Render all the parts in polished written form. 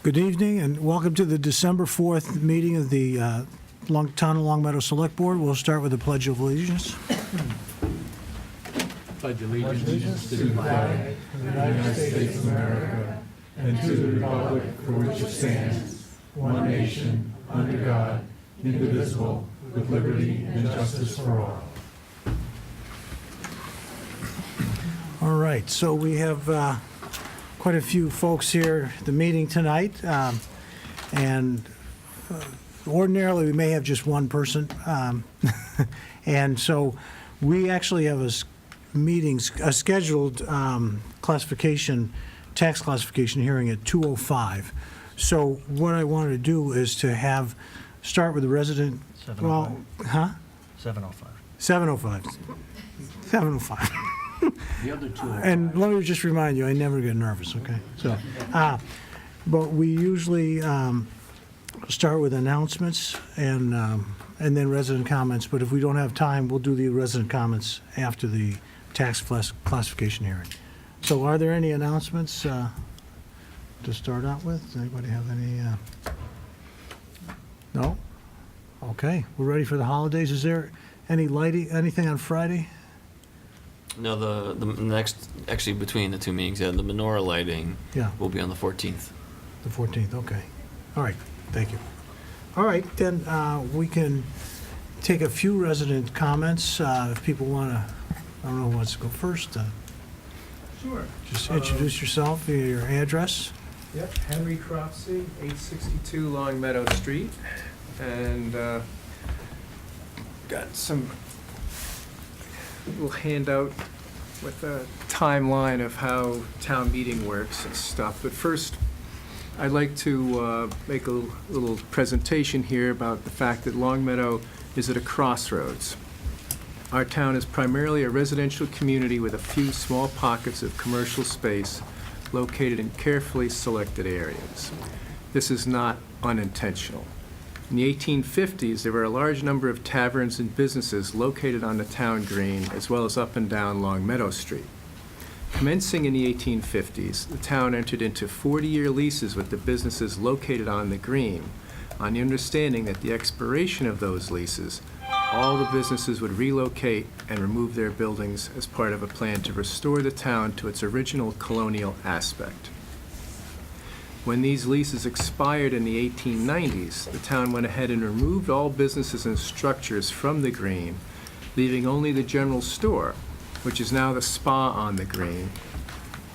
Good evening and welcome to the December 4th meeting of the Town of Long Meadow Select Board. We'll start with the Pledge of Allegiance. Pledge allegiance to the flag of the United States of America and to the republic for which it stands, one nation, under God, indivisible, with liberty and justice for all. All right, so we have quite a few folks here at the meeting tonight, and ordinarily we may have just one person, and so we actually have a scheduled tax classification hearing at 2:05. So what I wanted to do is to start with the resident. 7:05. 7:05. 7:05. 7:05. The other two. And let me just remind you, I never get nervous, okay? So, but we usually start with announcements and then resident comments, but if we don't have time, we'll do the resident comments after the tax classification hearing. So are there any announcements to start out with? Does anybody have any? No? Okay, we're ready for the holidays. Is there anything on Friday? No, the next, actually between the two meetings, the menorah lighting will be on the 14th. The 14th, okay. All right, thank you. All right, then we can take a few resident comments if people want to. I don't know who wants to go first. Sure. Just introduce yourself, your address. Yep, Henry Cropsey, 862 Long Meadow Street, and got some little handout with a timeline of how town meeting works and stuff. But first, I'd like to make a little presentation here about the fact that Long Meadow is at a crossroads. Our town is primarily a residential community with a few small pockets of commercial space located in carefully selected areas. This is not unintentional. In the 1850s, there were a large number of taverns and businesses located on the town green, as well as up and down Long Meadow Street. Commencing in the 1850s, the town entered into 40-year leases with the businesses located on the green, on the understanding that the expiration of those leases, all the businesses would relocate and remove their buildings as part of a plan to restore the town to its original colonial aspect. When these leases expired in the 1890s, the town went ahead and removed all businesses and structures from the green, leaving only the general store, which is now the spa on the green.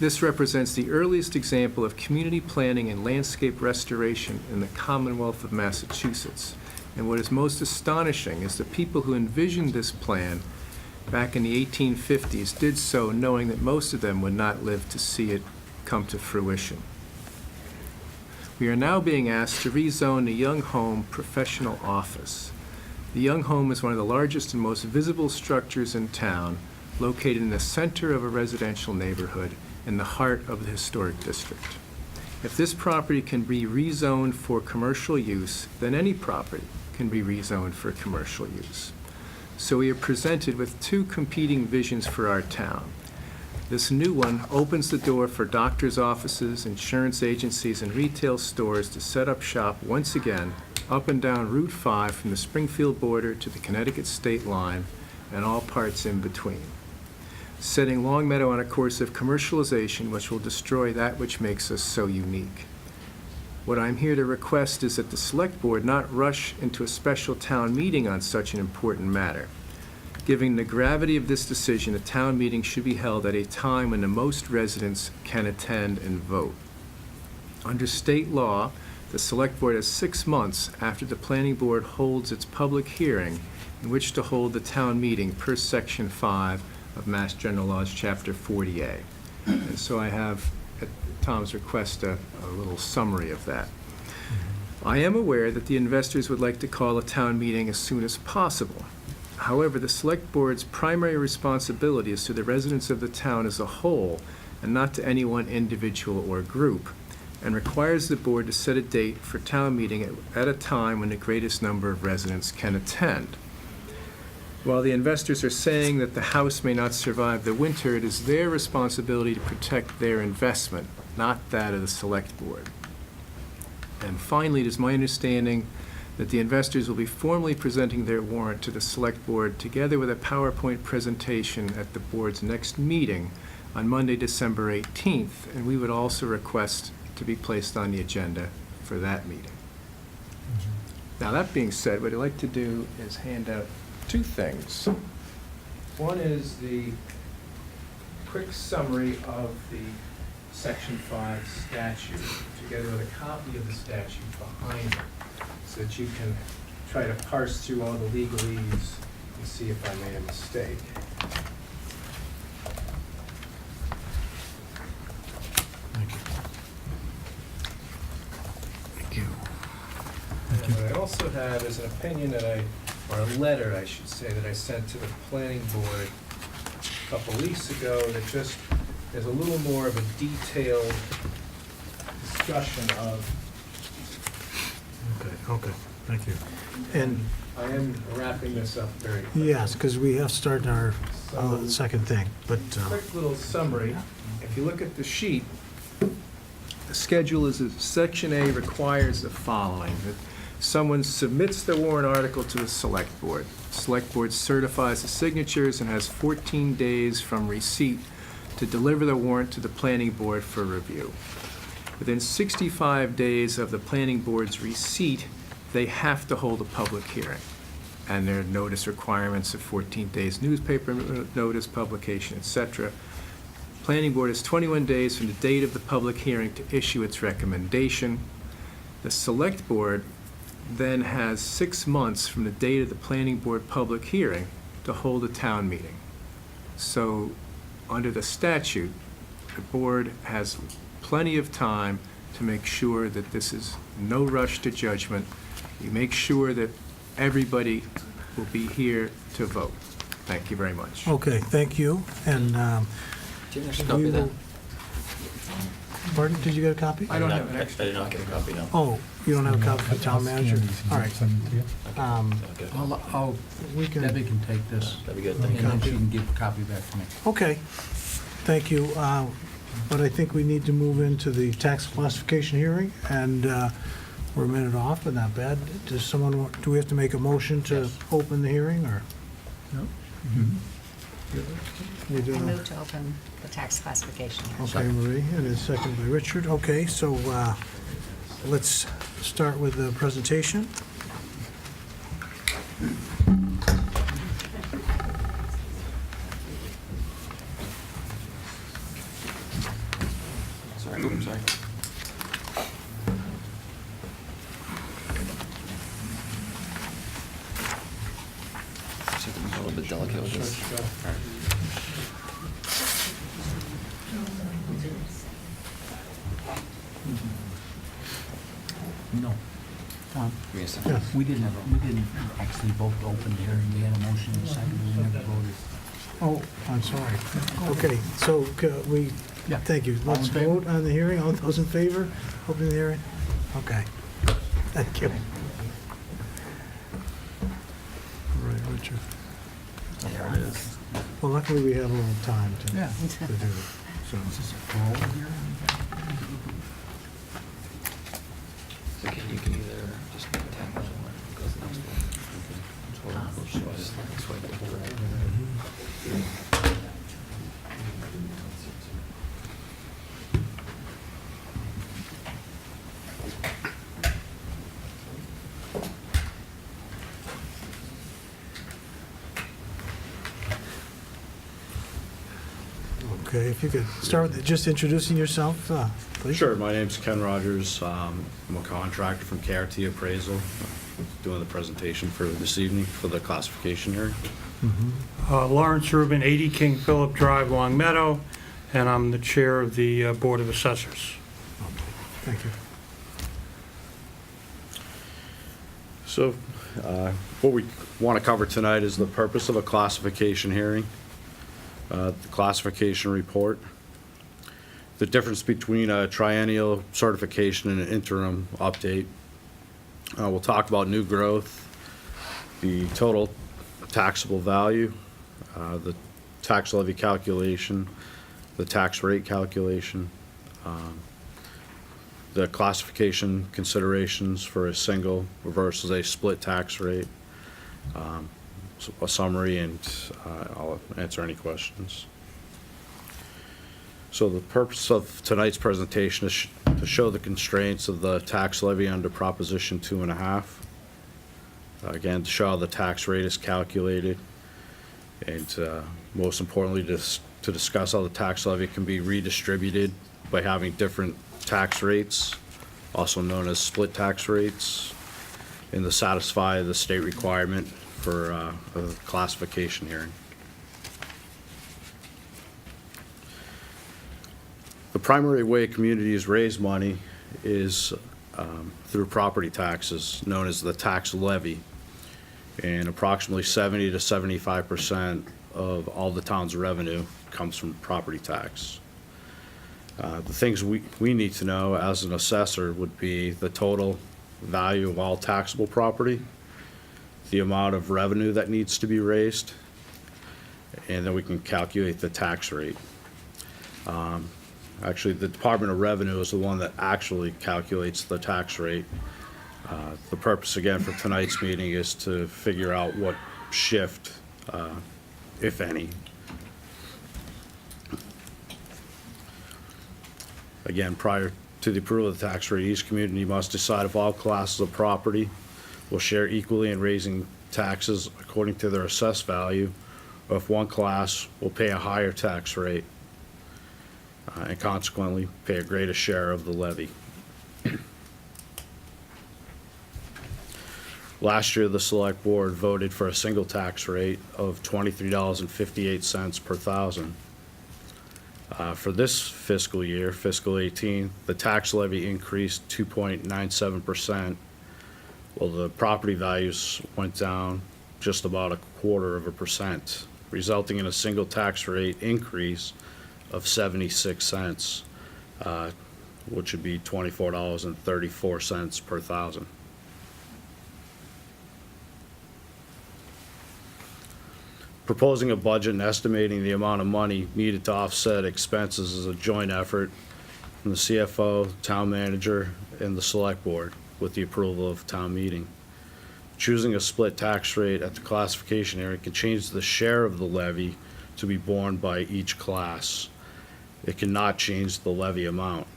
This represents the earliest example of community planning and landscape restoration in the Commonwealth of Massachusetts. And what is most astonishing is the people who envisioned this plan back in the 1850s did so knowing that most of them would not live to see it come to fruition. We are now being asked to rezone the Young Home Professional Office. The Young Home is one of the largest and most visible structures in town, located in the center of a residential neighborhood in the heart of the historic district. If this property can be rezoned for commercial use, then any property can be rezoned for commercial use. So we are presented with two competing visions for our town. This new one opens the door for doctors' offices, insurance agencies, and retail stores to set up shop once again up and down Route 5 from the Springfield border to the Connecticut state line and all parts in between, setting Long Meadow on a course of commercialization which will destroy that which makes us so unique. What I'm here to request is that the Select Board not rush into a special town meeting on such an important matter. Given the gravity of this decision, a town meeting should be held at a time when the most residents can attend and vote. Under state law, the Select Board has 6 months after the Planning Board holds its public hearing in which to hold the town meeting per Section 5 of Mass General Laws, Chapter 40A. And so I have, at Tom's request, a little summary of that. I am aware that the investors would like to call a town meeting as soon as possible. However, the Select Board's primary responsibility is to the residents of the town as a whole and not to any one individual or group, and requires the board to set a date for town meeting at a time when the greatest number of residents can attend. While the investors are saying that the house may not survive the winter, it is their responsibility to protect their investment, not that of the Select Board. And finally, it is my understanding that the investors will be formally presenting their warrant to the Select Board together with a PowerPoint presentation at the board's next meeting on Monday, December 18th, and we would also request to be placed on the agenda for that meeting. Now, that being said, what I'd like to do is hand out two things. One is the quick summary of the Section 5 statute, together with a copy of the statute behind it, so that you can try to parse through all the legalese and see if I made a mistake. Thank you. Thank you. And what I also have is an opinion or a letter, I should say, that I sent to the planning board a couple weeks ago that just is a little more of a detailed discussion of. Okay, thank you. And, I am wrapping this up very quickly. yes, because we have started our second thing, but, Quick little summary. If you look at the sheet, the schedule is, Section A requires the following, that someone submits the warrant article to the Select Board. Select Board certifies the signatures and has 14 days from receipt to deliver the warrant to the Planning Board for review. Within 65 days of the Planning Board's receipt, they have to hold a public hearing. And there are notice requirements of 14 days newspaper notice, publication, etc. Planning Board has 21 days from the date of the public hearing to issue its recommendation. The Select Board then has 6 months from the date of the Planning Board public hearing to hold a town meeting. So, under the statute, the board has plenty of time to make sure that this is no rush to judgment. You make sure that everybody will be here to vote. Thank you very much. okay, thank you. And, Do you have an extra copy we of that? will- pardon, did you get a copy? I don't have an extra. I did not get a copy, no. Oh, you don't have a copy for the town manager? All right. Send it to you. Okay. We can. Debbie can take this, That'd be good, and thank you. then she can give a copy back to me. Okay, thank you. But I think we need to move into the tax classification hearing, and we're a minute off, but not bad. Does someone, do we have to make a motion to Yes. open the hearing, or? We do. I move to open the tax classification hearing. Okay, Marie, and it's seconded by Richard. Okay, so let's start with the presentation. Sorry, oops, sorry. Just have to be a little bit delicate with this. No. Tom, Give me a second. Yes. we didn't actually vote to open the hearing. We had a motion and a second, we never voted. Oh, I'm sorry. Okay, so we, Yeah. thank you. All in Let's favor? vote on the hearing. All those in favor, opening the hearing? Okay, thank you. All right, Richard. There it is. Well, luckily, we have a little time to Yeah. to do it, so. Is this a parole hearing? So you can either just tap on it when it goes next one. Or swipe it forward. Okay, if you could start with just introducing yourself, please. Sure, my name's Ken Rogers. I'm a contractor from KRT Appraisal, doing the presentation for this evening for the classification hearing. Lawrence Rubin, 80 King Philip Drive, Long Meadow, and I'm the chair of the Board of Assessors. Thank you. So, what we want to cover tonight is the purpose of a classification hearing, the classification report, the difference between a triennial certification and an interim update. We'll talk about new growth, the total taxable value, the tax levy calculation, the tax rate calculation, the classification considerations for a single versus a split tax rate, so a summary, and I'll answer any questions. So the purpose of tonight's presentation is to show the constraints of the tax levy under Proposition 2.5. Again, to show how the tax rate is calculated, and most importantly, to discuss how the tax levy can be redistributed by having different tax rates, also known as split tax rates, and to satisfy the state requirement for a classification hearing. The primary way communities raise money is through property taxes, known as the tax levy, and approximately 70 to 75% of all the town's revenue comes from property tax. The things we need to know as an assessor would be the total value of all taxable property, the amount of revenue that needs to be raised, and then we can calculate the tax rate. Actually, the Department of Revenue is the one that actually calculates the tax rate. The purpose, again, for tonight's meeting is to figure out what shift, if any. Again, prior to the approval of the tax rate, each community must decide if all classes of property will share equally in raising taxes according to their assessed value, or if one class will pay a higher tax rate and consequently pay a greater share of the levy. Last year, the Select Board voted for a single tax rate of $23.58 per thousand. For this fiscal year, fiscal 18, the tax levy increased 2.97%, while the property values went down just about 1/4%, resulting in a single tax rate increase of 76 cents, which would be $24.34 per thousand. Proposing a budget and estimating the amount of money needed to offset expenses is a joint effort from the CFO, town manager, and the select board with the approval of town meeting. Choosing a split tax rate at the classification area can change the share of the levy to be borne by each class. It cannot change the levy amount.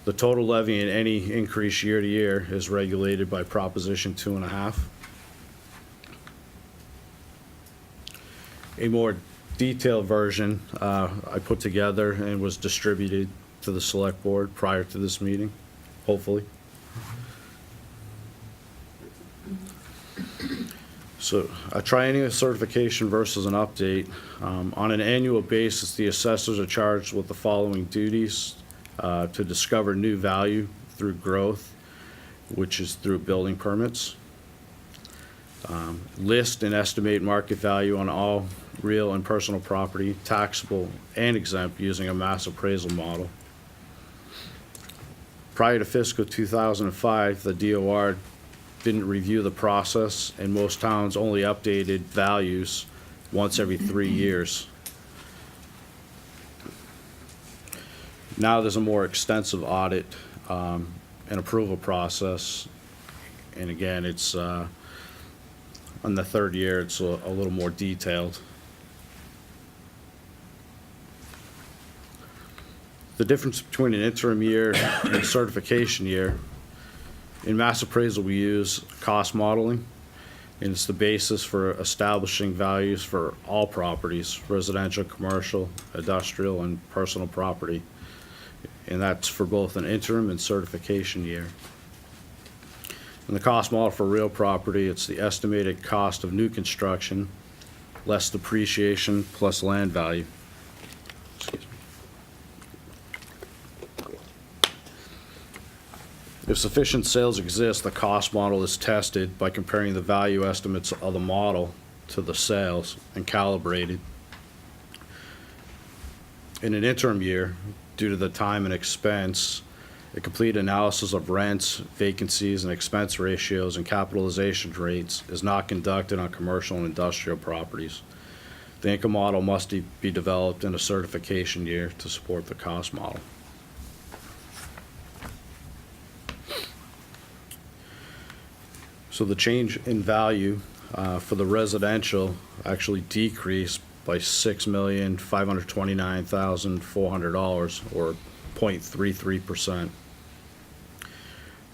The total levy in any increase year to year is regulated by Proposition 2.5. A more detailed version I put together and was distributed to the select board prior to this meeting, hopefully. So a triennial certification versus an update. On an annual basis, the assessors are charged with the following duties: to discover new value through growth, which is through building permits. List and estimate market value on all real and personal property, taxable and exempt, using a mass appraisal model. Prior to fiscal 2005, the DOR didn't review the process, and most towns only updated values once every 3 years. Now there's a more extensive audit and approval process, and again, it's on the third year, it's a little more detailed. The difference between an interim year and a certification year: in mass appraisal, we use cost modeling, and it's the basis for establishing values for all properties: residential, commercial, industrial, and personal property. And that's for both an interim and certification year. In the cost model for real property, it's the estimated cost of new construction less depreciation plus land value. Excuse me. If sufficient sales exist, the cost model is tested by comparing the value estimates of the model to the sales and calibrated. In an interim year, due to the time and expense, a complete analysis of rents, vacancies, and expense ratios and capitalization rates is not conducted on commercial and industrial properties. The income model must be developed in a certification year to support the cost model. So the change in value for the residential actually decreased by $6,529,400, or 0.33%.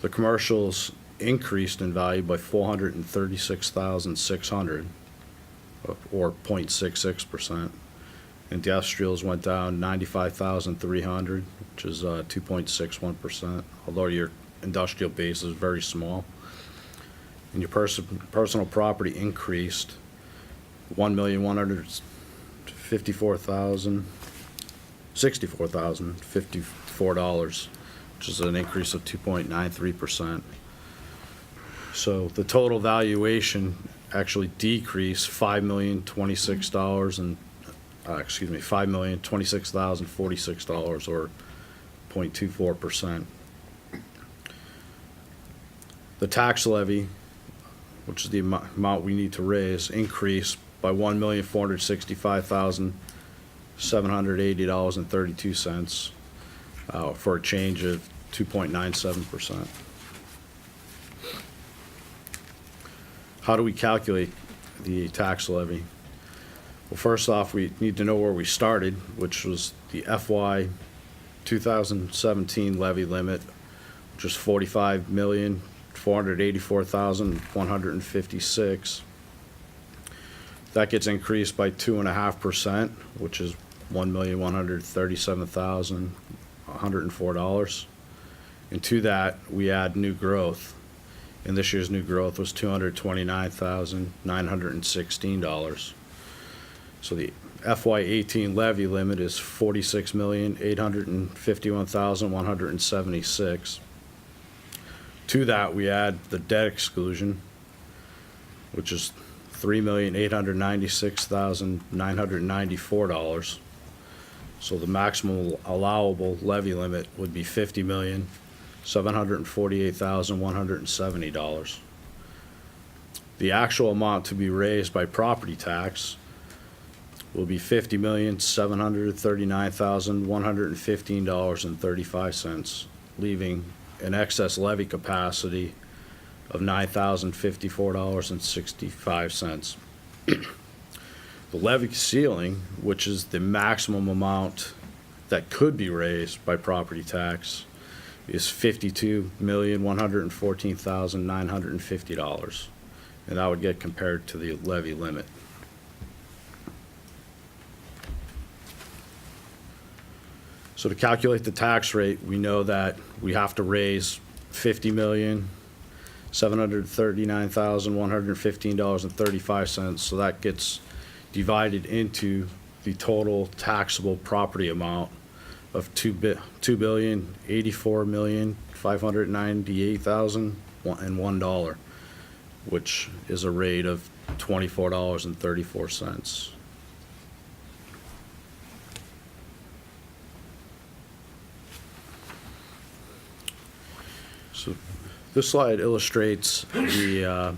The commercials increased in value by $436,600, or 0.66%. Industrials went down $95,300, which is 2.61%, although your industrial base is very small. And your personal property increased $1,164,054, which is an increase of 2.93%. So the total valuation actually decreased $5,026,046, or 0.24%. The tax levy, which is the amount we need to raise, increased by $1,465,780.32, for a change of 2.97%. How do we calculate the tax levy? Well, first off, we need to know where we started, which was the FY 2017 levy limit, which was $45,484,156. That gets increased by 2.5%, which is $1,137,104. And to that, we add new growth. And this year's new growth was $229,916. So the FY18 levy limit is $46,851,176. To that, we add the debt exclusion, which is $3,896,994. So the maximum allowable levy limit would be $50,748,170. The actual amount to be raised by property tax will be $50,739,115.35, leaving an excess levy capacity of $9,054.65. The levy ceiling, which is the maximum amount that could be raised by property tax, is $52,114,950, and that would get compared to the levy limit. So to calculate the tax rate, we know that we have to raise $50,739,115.35, so that gets divided into the total taxable property amount of $2,084,598,001, which is a rate of $24.34. So this slide illustrates the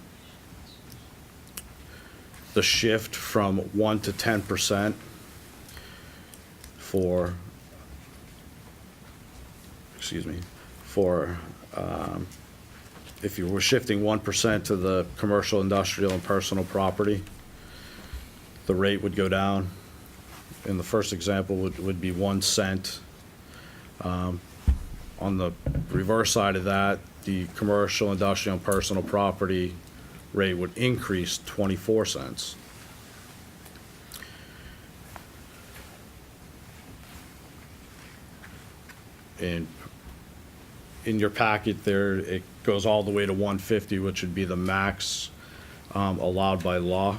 shift from 1 to 10% for if you were shifting 1% to the commercial, industrial, and personal property, the rate would go down. In the first example would be 1 cent. On the reverse side of that, the commercial, industrial, and personal property rate would increase 24 cents. And in your packet there, it goes all the way to 150, which would be the max allowed by law.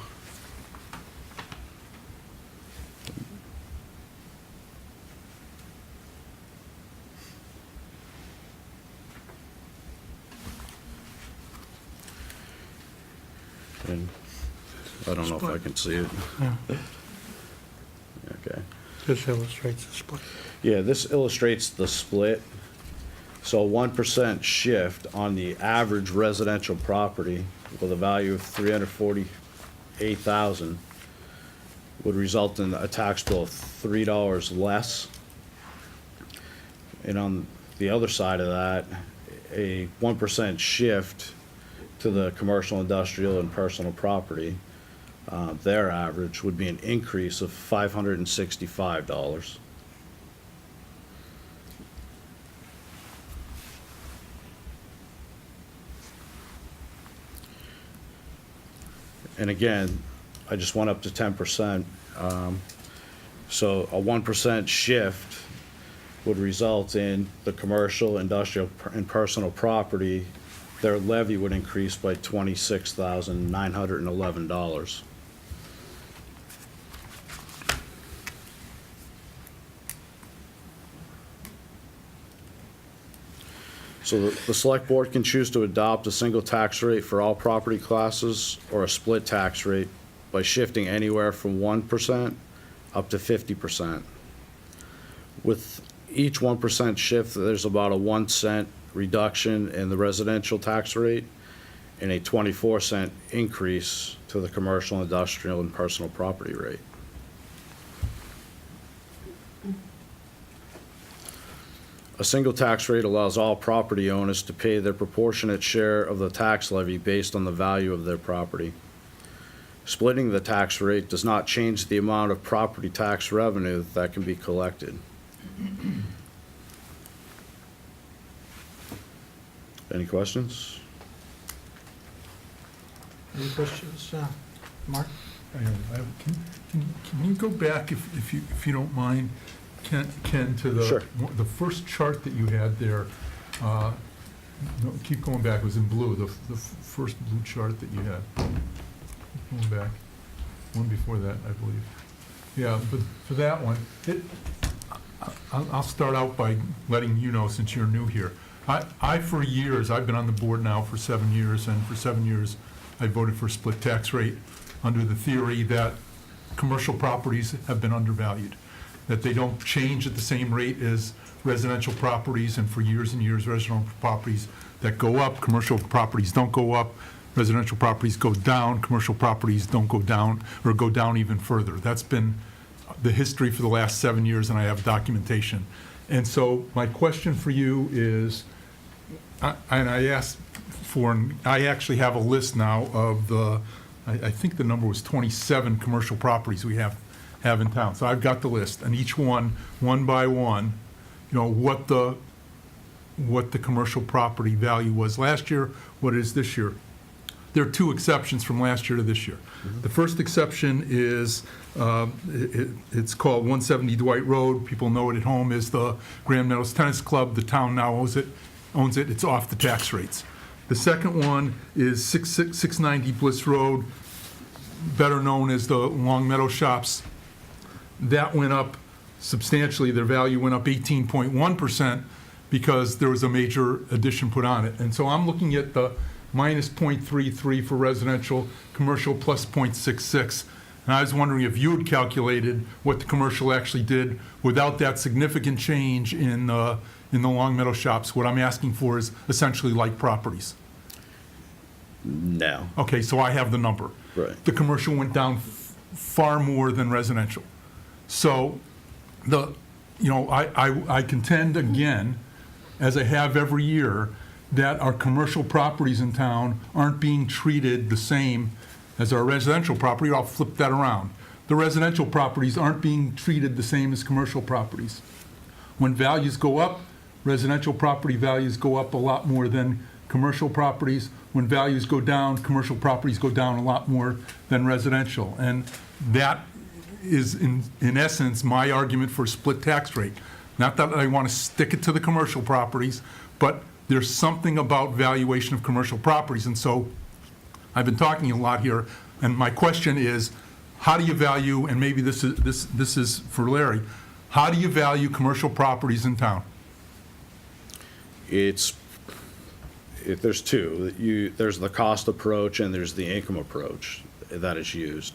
And I don't know if I can see it. Yeah. Okay. This illustrates the split. Yeah, this illustrates the split. So a 1% shift on the average residential property with a value of $348,000 would result in a tax bill of $3 less. And on the other side of that, a 1% shift to the commercial, industrial, and personal property, their average would be an increase of $565. And again, I just went up to 10%. So a 1% shift would result in the commercial, industrial, and personal property, their levy would increase by $26,911. So the select board can choose to adopt a single tax rate for all property classes or a split tax rate by shifting anywhere from 1% up to 50%. With each 1% shift, there's about a 1 cent reduction in the residential tax rate and a 24-cent increase to the commercial, industrial, and personal property rate. A single tax rate allows all property owners to pay their proportionate share of the tax levy based on the value of their property. Splitting the tax rate does not change the amount of property tax revenue that can be collected. Any questions? Any questions, Mark? Can you go back, if you don't mind, Ken, to Sure. the first chart that you had there? No, keep going back, it was in blue, the first blue chart that you had. Keep going back, one before that, I believe. Yeah, but for that one, I'll start out by letting you know, since you're new here. I for years, I've been on the board now for 7 years, and for 7 years, I voted for a split tax rate under the theory that commercial properties have been undervalued, that they don't change at the same rate as residential properties, and for years and years, residential properties that go up, commercial properties don't go up, residential properties go down, commercial properties don't go down, or go down even further. That's been the history for the last 7 years, and I have documentation. And so my question for you is, I actually have a list now of I think the number was 27 commercial properties we have in town. So I've got the list, and each one by one, what the commercial property value was last year, what it is this year. There are two exceptions from last year to this year. Mm-hmm. The first exception is, it's called 170 Dwight Road. People know it at home as the Grand Meadows Tennis Club. The town now owns it. It's off the tax rates. The second one is 690 Bliss Road, better known as the Long Meadow Shops. That went up substantially. Their value went up 18.1% because there was a major addition put on it. And so I'm looking at the minus 0.33 for residential, commercial plus 0.66. And I was wondering if you had calculated what the commercial actually did without that significant change in the Long Meadow Shops. What I'm asking for is essentially like properties. No. Okay, so I have the number. Right. The commercial went down far more than residential. So I contend again, as I have every year, that our commercial properties in town aren't being treated the same as our residential property. I'll flip that around. The residential properties aren't being treated the same as commercial properties. When values go up, residential property values go up a lot more than commercial properties. When values go down, commercial properties go down a lot more than residential. And that is, in essence, my argument for a split tax rate. Not that I want to stick it to the commercial properties, but there's something about valuation of commercial properties. And so I've been talking a lot here, and my question is, how do you value, and maybe this is for Larry, how do you value commercial properties in town? There's two. There's the cost approach and there's the income approach that is used.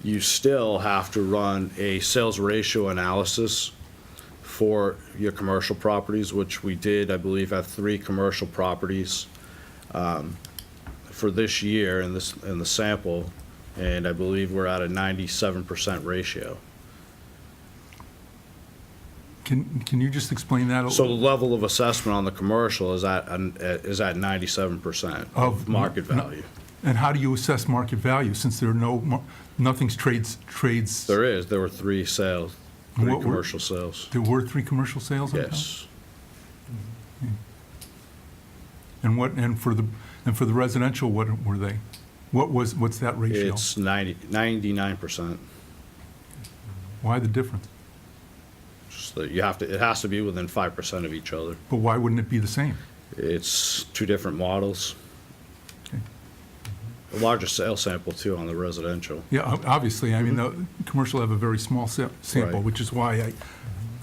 You still have to run a sales ratio analysis for your commercial properties, which we did, I believe, at 3 commercial properties for this year in the sample, and I believe we're at a 97% ratio. Can you just explain that? So the level of assessment on the commercial is at 97% of market value. And how do you assess market value, since there are nothing's trades? There were 3 sales, 3 What were- commercial sales. There were 3 commercial sales in town? Yes. And for the residential, what were they? What's that ratio? It's 99%. Why the difference? Just that it has to be within 5% of each other. But why wouldn't it be the same? It's 2 different models. Okay. A larger sales sample too on the residential. Yeah, obviously, I mean, the commercial have a very small sample, Right. which is why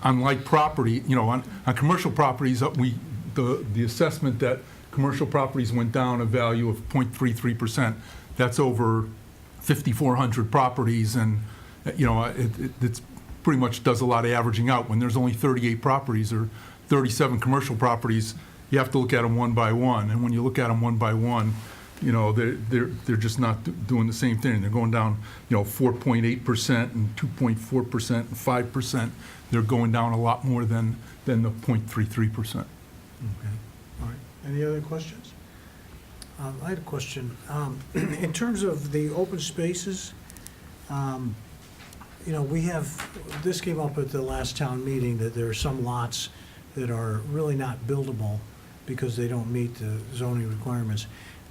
unlike property, on commercial properties, the assessment that commercial properties went down a value of 0.33%, that's over 5,400 properties, and, it's pretty much does a lot of averaging out. When there's only 38 properties or 37 commercial properties, you have to look at them one by one, and when you look at them one by one, they're just not doing the same thing. They're going down, 4.8% and 2.4% and 5%. They're going down a lot more than the 0.33%. Okay, all right. Any other questions? I had a question. In terms of the open spaces, this came up at the last town meeting, that there are some lots that are really not buildable because they don't meet the zoning requirements.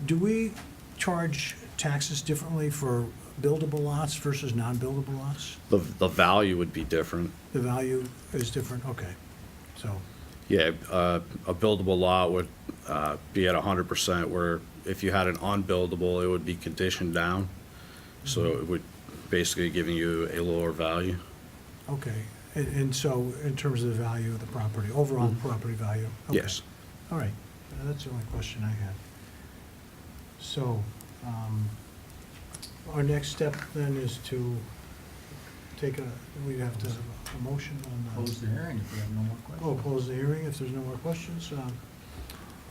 Do we charge taxes differently for buildable lots versus non-buildable lots? The value would be different. The value is different? Okay, so, Yeah, a buildable lot would be at 100%, where if you had an unbuildable, it would be conditioned down. So it would basically giving you a lower value. okay. And so, in terms of the value of the property, overall property value? Okay. Yes. All right, that's the only question I had. So, our next step then is to we have to have a motion on. Close the hearing if we have no more questions. Close the hearing if there's no more questions.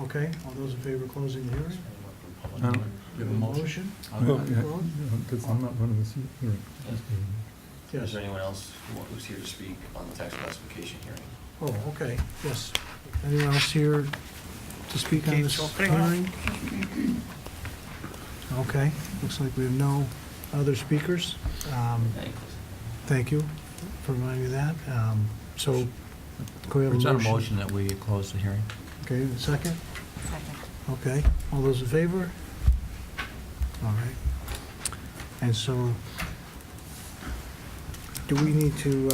Okay, all those in favor of closing the hearing? You have a motion? Motion? Because I'm not running this hearing. Yes. Is there anyone else who's here to speak on the tax classification hearing? Oh, okay, yes. Anyone else here to speak on this hearing? Okay, looks like we have no other speakers. Thanks. Thank you for reminding me of that. So, can we have a It's on a motion? motion that we close the hearing. Okay, second? Second. Okay, all those in favor? All right. And so, do we need to,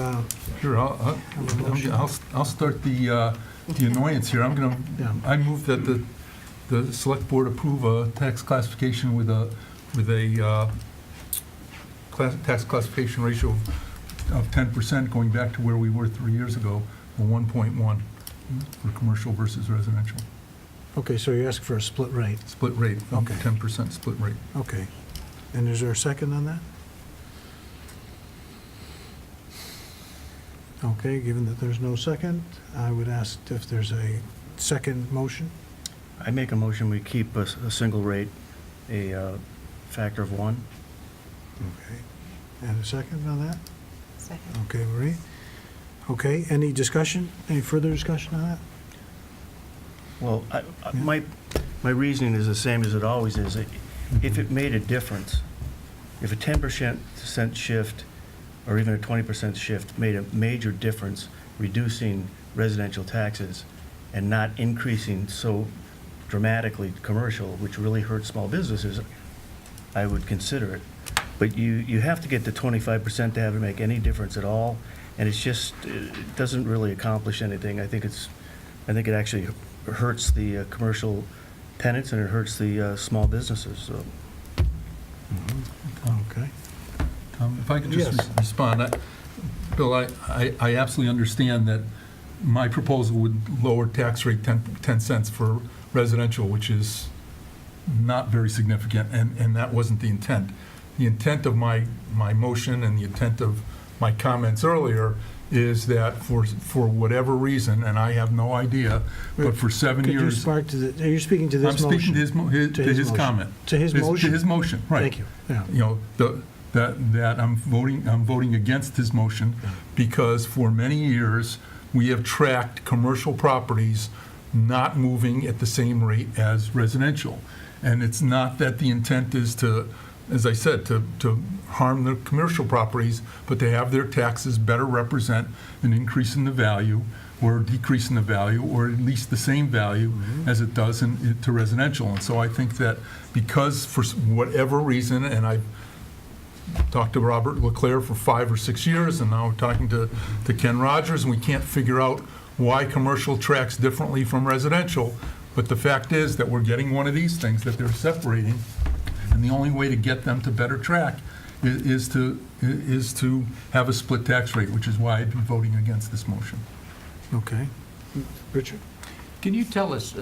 Sure, I'll start the annoyance here. Yeah. I move that the select board approve a tax classification with a tax classification ratio of 10%, going back to where we were 3 years ago, a 1.1 for commercial versus residential. okay, so you're asking for a split rate? Split rate, up to Okay. 10% split rate. Okay. And is there a second on that? Okay, given that there's no second, I would ask if there's a second motion. I make a motion, we keep a single rate, a factor of 1. Okay. And a second on that? Second. Okay, Marie? Okay, any discussion? Any further discussion on that? Well, Yeah. my reasoning is the same as it always is. If it made a difference, if a 10% shift or even a 20% shift made a major difference, reducing residential taxes and not increasing so dramatically commercial, which really hurts small businesses, I would consider it. But you have to get to 25% to have it make any difference at all, and it doesn't really accomplish anything. I think it actually hurts the commercial tenants, and it hurts the small businesses, so. Okay. If I could just Yes. respond. Bill, I absolutely understand that my proposal would lower tax rate 10 cents for residential, which is not very significant, and that wasn't the intent. The intent of my motion and the intent of my comments earlier is that for whatever reason, and I have no idea, but for 7 Could you years. spark to the, are you speaking to this I'm motion? speaking to his motion. comment. To his motion? To his motion, right. Thank you, yeah. That I'm voting against his motion because for many years, we have tracked commercial properties not moving at the same rate as residential. And it's not that the intent is to, as I said, to harm the commercial properties, but to have their taxes better represent an increase in the value or a decrease in the value, or at least the same value as it does to residential. And so I think that because for whatever reason, and I've talked to Robert Leclerc for 5 or 6 years, and now we're talking to Ken Rogers, and we can't figure out why commercial tracks differently from residential. But the fact is that we're getting one of these things that they're separating, and the only way to get them to better track is to have a split tax rate, which is why I'd be voting against this motion. Okay. Richard? Can you tell us,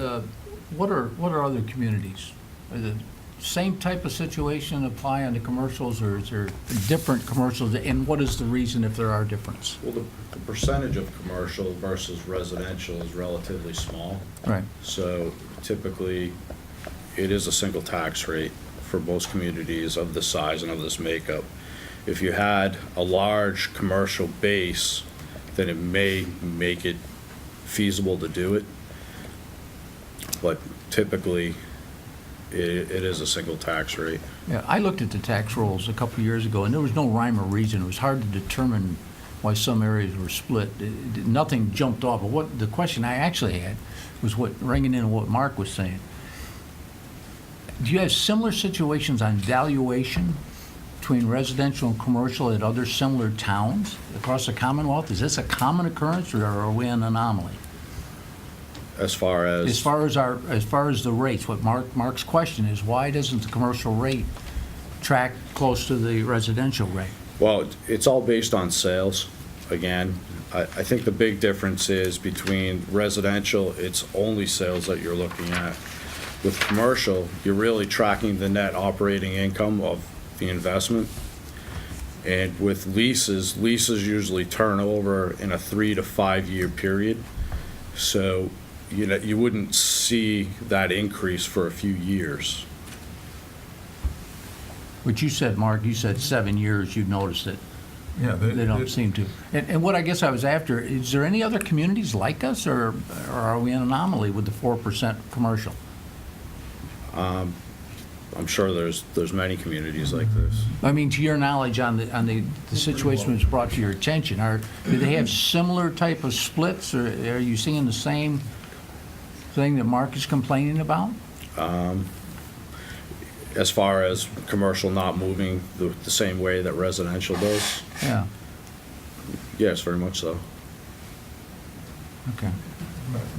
what are other communities? Are the same type of situation apply on the commercials, or is there different commercials? And what is the reason if there are differences? Well, the percentage of commercial versus residential is relatively small. Right. So typically, it is a single tax rate for most communities of this size and of this makeup. If you had a large commercial base, then it may make it feasible to do it. But typically, it is a single tax rate. Yeah, I looked at the tax rolls a couple of years ago, and there was no rhyme or reason. It was hard to determine why some areas were split. Nothing jumped off. But what the question I actually had was ringing in what Mark was saying. Do you have similar situations on valuation between residential and commercial at other similar towns across the Commonwealth? Is this a common occurrence, or are we an anomaly? As far as As far as the rates, what Mark's question is, why doesn't the commercial rate track close to the residential rate? Well, it's all based on sales. Again, I think the big difference is between residential, it's only sales that you're looking at. With commercial, you're really tracking the net operating income of the investment. And with leases usually turn over in a 3 to 5 year period. So, you wouldn't see that increase for a few years. Which you said, Mark, you said 7 years, you've noticed it. Yeah, They don't seem to. And what I guess I was after, is there any other communities like us, or are we an anomaly with the 4% commercial? I'm sure there's many communities like this. I mean, to your knowledge on the situation that was brought to your attention, do they have similar type of splits, or are you seeing the same thing that Mark is complaining about? As far as commercial not moving the same way that residential does, Yeah, yes, very much so. okay.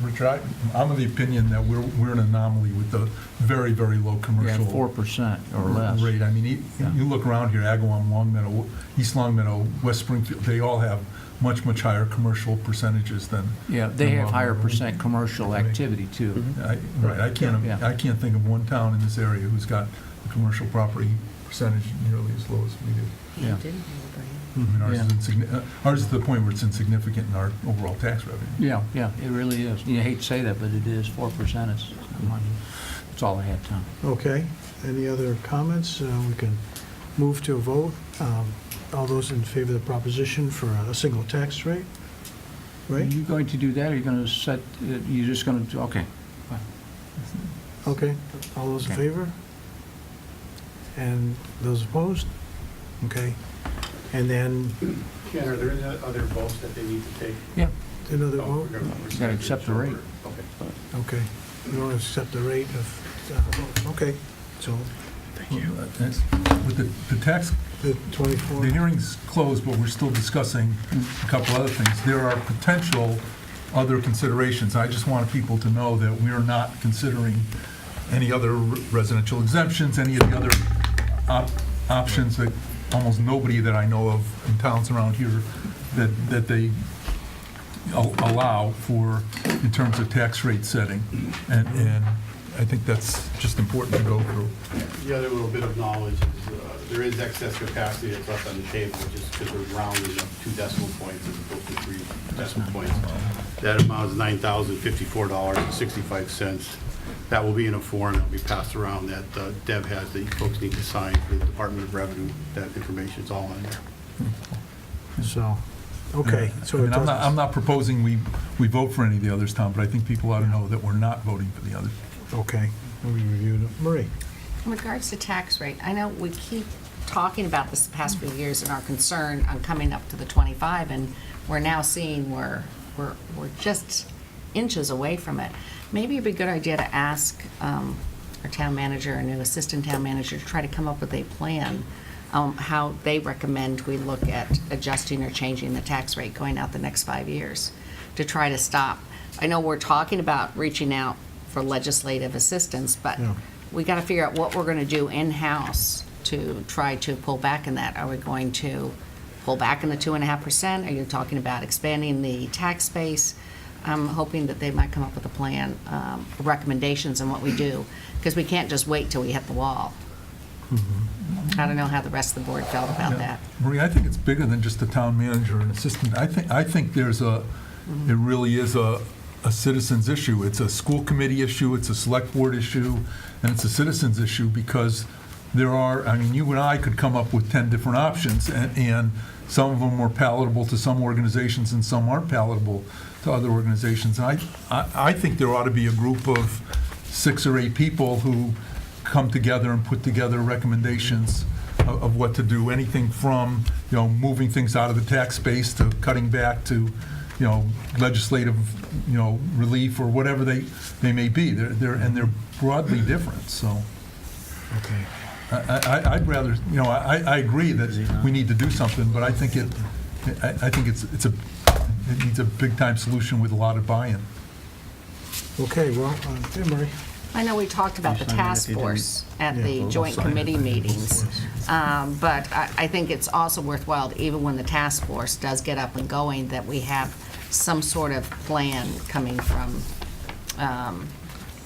Richard, I'm of the opinion that we're an anomaly with the very, very low Yeah, commercial 4% or less. rate. I mean, Yeah. you look around here, Agawam, Longmeadow, East Longmeadow, West Springfield, they all have much, much higher commercial percentages than. Yeah, they than have higher Longmeadow. percent commercial activity, too. Right, I Yeah. can't think of one town in this area who's got a commercial property percentage nearly as low as we do. Yeah. I mean, ours Yeah. is ours is to the point where it's insignificant in our overall tax revenue. Yeah, it really is. You hate to say that, but it is. 4% is not much. That's all I had, Tom. Okay. Any other comments? We can move to a vote. All those in favor of the proposition for a single tax rate? Are Right? you going to do that, or are you going to set, you're just going to, okay. Okay. All those in Okay. favor? And those opposed? Okay. And then Ken, are there any other votes that they need to take? Yeah, another Oh, vote? we're gonna- You gotta accept the rate. Okay. Okay. We don't accept the rate of, okay. So Thank you. With the tax, the 24. the hearing's closed, but we're still discussing a couple other things. There are potential other considerations. I just want people to know that we're not considering any other residential exemptions, any of the other options that almost nobody that I know of in towns around here that they allow for in terms of tax rate setting. And I think that's just important to go through. The other little bit of knowledge is there is excess capacity that's left on the table, just because we're rounding up 2 decimal points as opposed to 3 decimal points. That amount is $9,054.65. That will be in a form that will be passed around that Deb has, that you folks need to sign for the Department of Revenue. That information is all in there. So Okay, I so mean, it I'm doesn't, not proposing we vote for any of the others, Tom, but I think people ought to know that we're not voting for the others. okay, we reviewed it. Marie? In regards to tax rate, I know we keep talking about this the past few years and our concern on coming up to the 25, and we're now seeing we're just inches away from it. Maybe it'd be a good idea to ask our town manager and new assistant town manager to try to come up with a plan how they recommend we look at adjusting or changing the tax rate going out the next 5 years to try to stop. I know we're talking about reaching out for legislative assistance, but Yeah. we got to figure out what we're going to do in-house to try to pull back in that. Are we going to pull back in the 2.5%? Are you talking about expanding the tax base? I'm hoping that they might come up with a plan, recommendations on what we do, because we can't just wait till we hit the wall. I don't know how the rest of the board felt about that. Marie, I think it's bigger than just the town manager and assistant. I think there's it really is a citizens issue. It's a school committee issue, it's a select board issue, and it's a citizens issue because there are, I mean, you and I could come up with 10 different options, and some of them are palatable to some organizations and some aren't palatable to other organizations. And I think there ought to be a group of 6 or 8 people who come together and put together recommendations of what to do, anything from, moving things out of the tax base to cutting back to, legislative, relief or whatever they may be. They're broadly different, so. Okay. I'd rather, I agree that we need to do something, but I think it needs a big-time solution with a lot of buy-in. Okay, well, yeah, Marie? I know we talked about the You sign it task if you didn't- force at Yeah, the we'll joint sign it. committee meetings, but I think it's also worthwhile, even when the task force does get up and going, that we have some sort of plan coming from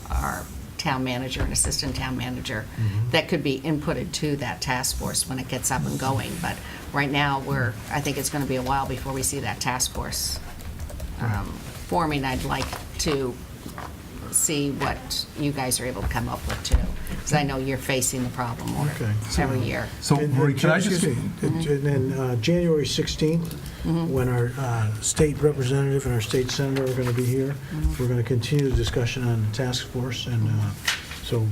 our town manager and assistant town manager that could be inputted to that task force when it gets up and going. But right now, I think it's going to be a while before we see that task force forming. I'd like to see what you guys are able to come up with too, because I know you're facing the problem Okay. every year. So, Marie, can I just... And then January 16th, when our state representative and our state senator are going to be here, we're going to continue the discussion on the task force, and so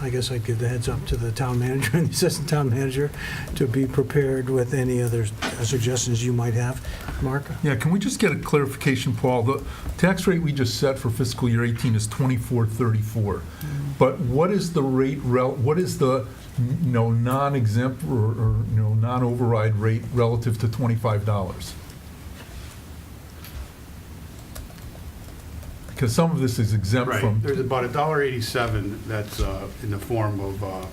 I guess I'd give the heads up to the town manager and the assistant town manager to be prepared with any other suggestions you might have. Mark? Yeah, can we just get a clarification, Paul? The tax rate we just set for fiscal year 18 is 24.34. But what is the rate, what is the non-exempt or non-override rate relative to $25? Because some of this is exempt Right, from... there's about $1.87 that's in the form of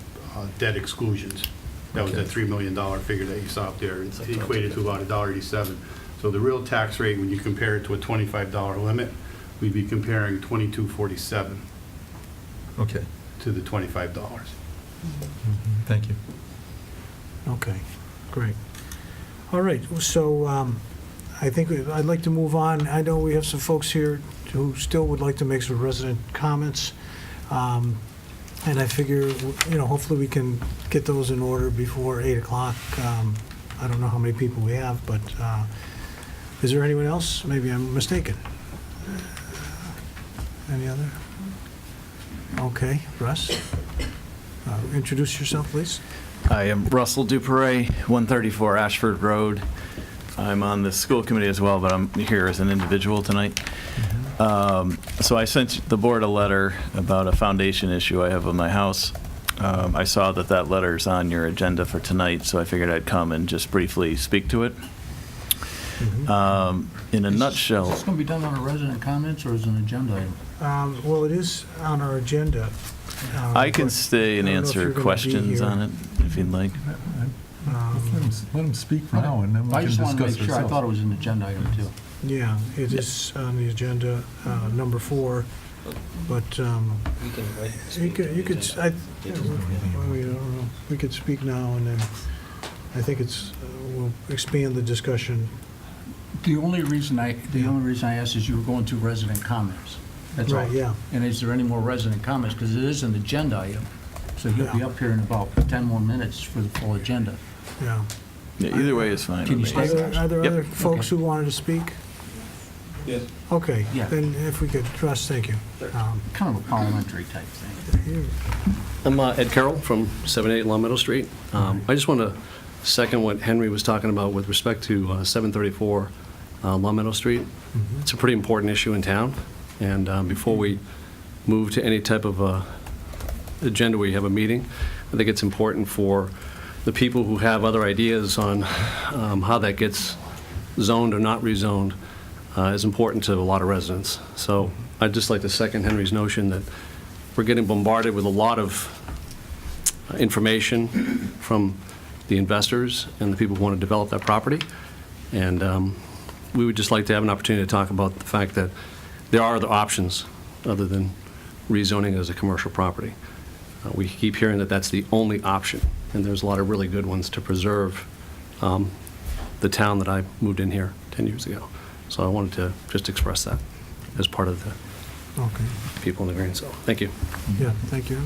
debt exclusions. That was Okay. that $3 million figure that you saw up there. It's equated to about $1.87. So the real tax rate, when you compare it to a $25 limit, we'd be comparing $22.47 Okay, to the $25. thank you. Okay, great. All right, so I think I'd like to move on. I know we have some folks here who still would like to make some resident comments. And I figure, hopefully we can get those in order before 8 o'clock. I don't know how many people we have, but is there anyone else? Maybe I'm mistaken. Any other? Okay, Russ? Introduce yourself, please. I am Russell Duperret, 134 Ashford Road. I'm on the school committee as well, but I'm here as an individual tonight. So I sent the board a letter about a foundation issue I have on my house. I saw that letter's on your agenda for tonight, so I figured I'd come and just briefly speak to it. In a nutshell... Is this going to be done on a resident comments or as an agenda item? Well, it is on our agenda. I can but stay and I don't know if you're answer gonna be questions here. on it, if you'd like. Let him speak now, and then we I can just want to discuss make sure, I ourselves. thought it was an agenda item too. Yeah, it is on the agenda, number 4, but We can wait. you could, we could speak now, and then I think we'll expand the discussion. The only reason I asked is you were going through resident comments. That's all. Right, yeah. And is there any more resident comments? Because it is an agenda item. So you'll be Yeah. up here in about 10 more minutes for the full agenda. Yeah. Yeah, either way is fine. Can you with me. stay? Are there Yep. other folks who wanted to speak? Yes. Okay, Yeah. then if we could, Russ, thank you. Kind of a parliamentary type thing. Here. I'm Ed Carroll from 78 Long Meadow Street. I just want to second what Henry was talking about with respect to 734 Long Meadow Street. It's a pretty important issue in town, and before we move to any type of agenda where you have a meeting, I think it's important for the people who have other ideas on how that gets zoned or not rezoned is important to a lot of residents. So I'd just like to second Henry's notion that we're getting bombarded with a lot of information from the investors and the people who want to develop that property. And we would just like to have an opportunity to talk about the fact that there are other options other than rezoning as a commercial property. We keep hearing that that's the only option, and there's a lot of really good ones to preserve the town that I moved in here 10 years ago. So I wanted to just express that as part of the Okay, people in the green. So thank you. yeah, thank you.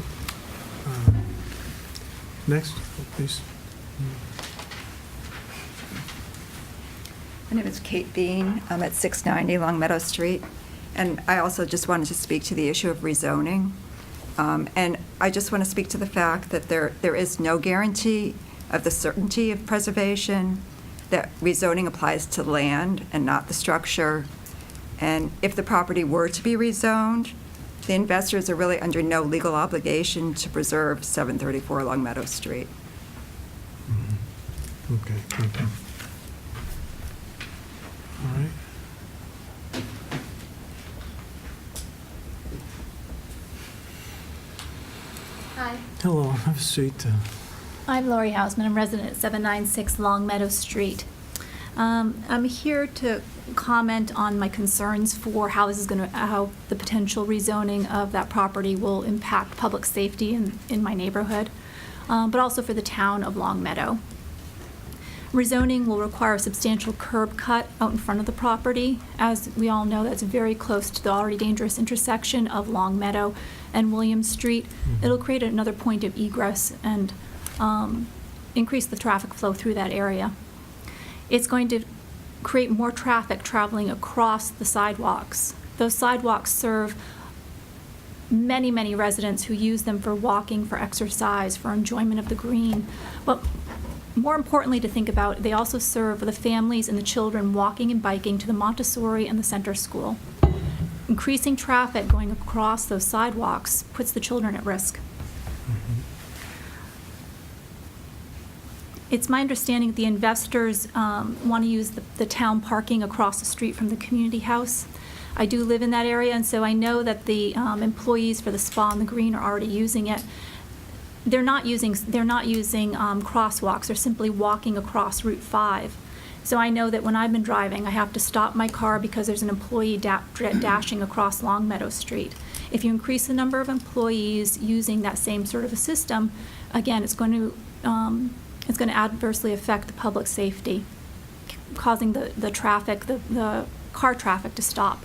Next, please. My name is Kate Bean. I'm at 690 Long Meadow Street. And I also just wanted to speak to the issue of rezoning. And I just want to speak to the fact that there is no guarantee of the certainty of preservation, that rezoning applies to land and not the structure. And if the property were to be rezoned, the investors are really under no legal obligation to preserve 734 Long Meadow Street. Okay, thank you. All right. Hi, Hello, have a seat. I'm Lori Hausman. I'm resident at 796 Long Meadow Street. I'm here to comment on my concerns for how this is how the potential rezoning of that property will impact public safety in my neighborhood, but also for the town of Long Meadow. Rezoning will require a substantial curb cut out in front of the property. As we all know, that's very close to the already dangerous intersection of Long Meadow and William Street. It'll create another point of egress and increase the traffic flow through that area. It's going to create more traffic traveling across the sidewalks. Those sidewalks serve many, many residents who use them for walking, for exercise, for enjoyment of the green. But more importantly to think about, they also serve the families and the children walking and biking to the Montessori and the center school. Increasing traffic going across those sidewalks puts the children at risk. It's my understanding that the investors want to use the town parking across the street from the community house. I do live in that area, and so I know that the employees for the spa and the green are already using it. They're not using crosswalks. They're simply walking across Route 5. So I know that when I've been driving, I have to stop my car because there's an employee dashing across Long Meadow Street. If you increase the number of employees using that same sort of a system, again, it's going to adversely affect the public safety, causing the traffic, the car traffic to stop.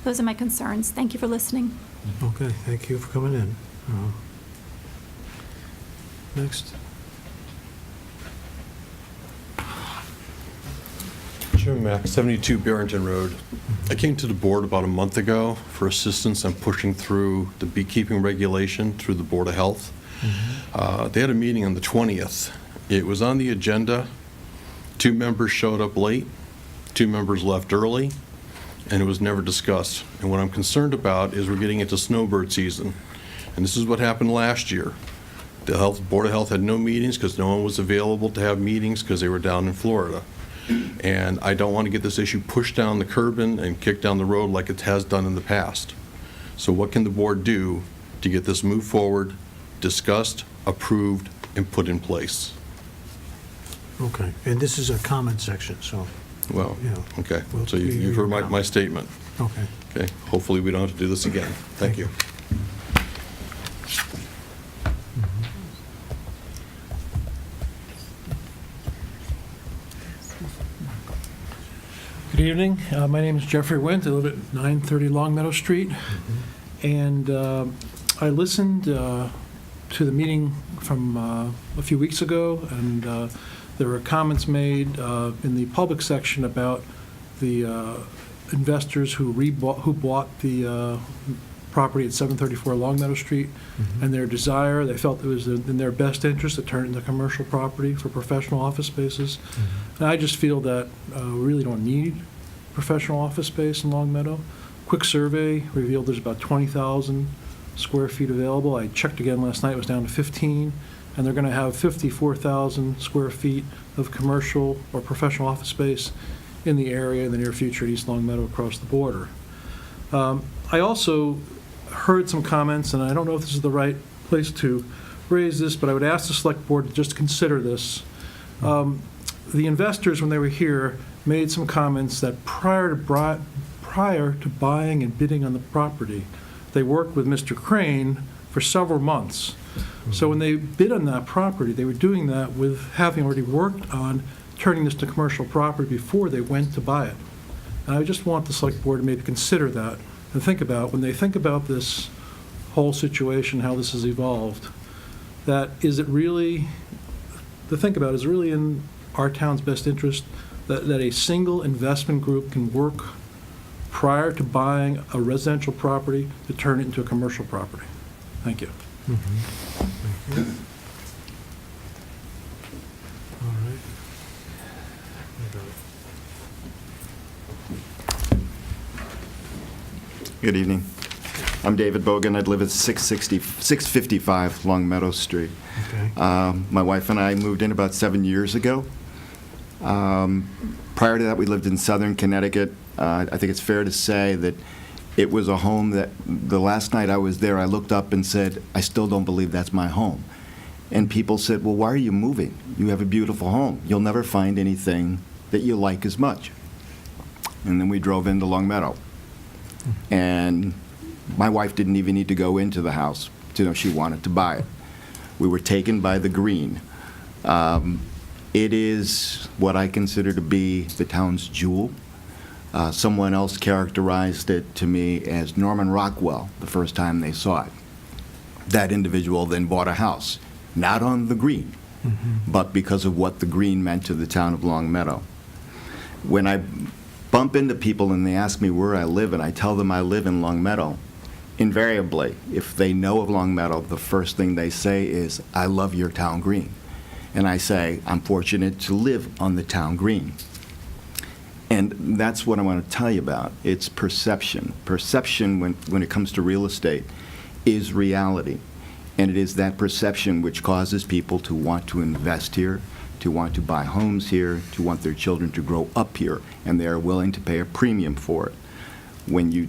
Those are my concerns. Thank you for listening. Okay, thank you for coming in. Next. Jim Mack, 72 Barrington Road. I came to the board about a month ago for assistance on pushing through the beekeeping regulation through the Board of Health. They had a meeting on the 20th. It was on the agenda. 2 members showed up late, 2 members left early, and it was never discussed. And what I'm concerned about is we're getting into snowbird season. And this is what happened last year. The Board of Health had no meetings because no one was available to have meetings because they were down in Florida. And I don't want to get this issue pushed down the curb and kicked down the road like it has done in the past. So what can the board do to get this moved forward, discussed, approved, and put in place? Okay, and this is a comment section, so. Well, Yeah. okay. Well, So you've heard my statement. Okay. Okay. Hopefully we don't have to do this again. Thank you. Good evening. My name is Jeffrey Wendt. I live at 930 Long Meadow Street. And I listened to the meeting from a few weeks ago, and There were comments made in the public section about the investors who bought the property at 734 Longmeadow Street, and their desire, they felt it was in their best interest to turn it into commercial property for professional office spaces. And I just feel that we really don't need professional office space in Longmeadow. Quick survey revealed there's about 20,000 square feet available. I checked again last night, it was down to 15, and they're going to have 54,000 square feet of commercial or professional office space in the area in the near future at East Longmeadow across the border. I also heard some comments, and I don't know if this is the right place to raise this, but I would ask the Select Board to just consider this. The investors, when they were here, made some comments that prior to buying and bidding on the property, they worked with Mr. Crane for several months. So when they bid on that property, they were doing that with having already worked on turning this to commercial property before they went to buy it. And I just want the Select Board to maybe consider that and think about, when they think about this whole situation, how this has evolved, that is it really, to think about, is it really in our town's best interest that a single investment group can work prior to buying a residential property to turn it into a commercial property? Thank you. Thank you. All right. Good evening. I'm David Bogan. I live at 655 Longmeadow Street. Okay. My wife and I moved in about 7 years ago. Prior to that, we lived in southern Connecticut. I think it's fair to say that it was a home that the last night I was there, I looked up and said, I still don't believe that's my home. And people said, well, why are you moving? You have a beautiful home. You'll never find anything that you like as much. And then we drove into Longmeadow. And my wife didn't even need to go into the house to know she wanted to buy it. We were taken by the green. It is what I consider to be the town's jewel. Someone else characterized it to me as Norman Rockwell the first time they saw it. That individual then bought a house, not on the green, but because of what the green meant to the town of Longmeadow. When I bump into people and they ask me where I live and I tell them I live in Longmeadow, invariably, if they know of Longmeadow, the first thing they say is, I love your town green. And I say, I'm fortunate to live on the town green. And that's what I want to tell you about. It's perception. Perception, when it comes to real estate, is reality. And it is that perception which causes people to want to invest here, to want to buy homes here, to want their children to grow up here, and they are willing to pay a premium for it. When you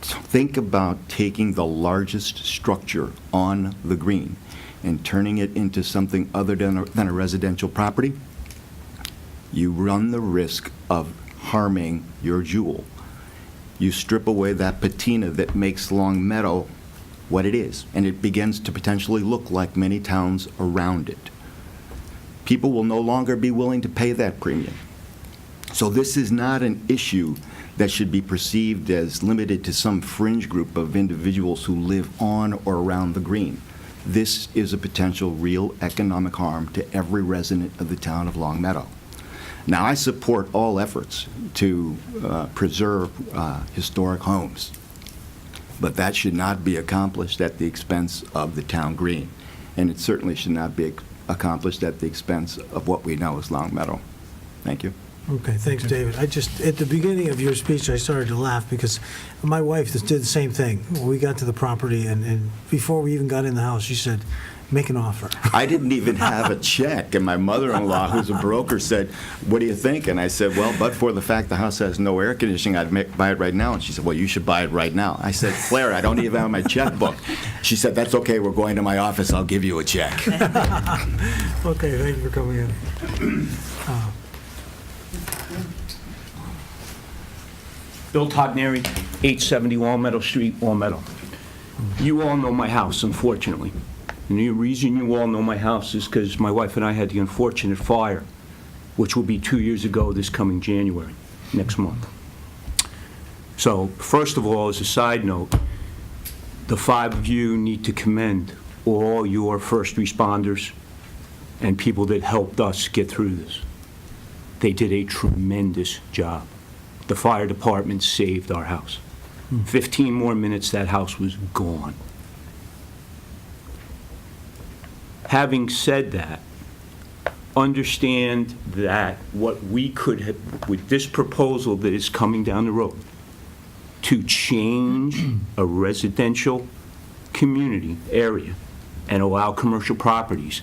think about taking the largest structure on the green and turning it into something other than a residential property, you run the risk of harming your jewel. You strip away that patina that makes Longmeadow what it is, and it begins to potentially look like many towns around it. People will no longer be willing to pay that premium. So this is not an issue that should be perceived as limited to some fringe group of individuals who live on or around the green. This is a potential real economic harm to every resident of the town of Longmeadow. Now, I support all efforts to preserve historic homes, but that should not be accomplished at the expense of the town green, and it certainly should not be accomplished at the expense of what we know as Longmeadow. Thank you. Okay, thanks, David. I just, at the beginning of your speech, I started to laugh because my wife just did the same thing. When we got to the property, and before we even got in the house, she said, make an offer. I didn't even have a check, and my mother-in-law, who's a broker, said, what do you think? And I said, well, but for the fact the house has no air conditioning, I'd buy it right now. And she said, well, you should buy it right now. I said, Claire, I don't even have my checkbook. She said, that's okay, we're going to my office, I'll give you a check. Okay, thank you for coming in. Bill Togneri, 870 Longmeadow Street, Longmeadow. You all know my house, unfortunately. And the reason you all know my house is because my wife and I had the unfortunate fire, which will be 2 years ago this coming January, next month. So, first of all, as a side note, the 5 of you need to commend all your first responders, and people that helped us get through this. They did a tremendous job. The fire department saved our house. 15 more minutes, that house was gone. Having said that, understand that what we could have, with this proposal that is coming down the road, to change a residential community area and allow commercial properties,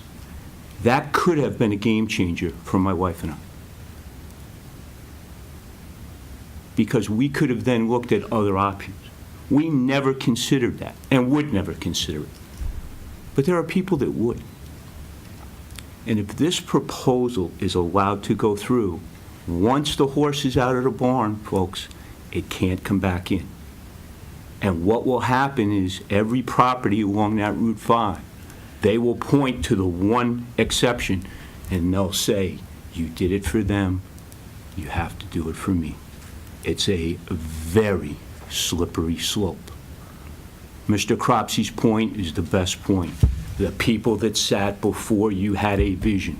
that could have been a game changer for my wife and I. Because we could have then looked at other options. We never considered that and would never consider it. But there are people that would. And if this proposal is allowed to go through, once the horse is out of the barn, folks, it can't come back in. And what will happen is every property along that Route 5, they will point to the one exception, and they'll say, you did it for them, you have to do it for me. It's a very slippery slope. Mr. Cropsey's point is the best point. The people that sat before you had a vision,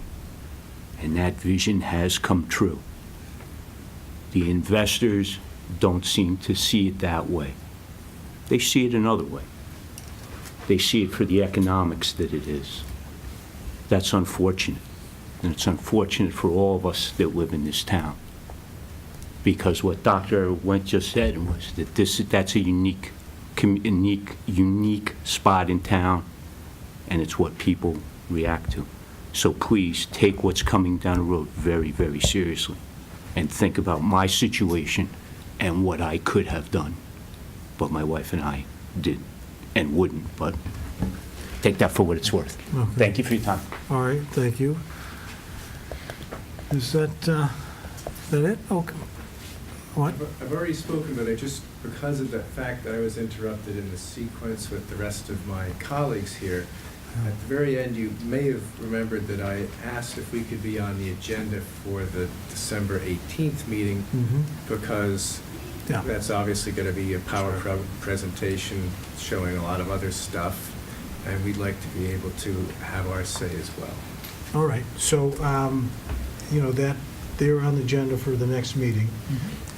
and that vision has come true. The investors don't seem to see it that way. They see it another way. They see it for the economics that it is. That's unfortunate. And it's unfortunate for all of us that live in this town. Because what Dr. Went just said was that that's a unique spot in town, and it's what people react to. So please take what's coming down the road very, very seriously, and think about my situation and what I could have done, but my wife and I did and wouldn't. But take that for what it's worth. Okay. Thank you for your time. All right, thank you. Is that it? Okay. What? I've already spoken, but I just, because of the fact that I was interrupted in the sequence with the rest of my colleagues here, at the very end, you may have remembered that I asked if we could be on the agenda for the December 18th meeting, because that's obviously going to be a presentation showing a lot of other stuff, and we'd like to be able to have our say as well. All right, so, that they're on the agenda for the next meeting,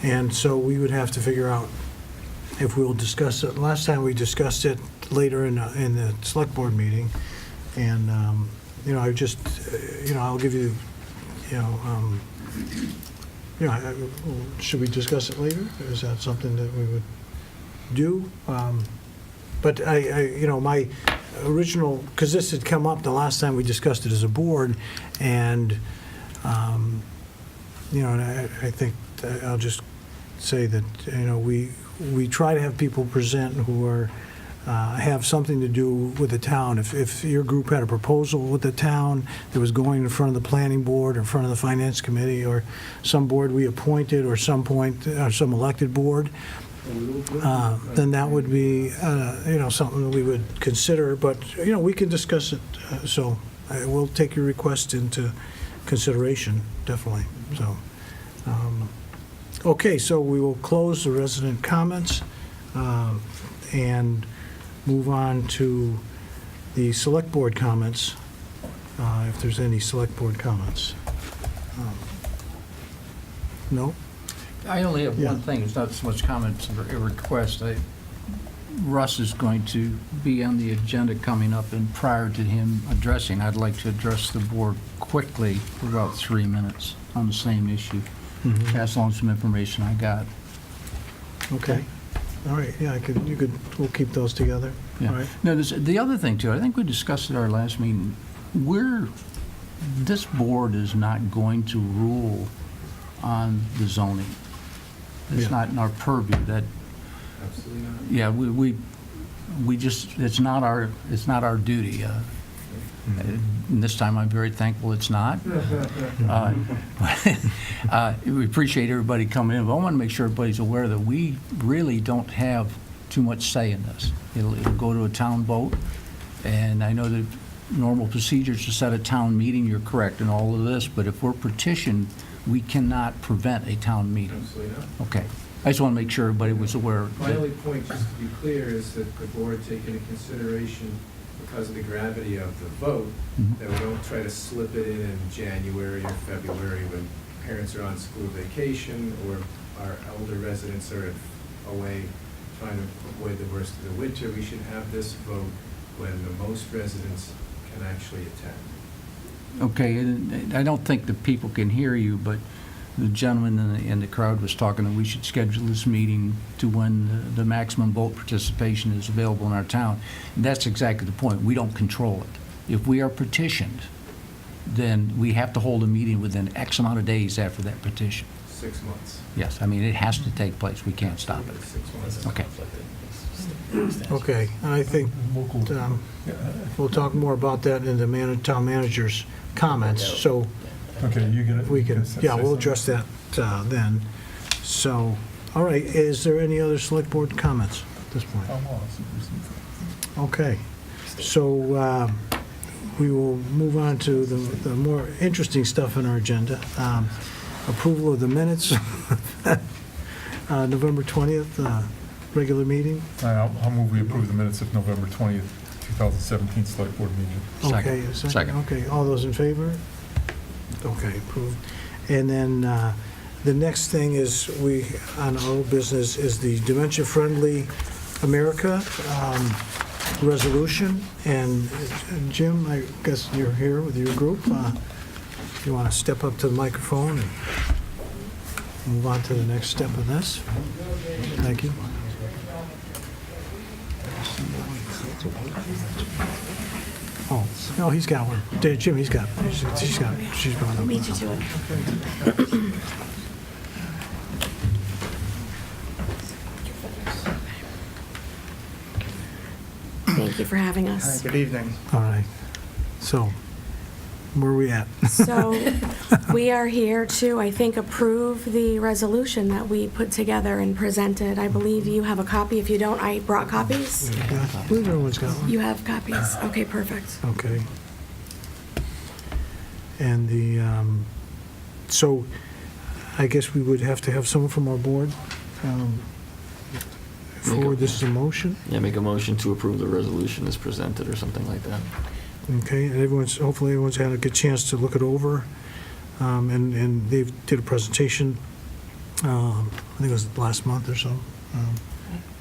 and so we would have to figure out if we'll discuss it. Last time we discussed it later in the select board meeting, and, I just, I'll give you, should we discuss it later? Is that something that we would do? But my original, because this had come up the last time we discussed it as a board, and, and I think I'll just say that, we try to have people present who are, have something to do with the town. If your group had a proposal with the town that was going in front of the planning board, or in front of the finance committee, or some board we appointed, or some elected board, then that would be, something that we would consider. But, we can discuss it. So we'll take your request into consideration, definitely. So, okay, so we will close the resident comments and move on to the select board comments, if there's any select board comments. No? I only have one thing. It's not so much comments or a request. Russ is going to be on the agenda coming up, and prior to him addressing, I'd like to address the board quickly for about 3 minutes on the same issue. Pass along some information I got. Okay. All right, yeah, we'll keep those together. Yeah. All right. Now, the other thing, too, I think we discussed at our last meeting, this board is not going to rule on the zoning. It's not in our purview. Absolutely not. Yeah, we just, it's not our duty. And this time I'm very thankful it's not. We appreciate everybody coming in, but I want to make sure everybody's aware that we really don't have too much say in this. It'll go to a town vote, and I know that normal procedures to set a town meeting, you're correct in all of this, but if we're petitioned, we cannot prevent a town meeting. Absolutely not. Okay. I just want to make sure everybody was aware. My only point, just to be clear, is that the board take into consideration because of the gravity of the vote, that we don't try to slip it in January or February when parents are on school vacation or our elder residents are away trying to avoid the worst of the winter. We should have this vote when the most residents can actually attend. Okay, and I don't think the people can hear you, but the gentleman in the crowd was talking that we should schedule this meeting to when the maximum vote participation is available in our town. And that's exactly the point. We don't control it. If we are petitioned, then we have to hold a meeting within X amount of days after that petition. 6 months. Yes, I mean, it has to take place. We can't stop it. 6 months. Okay. Okay, I think we'll talk more about that in the town manager's comments, so Okay, you get it? we can, yeah, we'll address that then. So, all right, is there any other select board comments at this point? Okay, so we will move on to the more interesting stuff in our agenda. Approval of the minutes, November 20th, regular meeting. I'll move we approve the minutes of November 20th, 2017 Select Board meeting. Okay, a second. Okay, all those in favor? Okay, approved. And then the next thing is on our old business, is the Dementia Friendly America resolution. And Jim, I guess you're here with your group. You want to step up to the microphone and move on to the next step of this? Thank you. Oh, no, he's got one. Jim, he's got it. She's got it. She's brought up. Beat you to it. Thank you for having us. Good evening. All right. So, where are we at? So, we are here to, I think, approve the resolution that we put together and presented. I believe you have a copy. If you don't, I brought copies. Yeah, I believe everyone's got one. You have copies. Okay, perfect. Okay. And so I guess we would have to have someone from our board forward this as a motion. Yeah, make a motion to approve the resolution as presented or something like that. Okay, and hopefully everyone's had a good chance to look it over. And they did a presentation, I think it was last month or so.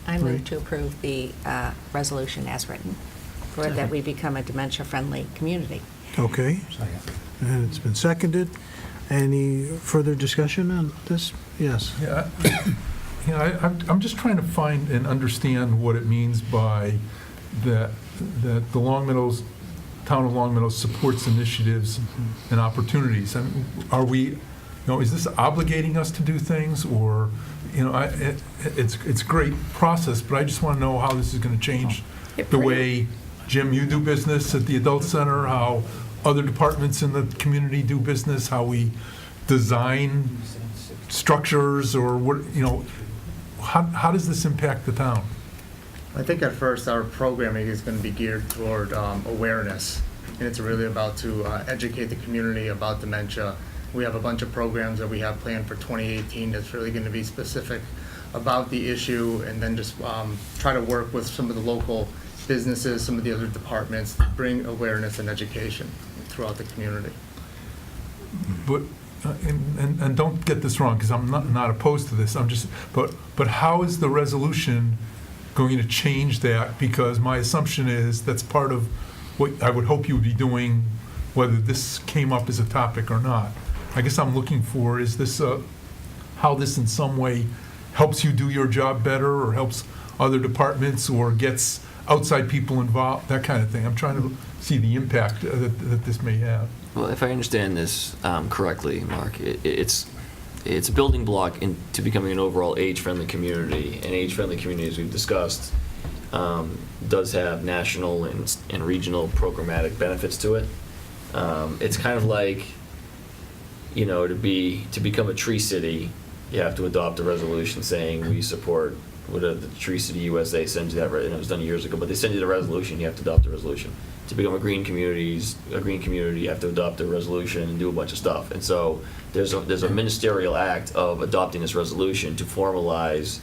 I move Right. to approve the resolution as written, for that we become a dementia-friendly community. Okay. And it's been seconded. Any further discussion on this? Yes. Yeah, I'm just trying to find and understand what it means by that the Long Meadows, Town of Long Meadow supports initiatives and opportunities. I mean, are we, is this obligating us to do things, or, it's a great process, but I just want to know how this is going to change the way, Jim, you do business at the Adult Center, how other departments in the community do business, how we design structures, or what, how does this impact the town? I think at first our programming is going to be geared toward awareness, and it's really about to educate the community about dementia. We have a bunch of programs that we have planned for 2018 that's really going to be specific about the issue, and then just try to work with some of the local businesses, some of the other departments, to bring awareness and education throughout the community. But, and don't get this wrong, because I'm not opposed to this, but how is the resolution going to change that? Because my assumption is that's part of what I would hope you would be doing, whether this came up as a topic or not. I guess I'm looking for, is this how this in some way helps you do your job better, or helps other departments, or gets outside people involved, that kind of thing. I'm trying to see the impact that this may have. Well, if I understand this correctly, Mark, it's a building block into becoming an overall age-friendly community. And age-friendly community, as we've discussed, does have national and regional programmatic benefits to it. It's kind of like, to become a tree city, you have to adopt a resolution saying we support the Tree City USA sends you that, and it was done years ago, but they send you the resolution, you have to adopt a resolution. To become a green community, you have to adopt a resolution and do a bunch of stuff. And so there's a ministerial act of adopting this resolution to formalize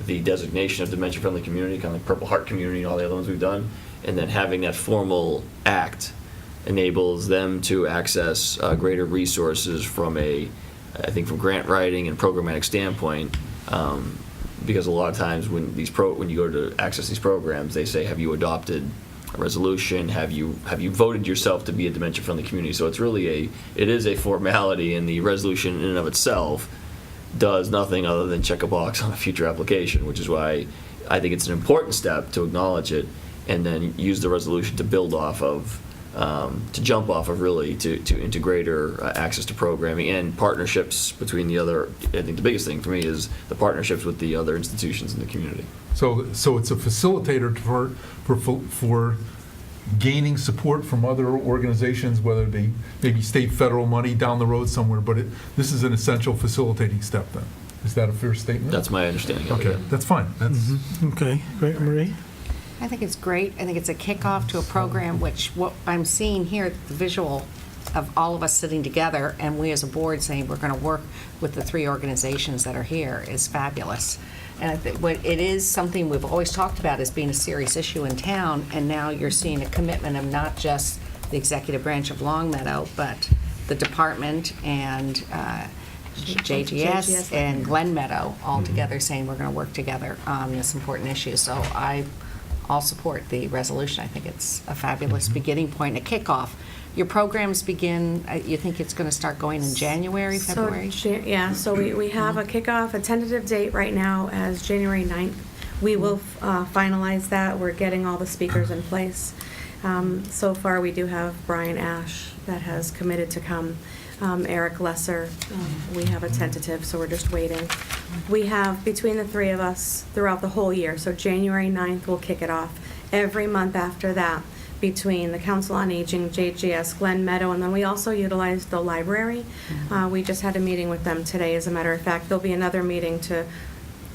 the designation of dementia-friendly community, kind of like Purple Heart community and all the other ones we've done. and then having that formal act enables them to access greater resources from I think from grant writing and programmatic standpoint, because a lot of times when you go to access these programs, they say, have you adopted a resolution? Have you voted yourself to be a dementia-friendly community? So it's really it is a formality, and the resolution in and of itself does nothing other than check a box on a future application, which is why I think it's an important step to acknowledge it and then use the resolution to build off of, to jump off of, really, into greater access to programming and partnerships between the other. I think the biggest thing for me is the partnerships with the other institutions in the community. So it's a facilitator for gaining support from other organizations, whether they maybe state, federal money down the road somewhere, but this is an essential facilitating step then. Is that a fair statement? That's my understanding of it. Okay, that's fine. That's Okay, great, Marie? I think it's great. I think it's a kickoff to a program, which what I'm seeing here, the visual of all of us sitting together and we as a board saying we're going to work with the 3 organizations that are here is fabulous. And I think it is something we've always talked about as being a serious issue in town, and now you're seeing a commitment of not just the executive branch of Longmeadow, but the department and JGS and Glen Meadow all together saying we're going to work together on this important issue. So I'll support the resolution. I think it's a fabulous beginning point, a kickoff. Your programs begin, you think it's going to start going in January, February? So we have a kickoff, a tentative date right now as January 9th. We will finalize that. We're getting all the speakers in place. So far, we do have Brian Ash that has committed to come. Eric Lesser, we have a tentative, so we're just waiting. We have, between the 3 of us, throughout the whole year, so January 9th, we'll kick it off. Every month after that, between the Council on Aging, JGS, Glen Meadow, and then we also utilize the library. We just had a meeting with them today, as a matter of fact. There'll be another meeting to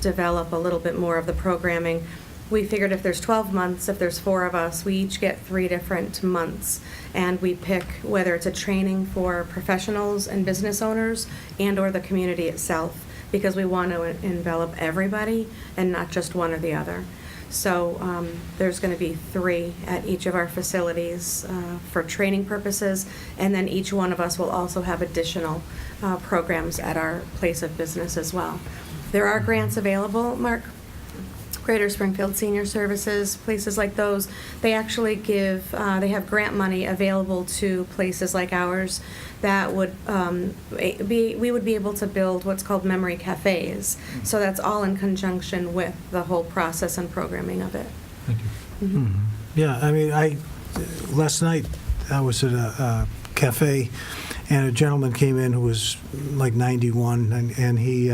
develop a little bit more of the programming. We figured if there's 12 months, if there's 4 of us, we each get 3 different months, and we pick whether it's a training for professionals and business owners and or the community itself, because we want to envelop everybody and not just one or the other. So there's going to be 3 at each of our facilities for training purposes, and then each one of us will also have additional programs at our place of business as well. There are grants available, Mark. Greater Springfield Senior Services, places like those, they actually give, they have grant money available to places like ours that would we would be able to build what's called memory cafes. So that's all in conjunction with the whole process and programming of it. Thank you. Yeah, I mean, last night I was at a cafe, and a gentleman came in who was like 91, and he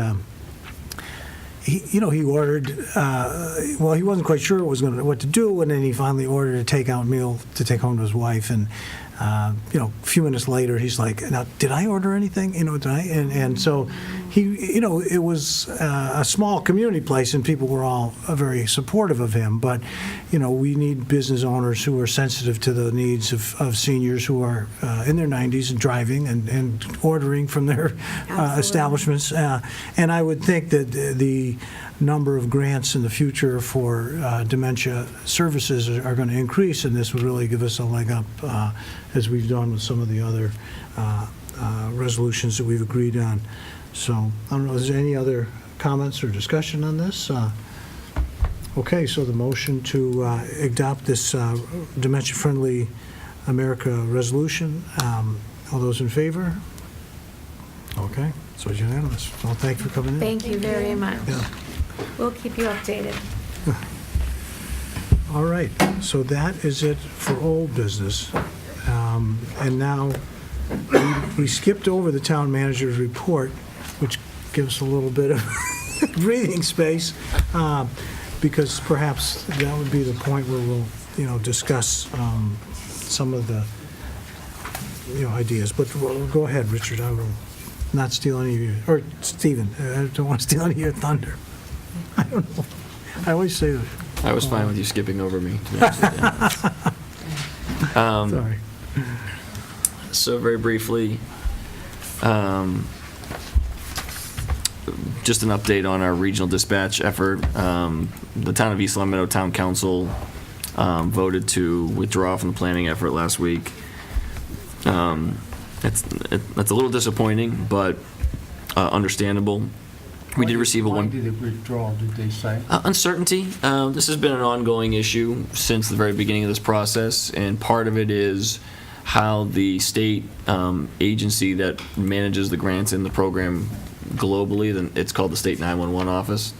ordered, he wasn't quite sure what to do, and then he finally ordered a takeout meal to take home to his wife, and, a few minutes later, he's like, now, did I order anything? And so it was a small community place, and people were all very supportive of him, but, we need business owners who are sensitive to the needs of seniors who are in their 90s and driving and ordering from their establishments. And I would think that the number of grants in the future for dementia services are going to increase, and this would really give us a leg up, as we've done with some of the other resolutions that we've agreed on. So, I don't know, is there any other comments or discussion on this? Okay, so the motion to adopt this Dementia-Friendly America resolution, all those in favor? Okay, so it's unanimous. Well, thank you for coming in. Thank you very much. Yeah. We'll keep you updated. All right, so that is it for old business. And now, we skipped over the town manager's report, which gives a little bit of breathing space, because perhaps that would be the point where we'll, discuss some of the, ideas. But go ahead, Richard. I will not steal any of your, or Stephen, I don't want to steal any of your thunder. I don't know. I always say that. I was fine with you skipping over me, to be honest with you. Sorry. So very briefly, just an update on our regional dispatch effort. The town of East Long Meadow Town Council voted to withdraw from the planning effort last week. That's a little disappointing, but understandable. We did receive a Why one. did it withdraw, did they say? Uncertainty. This has been an ongoing issue since the very beginning of this process, and part of it is how the state agency that manages the grants in the program globally, it's called the State 911 Office.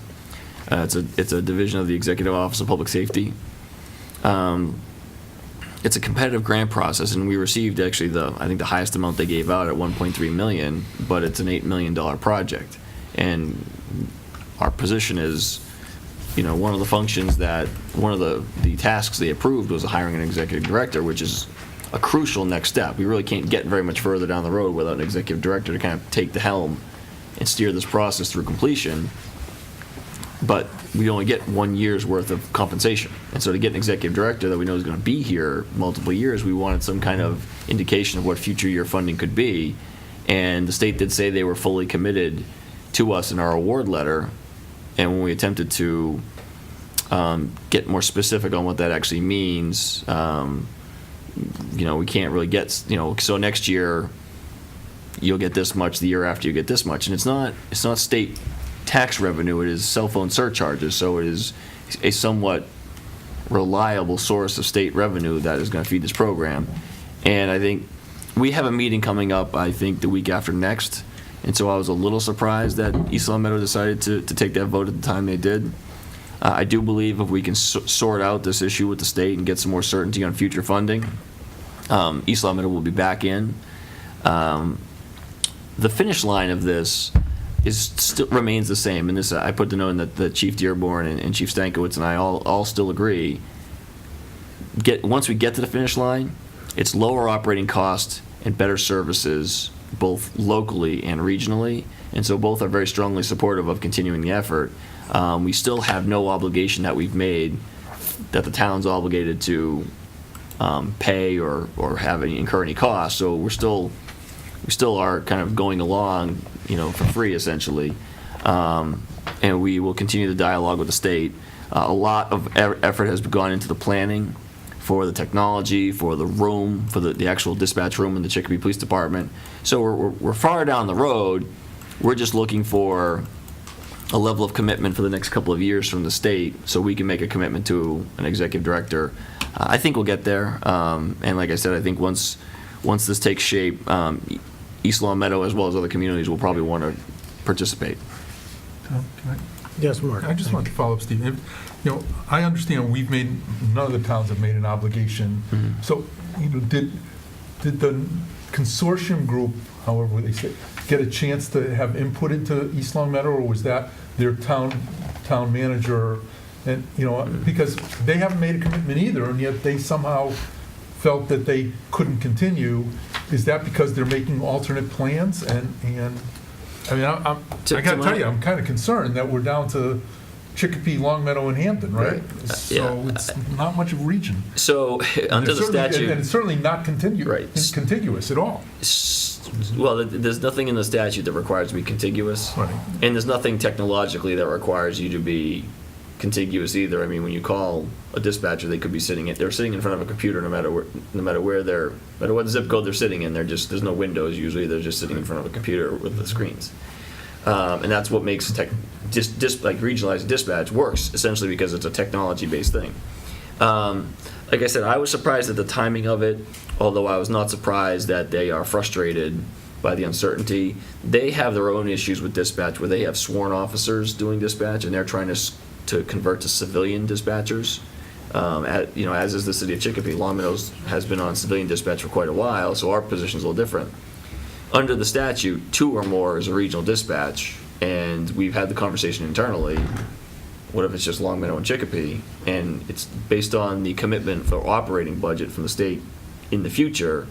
It's a division of the Executive Office of Public Safety. It's a competitive grant process, and we received actually I think the highest amount they gave out at $1.3 million, but it's an $8 million project. And our position is, one of the functions one of the tasks they approved was hiring an executive director, which is a crucial next step. We really can't get very much further down the road without an executive director to kind of take the helm and steer this process through completion. But we only get 1 year's worth of compensation. And so to get an executive director that we know is going to be here multiple years, we wanted some kind of indication of what future year funding could be. And the state did say they were fully committed to us in our award letter. And when we attempted to get more specific on what that actually means, we can't really get, so next year you'll get this much, the year after you get this much. And it's not state tax revenue, it is cell phone surcharges, so it is a somewhat reliable source of state revenue that is going to feed this program. And I think we have a meeting coming up, I think, the week after next, and so I was a little surprised that East Long Meadow decided to take that vote at the time they did. I do believe if we can sort out this issue with the state and get some more certainty on future funding, East Long Meadow will be back in. The finish line of this still remains the same, and this I put the note in that Chief Dearborn and Chief Stankiewicz and I all still agree. Once we get to the finish line, it's lower operating costs and better services, both locally and regionally, and so both are very strongly supportive of continuing the effort. We still have no obligation that we've made that the town's obligated to pay or incur any costs, so we still are kind of going along, for free essentially, and we will continue the dialogue with the state. A lot of effort has gone into the planning for the technology, for the room, for the actual dispatch room in the Chicopee Police Department. So we're far down the road. We're just looking for a level of commitment for the next couple of years from the state so we can make a commitment to an executive director. I think we'll get there, and like I said, I think once this takes shape, East Long Meadow as well as other communities will probably want to participate. Tom, can I? Yes, Mark. I just wanted to follow up, Steve. I understand none of the towns have made an obligation. Mm-hmm. So, did the consortium group, however they say, get a chance to have input into East Long Meadow, or was that their town manager? And, because they haven't made a commitment either, and yet they somehow felt that they couldn't continue. Is that because they're making alternate plans? And I mean, I got to tell you, I'm kind of concerned that we're down to Chicopee, Long Meadow, and Hampton, right? So it's not much of a region. So under the statute, and it's certainly not contiguous at all. Well, there's nothing in the statute that requires to be contiguous, right. And there's nothing technologically that requires you to be contiguous either. I mean, when you call a dispatcher, they could be they're sitting in front of a computer no matter what zip code they're sitting in. There's no windows usually. They're just sitting in front of a computer with the screens, and that's what makes like regionalized dispatch works essentially because it's a technology-based thing. Like I said, I was surprised at the timing of it, although I was not surprised that they are frustrated by the uncertainty. They have their own issues with dispatch where they have sworn officers doing dispatch, and they're trying to convert to civilian dispatchers. As is the city of Chicopee. Long Meadow has been on civilian dispatch for quite a while, so our position is a little different. Under the statute, 2 or more is a regional dispatch, and we've had the conversation internally. What if it's just Long Meadow and Chicopee? And it's based on the commitment for operating budget from the state in the future,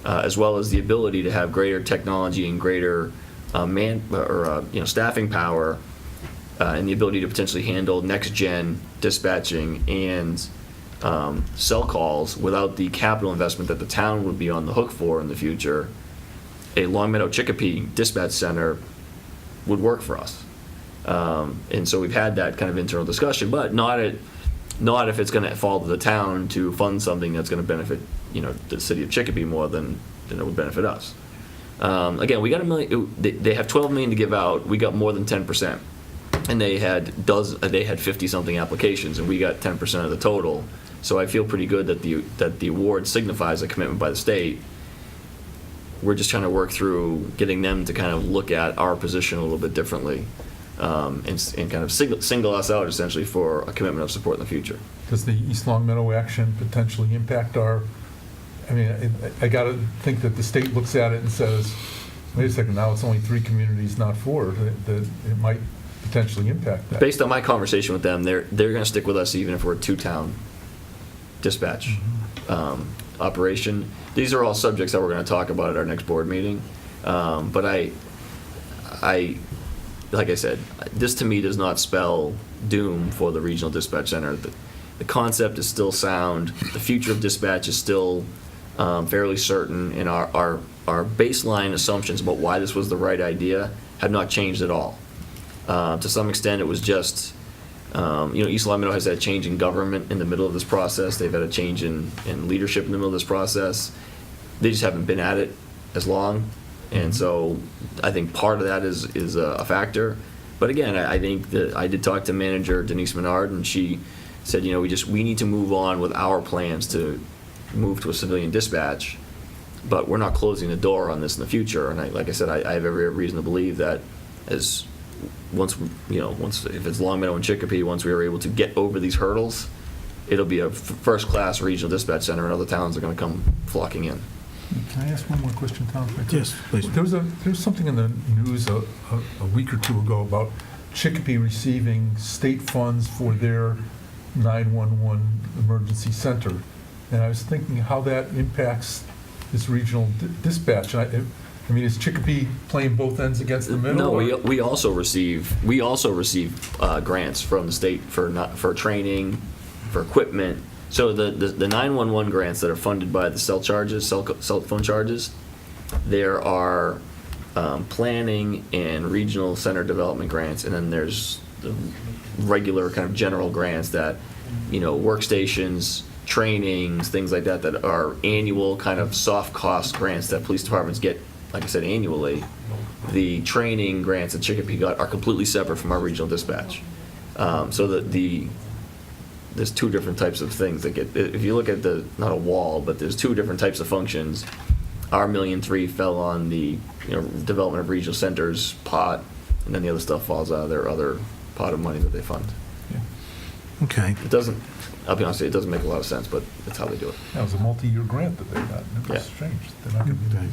as well as the ability to have greater technology and greater staffing power, and the ability to potentially handle next-gen dispatching and cell calls without the capital investment that the town would be on the hook for in the future. A Long Meadow Chicopee dispatch center would work for us. And so we've had that kind of internal discussion, but not at Not if it's gonna fall to the town to fund something that's gonna benefit, the city of Chicopee more than it would benefit us. Again, we got $1 million, they have 12 million to give out, we got more than 10%. And they had 50-something applications, and we got 10% of the total. So I feel pretty good that the award signifies a commitment by the state. We're just trying to work through getting them to kind of look at our position a little bit differently, and kind of single us out essentially for a commitment of support in the future. Does the East Long Meadow action potentially impact our, I got to think that the state looks at it and says, wait a second, now it's only 3 communities, not 4, that it might potentially impact that. Based on my conversation with them, they're going to stick with us even if we're a 2-town dispatch operation. These are all subjects that we're going to talk about at our next board meeting. But I, like I said, this to me does not spell doom for the regional dispatch center. The concept is still sound. The future of dispatch is still fairly certain, and our baseline assumptions about why this was the right idea have not changed at all. To some extent, it was just, East Long Meadow has had a change in government in the middle of this process. They've had a change in leadership in the middle of this process. They just haven't been at it as long. And so I think part of that is a factor. But again, I think that I did talk to manager Denise Menard, and she said, we need to move on with our plans to move to a civilian dispatch, but we're not closing the door on this in the future. And like I said, I have every reason to believe that once if it's Long Meadow and Chicopee, once we are able to get over these hurdles, it'll be a first-class regional dispatch center, and other towns are going to come flocking in. Can I ask one more question, Tom? Yes, please. There was something in the news a week or two ago about Chicopee receiving state funds for their 911 emergency center, and I was thinking how that impacts this regional dispatch. Is Chicopee playing both ends against the middle? No, we also receive grants from the state for training, for equipment. So the 911 grants that are funded by the cell phone charges, there are planning and regional center development grants, and then there's the regular kind of general grants that, workstations, trainings, things like that are annual kind of soft cost grants that police departments get, like I said, annually. The training grants that Chicopee got are completely separate from our regional dispatch. So there's 2 different types of things that get, if you look at not a wall, but there's 2 different types of functions. Our $1.3 million fell on the development of regional centers pot, and then the other stuff falls out of their other pot of money that they fund. Okay. I'll be honest with you, it doesn't make a lot of sense, but that's how they do it. That was a multi-year grant that they got. It was strange. They're not going to do that.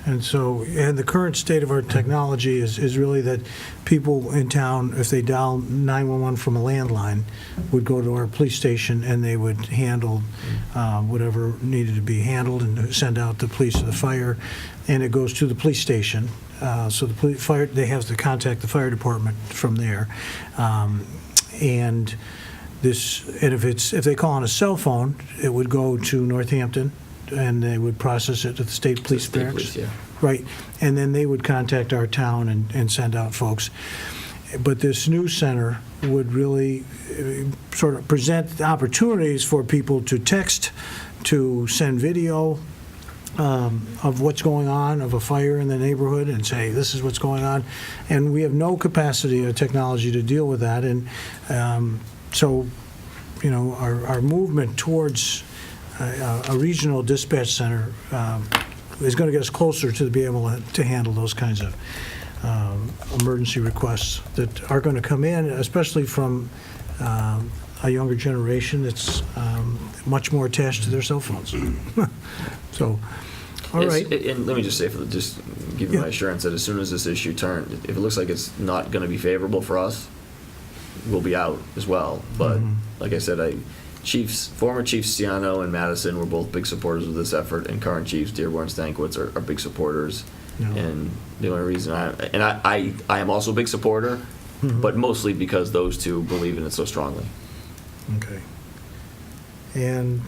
And so, the current state of our technology is really that people in town, if they dial 911 from a landline, would go to our police station and they would handle whatever needed to be handled and send out the police or the fire, and it goes to the police station. So they have to contact the fire department from there, and if they call on a cell phone, it would go to Northampton, and they would process it to the state police barracks. Yeah. Right, and then they would contact our town and send out folks. But this new center would really sort of present opportunities for people to text, to send video of what's going on, of a fire in the neighborhood, and say, this is what's going on. And we have no capacity or technology to deal with that. And so, our movement towards a regional dispatch center is going to get us closer to be able to handle those kinds of emergency requests that are going to come in, especially from a younger generation that's much more attached to their cell phones. So, all right. And let me just say, just give you my assurance that as soon as this issue turns, if it looks like it's not going to be favorable for us, we'll be out as well. But like I said, former Chiefs Ciano and Madison were both big supporters of this effort, and current Chiefs Dearborn and Stankiewicz are big supporters. No. And the only reason I am also a big supporter, but mostly because those two believe in it so strongly. Okay. And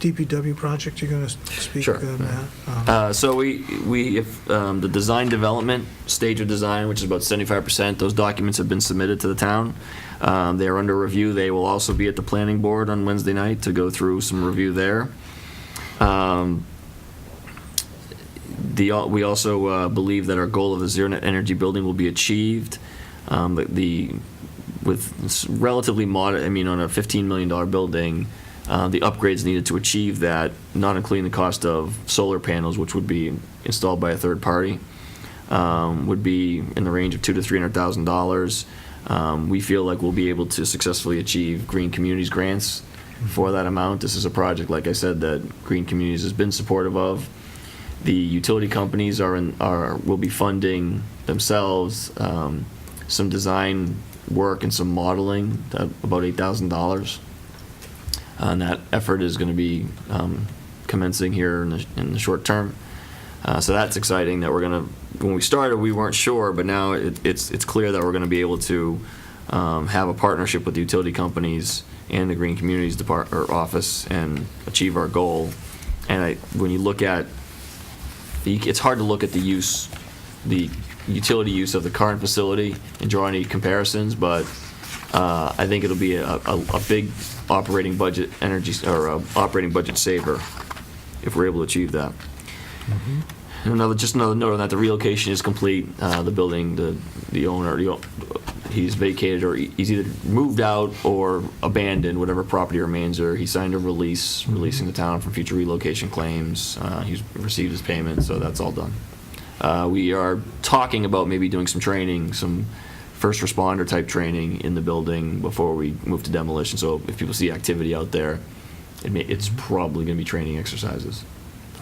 DPW project you're going to speak Sure. on that? So if the design development stage of design, which is about 75%, those documents have been submitted to the town. They are under review. They will also be at the planning board on Wednesday night to go through some review there. We also believe that our goal of a zero net energy building will be achieved. With relatively modest, on a $15 million building, the upgrades needed to achieve that, not including the cost of solar panels, which would be installed by a third party, would be in the range of $200,000 to $300,000. We feel like we'll be able to successfully achieve Green Communities grants for that amount. This is a project, like I said, that Green Communities has been supportive of. The utility companies will be funding themselves some design work and some modeling, about $8,000. And that effort is going to be commencing here in the short term. So that's exciting that we're going to, when we started, we weren't sure, but now it's clear that we're going to be able to have a partnership with the utility companies and the Green Communities office and achieve our goal. And when you look at, it's hard to look at the utility use of the current facility and draw any comparisons, but I think it'll be a big operating budget operating budget saver if we're able to achieve that. And just another note on that: the relocation is complete. The building, the owner, he's vacated, or he's either moved out or abandoned whatever property remains there. He signed a release releasing the town from future relocation claims. He's received his payment, so that's all done. We are talking about maybe doing some training, some first responder type training in the building before we move to demolition. So if people see activity out there, it's probably going to be training exercises.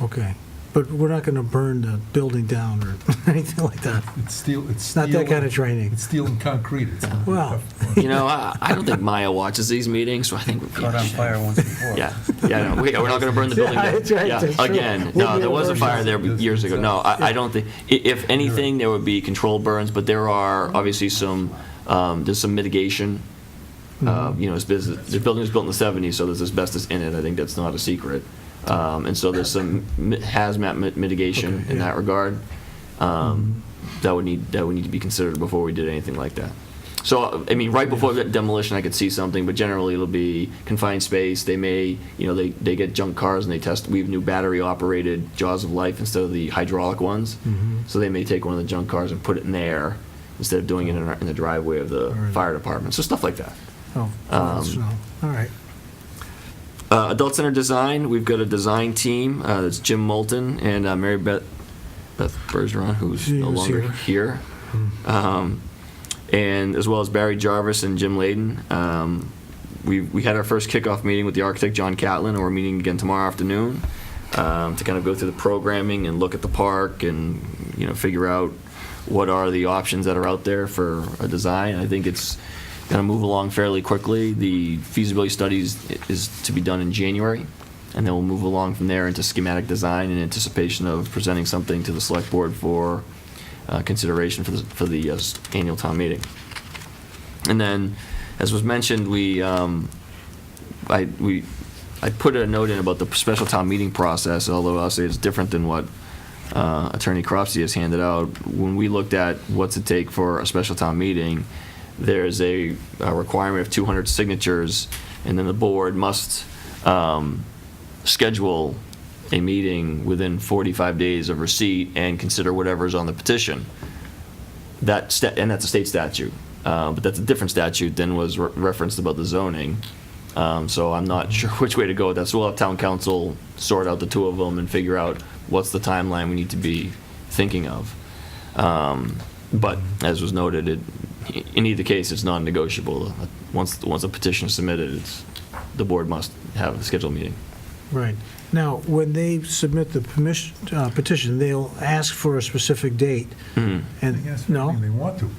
Okay. But we're not going to burn the building down or anything like that. It's steel. It's not that kind of training. It's steel and concrete. Well, I don't think Maya watches these meetings, so I think we've Caught on fire once before. No, we're not going to burn the building down. That's right, that's true. Again, We'll no, be there was a fire there years ago. No, I don't think. If anything, there would be controlled burns, but there are obviously there's some mitigation. The building was built in the 70s, so there's asbestos in it. I think that's not a secret. And so there's some hazmat mitigation in that regard that would need to be considered before we did anything like that. So right before demolition, I could see something, but generally it'll be confined space. They may, they get junk cars and they test. We have new battery operated Jaws of Life instead of the hydraulic ones. So they may take one of the junk cars and put it in there instead of doing it in the driveway of the fire department. So stuff like that. all right. Adult Center Design, we've got a design team. That's Jim Moulton and Mary Beth Bergeron, who's no longer here. And as well as Barry Jarvis and Jim Layden. We had our first kickoff meeting with the architect, John Catlin, and we're meeting again tomorrow afternoon to kind of go through the programming and look at the park and figure out what are the options that are out there for a design. I think it's going to move along fairly quickly. The feasibility studies is to be done in January, and then we'll move along from there into schematic design in anticipation of presenting something to the select board for consideration for the annual town meeting. And then, as was mentioned, I put a note in about the special town meeting process, although I'll say it's different than what Attorney Cropsey has handed out. When we looked at what's it take for a special town meeting, there's a requirement of 200 signatures, and then the board must schedule a meeting within 45 days of receipt and consider whatever's on the petition. And that's a state statute, but that's a different statute than was referenced about the zoning. So I'm not sure which way to go with that. So we'll have town council sort out the two of them and figure out what's the timeline we need to be thinking of. But as was noted, in either case, it's non-negotiable. Once a petition is submitted, the board must have a scheduled meeting. Right. Now, when they submit the petition, they'll ask for a specific date. And no? They want to.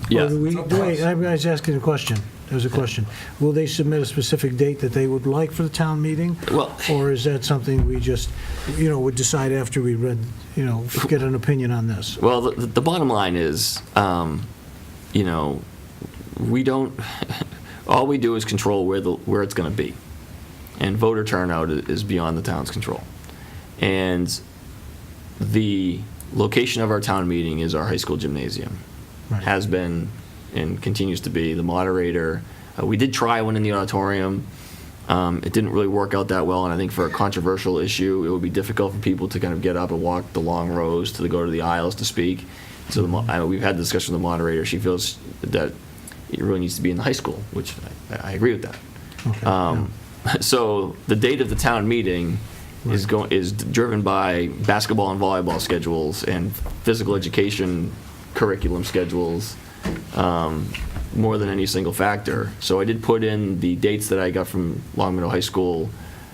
Yeah. Wait, I was asking a question. There's a question. Will they submit a specific date that they would like for the town meeting? Well, or is that something we just, would decide after we read, get an opinion on this? Well, the bottom line is, we don't. All we do is control where it's going to be. and voter turnout is beyond the town's control. And the location of our town meeting is our high school gymnasium. Right. Has been and continues to be. The moderator, we did try one in the auditorium. It didn't really work out that well, and I think for a controversial issue, it would be difficult for people to kind of get up and walk the long rows to go to the aisles to speak. So we've had the discussion with the moderator. She feels that it really needs to be in the high school, which I agree with that. Okay, So the date of the town meeting is driven by basketball and volleyball schedules and physical education curriculum schedules, more than any single factor. So I did put in the dates that I got from Long Meadow High School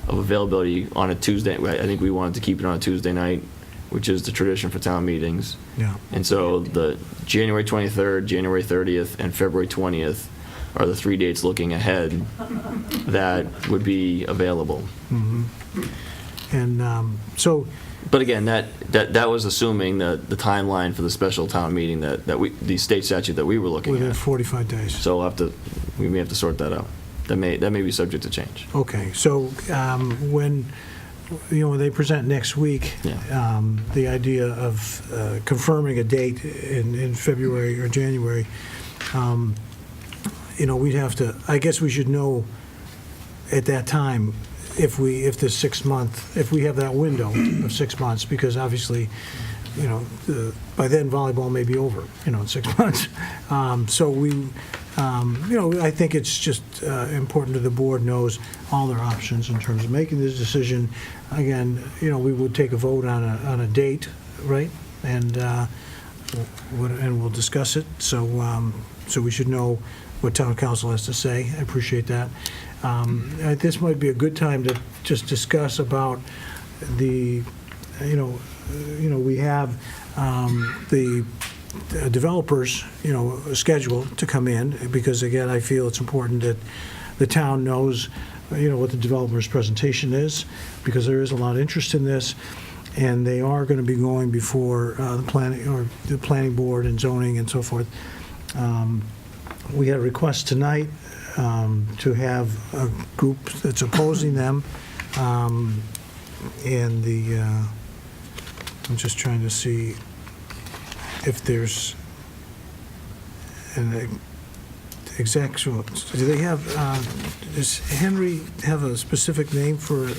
of availability on a Tuesday. I think we wanted to keep it on a Tuesday night, which is the tradition for town meetings. Yeah. And so the January 23rd, January 30th, and February 20th are the 3 dates looking ahead that would be available. Mhm. And so, But again, that was assuming that the timeline for the special town meeting the state statute that we were looking within at. 45 days. So we may have to sort that out. That may be subject to change. Okay, so when they present next week, the idea of confirming a date in February or January, we'd have to, I guess we should know at that time if we have that window of 6 months, because obviously, by then volleyball may be over, in 6 months. I think it's just important that the board knows all their options in terms of making this decision. Again, we would take a vote on a date, right? And we'll discuss it. So we should know what town council has to say. I appreciate that. This might be a good time to just discuss about we have the developers, schedule to come in, because again, I feel it's important that the town knows, what the developer's presentation is, because there is a lot of interest in this, and they are going to be going before the planning board and zoning and so forth. We had a request tonight to have a group that's opposing them, and I'm just trying to see if there's an exact, do they have, does Henry have a specific name for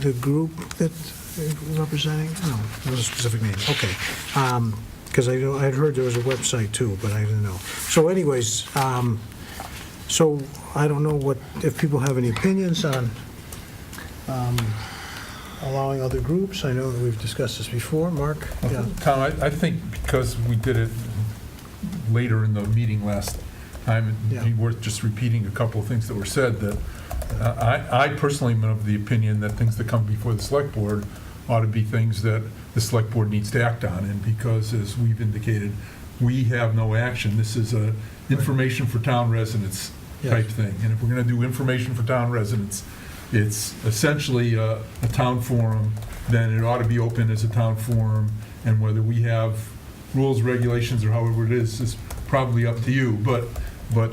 the group that they're representing? No, a specific name, okay. Because I'd heard there was a website too, but I didn't know. So anyways, so I don't know if people have any opinions on allowing other groups. I know that we've discussed this before. Mark? Yeah. Tom, I think because we did it later in the meeting last time, it'd be worth just repeating a couple of things that were said. That I personally am of the opinion that things that come before the select board ought to be things that the select board needs to act on. And because, as we've indicated, we have no action, this is a information for town residents type thing. And if we're going to do information for town residents, it's essentially a town forum, then it ought to be open as a town forum, and whether we have rules, regulations, or however it is probably up to you. But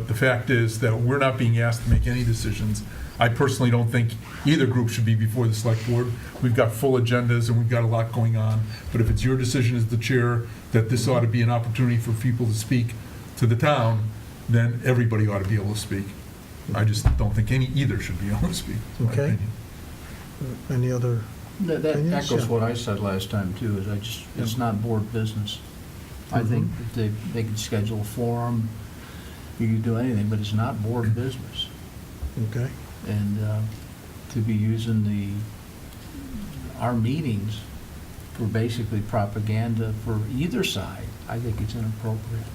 the fact is that we're not being asked to make any decisions. I personally don't think either group should be before the select board. We've got full agendas and we've got a lot going on. But if it's your decision as the chair that this ought to be an opportunity for people to speak to the town, then everybody ought to be able to speak. I just don't think either should be able to speak. in my Okay. opinion. Any other That opinions? echoes Yeah. what I said last time too, is it's not board business. I think if they could schedule a forum, you could do anything, but it's not board business. Okay. And to be using our meetings for basically propaganda for either side, I think it's inappropriate.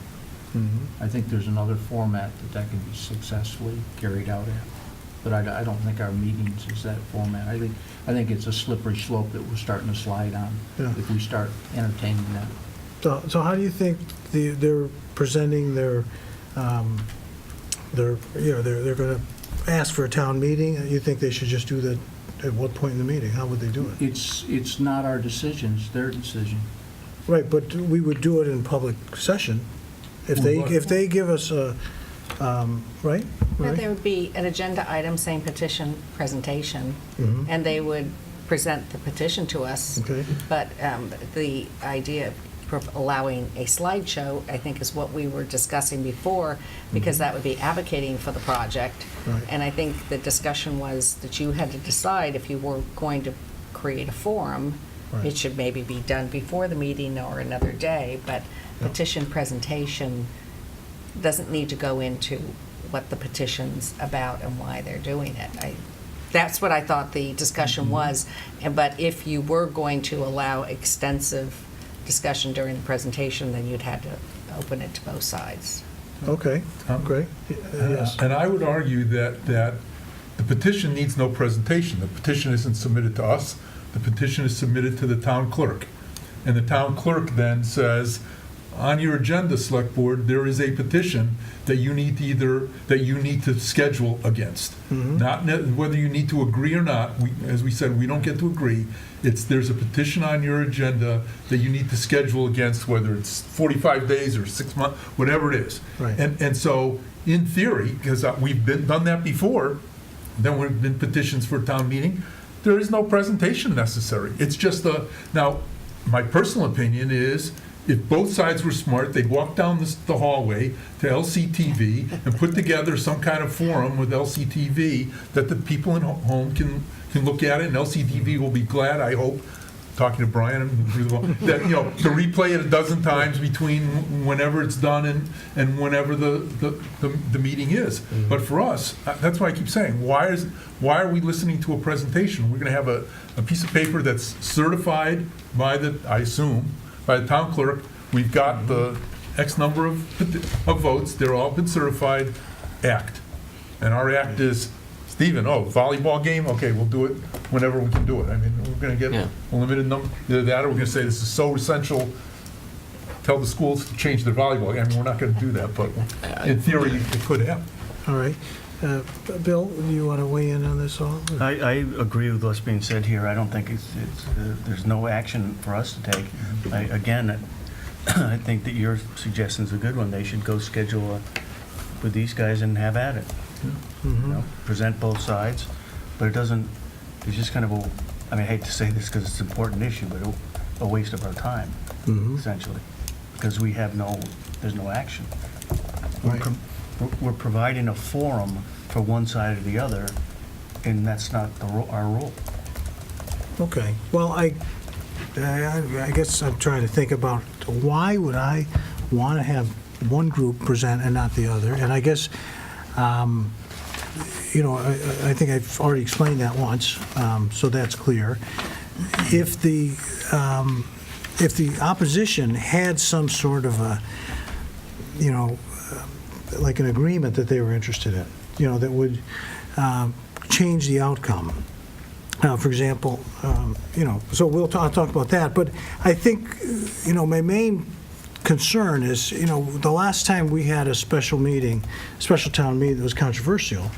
I think there's another format that can be successfully carried out at. But I don't think our meetings is that format. I think it's a slippery slope that we're starting to slide on if we start entertaining that. So how do you think they're presenting they're going to ask for a town meeting? You think they should just do that at what point in the meeting? How would they do it? It's not our decision, it's their decision. Right, but we would do it in public session. If they give us right? But Right? there would be an agenda item saying petition presentation, Mhm. and they would present the petition to us. Okay. But the idea of allowing a slideshow, I think, is what we were discussing before, because that would be advocating for the project. Right. And I think the discussion was that you had to decide if you were going to create a forum, Right. it should maybe be done before the meeting or another day, but petition presentation doesn't need to go into what the petition's about and why they're doing it. That's what I thought the discussion was. But if you were going to allow extensive discussion during the presentation, then you'd have to open it to both sides. Okay, great. Yes. And I would argue that the petition needs no presentation. The petition isn't submitted to us. The petition is submitted to the town clerk. And the town clerk then says, on your agenda, Select Board, there is a petition that you need to schedule against. Not whether you need to agree or not. As we said, we don't get to agree. There's a petition on your agenda that you need to schedule against, whether it's 45 days or 6 months, whatever it is. Right. And so, in theory, because we've done that before, then we've been petitions for a town meeting, there is no presentation necessary. It's just now, my personal opinion is, if both sides were smart, they'd walk down the hallway to LCTV and put together some kind of forum with LCTV that the people at home can look at it, and LCTV will be glad, I hope, talking to Brian, that, to replay it a dozen times between whenever it's done and whenever the meeting is. But for us, that's why I keep saying, why are we listening to a presentation? We're going to have a piece of paper that's certified by I assume, by the town clerk. We've got the X number of votes. They're all been certified. Act. And our act is, Stephen, volleyball game? Okay, we'll do it whenever we can do it. I mean, we're going to get a limited number. Either that or we're going to say this is so essential, tell the schools to change their volleyball game. I mean, we're not going to do that, but in theory, it could happen. All right. Bill, do you want to weigh in on this all? I agree with what's being said here. I don't think there's no action for us to take. Again, I think that your suggestion's a good one. They should go schedule with these guys and have at it. Present both sides, but it's just kind of I hate to say this because it's an important issue, but a waste of our time, essentially, because there's no action. Right. We're providing a forum for one side or the other, and that's not our role. Okay. Well, I guess I'm trying to think about why would I want to have one group present and not the other? And I guess, I think I've already explained that once, so that's clear. If the opposition had some sort of a, like an agreement that they were interested in, that would change the outcome. For example, so I'll talk about that. But I think, my main concern is, the last time we had a special town meeting that was controversial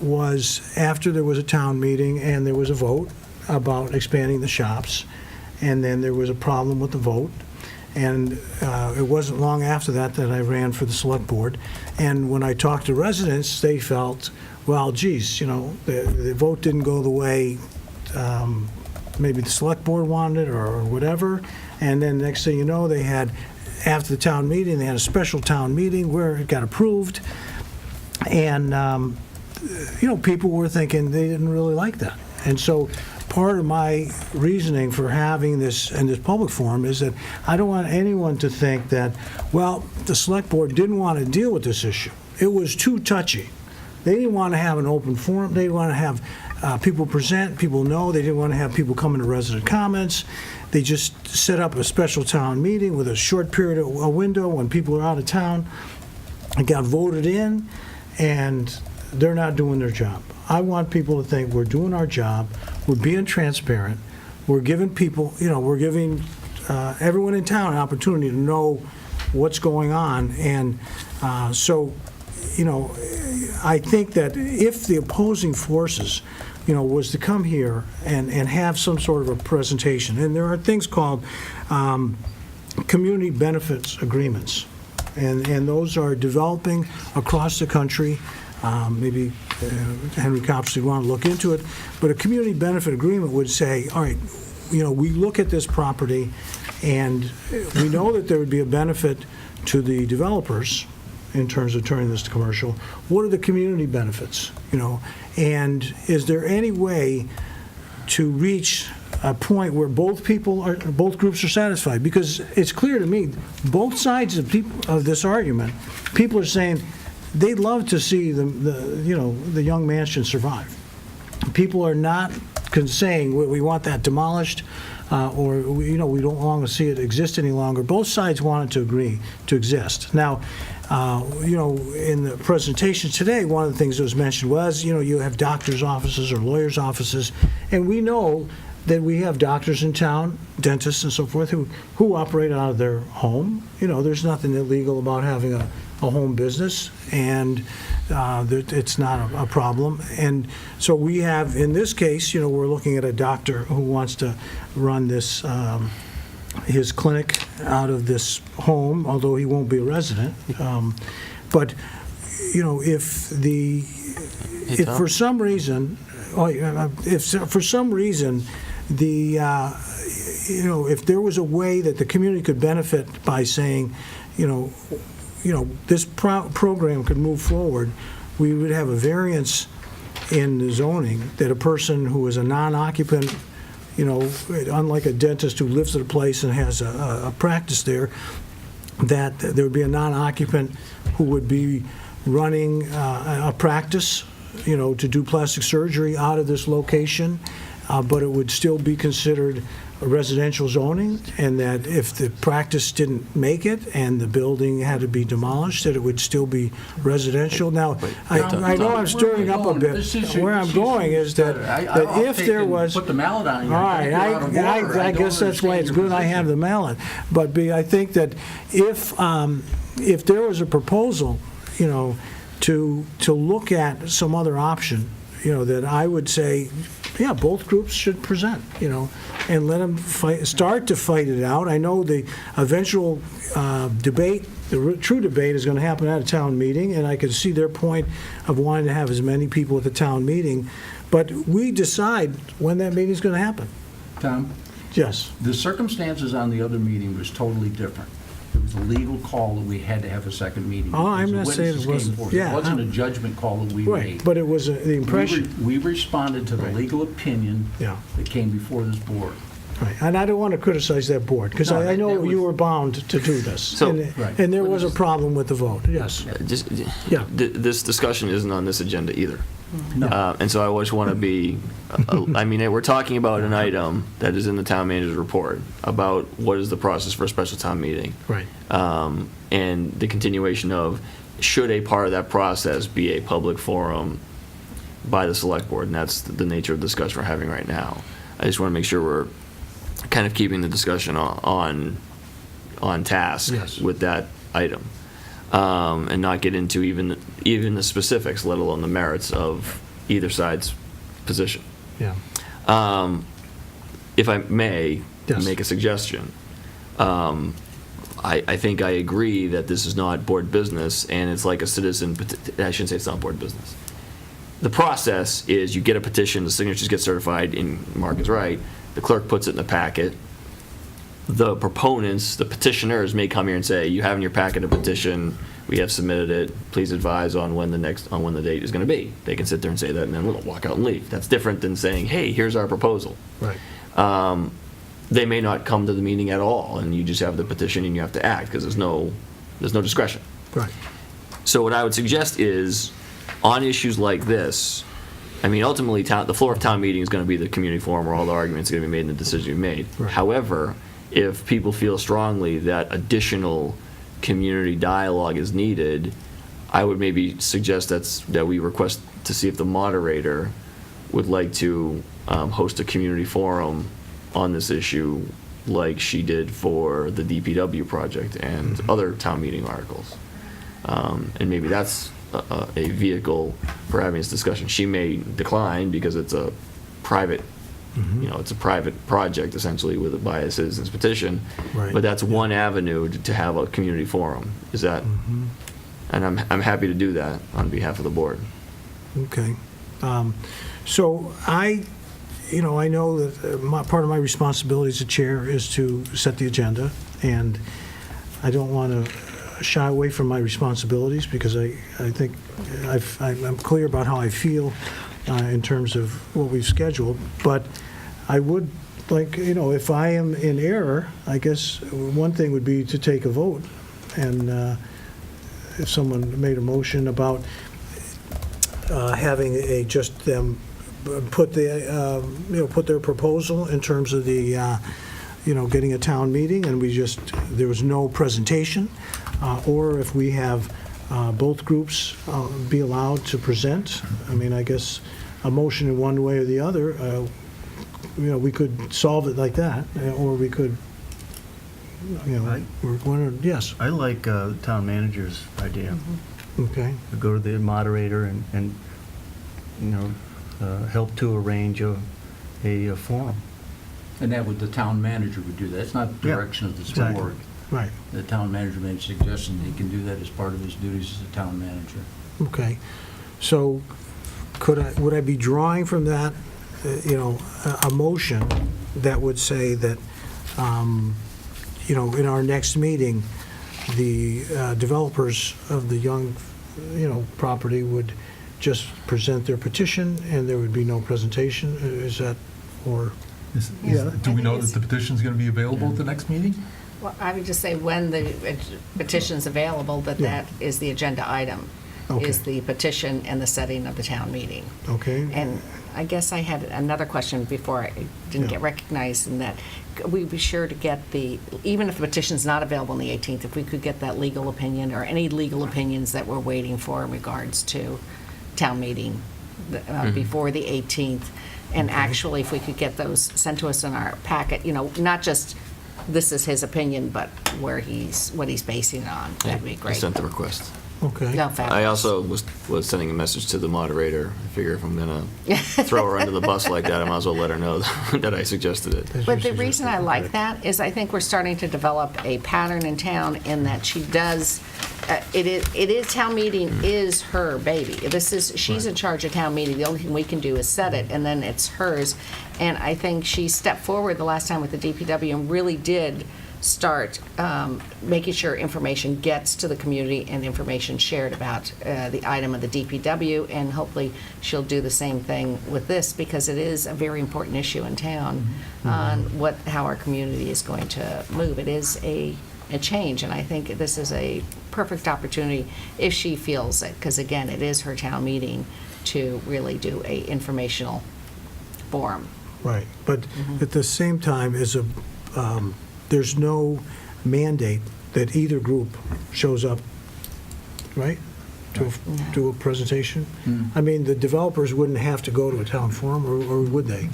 was after there was a town meeting and there was a vote about expanding the shops, and then there was a problem with the vote. And it wasn't long after that I ran for the select board. And when I talked to residents, they felt, well, geez, the vote didn't go the way maybe the select board wanted or whatever. And then next thing you know, they had, after the town meeting, they had a special town meeting where it got approved. And, people were thinking they didn't really like that. And so part of my reasoning for having this in this public forum is that I don't want anyone to think that, well, the select board didn't want to deal with this issue. It was too touchy. They didn't want to have an open forum. They didn't want to have people present, people know. They didn't want to have people come into resident comments. They just set up a special town meeting with a short period of a window when people are out of town and got voted in, and they're not doing their job. I want people to think we're doing our job, we're being transparent, we're giving people, we're giving everyone in town an opportunity to know what's going on. And so, I think that if the opposing forces, was to come here and have some sort of a presentation, and there are things called community benefits agreements. and those are developing across the country. Maybe Henry Cops would want to look into it, but a community benefit agreement would say, all right, we look at this property, and we know that there would be a benefit to the developers in terms of turning this to commercial. What are the community benefits, and is there any way to reach a point where both groups are satisfied? Because it's clear to me, both sides of this argument, people are saying they'd love to see the young mansion survive. People are not saying we want that demolished, or we don't want to see it exist any longer. Both sides want it to agree to exist. Now, in the presentation today, one of the things that was mentioned was, you have doctors' offices or lawyers' offices, and we know that we have doctors in town, dentists and so forth, who operate out of their home. There's nothing illegal about having a home business, and it's not a problem. And so we have, in this case, we're looking at a doctor who wants to run this, his clinic out of this home, although he won't be a resident. But, if for some reason, if there was a way that the community could benefit by saying, this program could move forward, we would have a variance in the zoning that a person who is a non-occupant, unlike a dentist who lives at a place and has a practice there, that there would be a non-occupant who would be running a practice, to do plastic surgery out of this location, but it would still be considered a residential zoning, and that if the practice didn't make it and the building had to be demolished, that it would still be residential. Now, I know I'm stirring up a bit. Where I'm going is that if there was... Put the mallet on you. All right, I guess that's why it's good I have the mallet. But I think that if there was a proposal, to look at some other option, that I would say, yeah, both groups should present, and let them start to fight it out. I know the eventual debate, the true debate, is going to happen at a town meeting, and I could see their point of wanting to have as many people at the town meeting. But we decide when that meeting is going to happen. Tom? Yes. The circumstances on the other meeting was totally different. It was a legal call that we had to have a second meeting. Oh, I'm not saying it wasn't. Yeah, it wasn't a judgment call that we made. But it was the impression. We responded to the legal opinion that came before this board. Right, and I don't want to criticize that board, because I know you were bound to do this. And there was a problem with the vote, yes. This discussion isn't on this agenda either. No. And so I always want to be, we're talking about an item that is in the town manager's report about what is the process for a special town meeting. Right. And the continuation of, should a part of that process be a public forum by the select board? And that's the nature of the discussion we're having right now. I just want to make sure we're kind of keeping the discussion on task with that item. And not get into even the specifics, let alone the merits of either side's position. Yeah. If I may make a suggestion, I think I agree that this is not board business, and it's like a citizen. I shouldn't say it's not board business. The process is you get a petition, the signatures get certified, and Mark is right. The clerk puts it in the packet. The proponents, the petitioners, may come here and say, you have in your packet a petition, we have submitted it, please advise on when the date is going to be. They can sit there and say that, and then we'll walk out and leave. That's different than saying, hey, here's our proposal. Right. They may not come to the meeting at all, and you just have the petition and you have to act, because there's no discretion. Right. So what I would suggest is, on issues like this, ultimately, the floor of town meeting is going to be the community forum where all the arguments are going to be made and the decision be made. Right. However, if people feel strongly that additional community dialogue is needed, I would maybe suggest that we request to see if the moderator would like to host a community forum on this issue, like she did for the DPW project and other town meeting articles. And maybe that's a vehicle for having this discussion. She may decline because it's a private It's a private project essentially by a citizen's petition. Right. But that's one avenue to have a community forum. Is that, and I'm happy to do that on behalf of the board. Okay. So I know that part of my responsibility as a chair is to set the agenda, and I don't want to shy away from my responsibilities because I think I'm clear about how I feel in terms of what we've scheduled. But I would like, if I am in error, I guess one thing would be to take a vote. And if someone made a motion about having just them put their proposal in terms of the getting a town meeting, and there was no presentation, or if we have both groups be allowed to present. I mean, I guess a motion in one way or the other, we could solve it like that, or we could, yes. I like the town manager's idea. Okay. Go to the moderator and help to arrange a forum. And the town manager would do that. It's not the direction of this exactly. board. Right. The town manager made a suggestion he can do that as part of his duties as a town manager. Okay. So would I be drawing from that, a motion that would say that, in our next meeting, the developers of the Young, property would just present their petition and there would be no presentation? Is that, or? Do we know that the petition's going to be available at the next meeting? Well, I would just say when the petition's available, that is the agenda item, is the petition and the setting of the town meeting. Okay. And I guess I had another question before I didn't get recognized, in that we'd be sure to get even if the petition's not available on the 18th, if we could get that legal opinion or any legal opinions that we're waiting for in regards to town meeting before the 18th. And actually, if we could get those sent to us in our packet, not just this is his opinion, but what he's basing it on, that'd be great. I sent the request. Okay. No, fabulous. I also was sending a message to the moderator. I figure if I'm going to throw her under the bus like that, I might as well let her know that I suggested it. But the reason I like that is I think we're starting to develop a pattern in town in that she does, it is town meeting is her baby. She's in charge of town meeting. The only thing we can do is set it, and then it's hers. And I think she stepped forward the last time with the DPW and really did start making sure information gets to the community and information shared about the item of the DPW, and hopefully she'll do the same thing with this, because it is a very important issue in town on how our community is going to move. It is a change, and I think this is a perfect opportunity if she feels it, because again, it is her town meeting, to really do a informational forum. Right, but at the same time, there's no mandate that either group shows up, right, to a presentation? I mean, the developers wouldn't have to go to a town forum, or would they?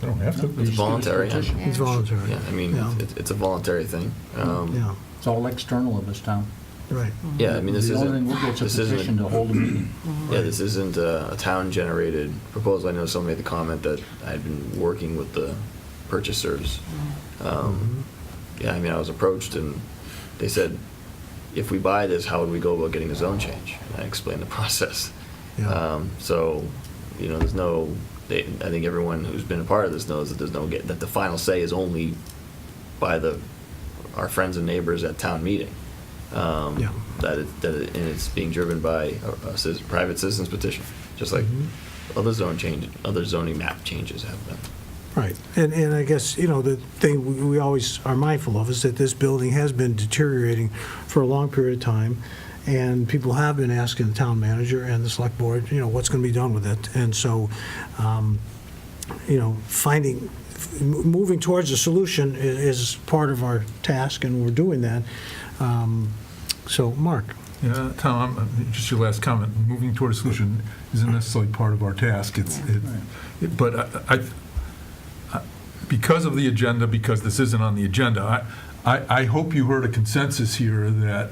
They don't have to. It's voluntary. It's voluntary. Yeah, I mean, it's a voluntary thing. Yeah, It's all external of this town. right. Yeah, I mean, this The only thing isn't. we'll get is This a petition to isn't. hold a meeting. Yeah, this isn't a town-generated proposal. I know someone made the comment that I'd been working with the purchasers. Yeah, I mean, I was approached and they said, if we buy this, how would we go about getting a zone change? And I explained the process. Yeah. So, there's no, I think everyone who's been a part of this knows that that the final say is only by our friends and neighbors at town meeting. And it's being driven by a private citizen's petition, just like other zoning map changes have been. Right, and I guess, the thing we always are mindful of is that this building has been deteriorating for a long period of time, and people have been asking the town manager and the select board, what's going to be done with it. And so, moving towards a solution is part of our task, and we're doing that. So, Mark. Yeah, Tom, just your last comment, moving toward a solution isn't necessarily part of our task. But because of the agenda, because this isn't on the agenda, I hope you heard a consensus here that,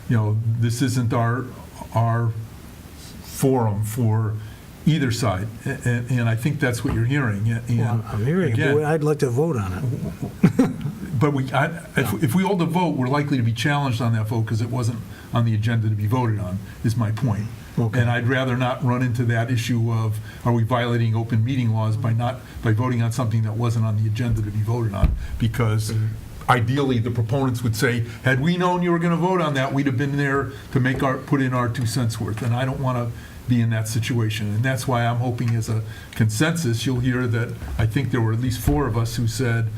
this isn't our forum for either side, and I think that's what you're hearing. And Well, I'm hearing it, again, but I'd like to vote on it. but if we hold the vote, we're likely to be challenged on that vote because it wasn't on the agenda to be voted on, is my point. Okay. And I'd rather not run into that issue of, are we violating open meeting laws by voting on something that wasn't on the agenda to be voted on? Because ideally, the proponents would say, had we known you were going to vote on that, we'd have been there to put in our 2 cents worth. And I don't want to be in that situation. And that's why I'm hoping as a consensus, you'll hear that I think there were at least 4 of us who said,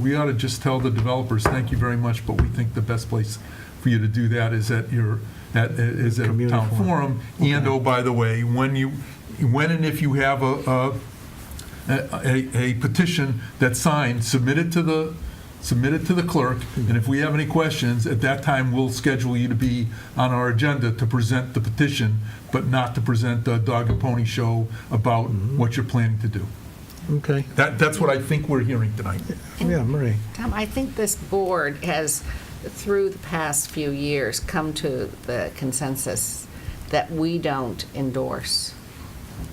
we ought to just tell the developers, thank you very much, but we think the best place for you to do that is at a town forum. Okay. And, oh, by the way, when and if you have a petition that's signed, submit it to the clerk, and if we have any questions, at that time, we'll schedule you to be on our agenda to present the petition, but not to present the dog and pony show about what you're planning to do. Okay. That's what I think we're hearing tonight. Yeah, Marie. Tom, I think this board has, through the past few years, come to the consensus that we don't endorse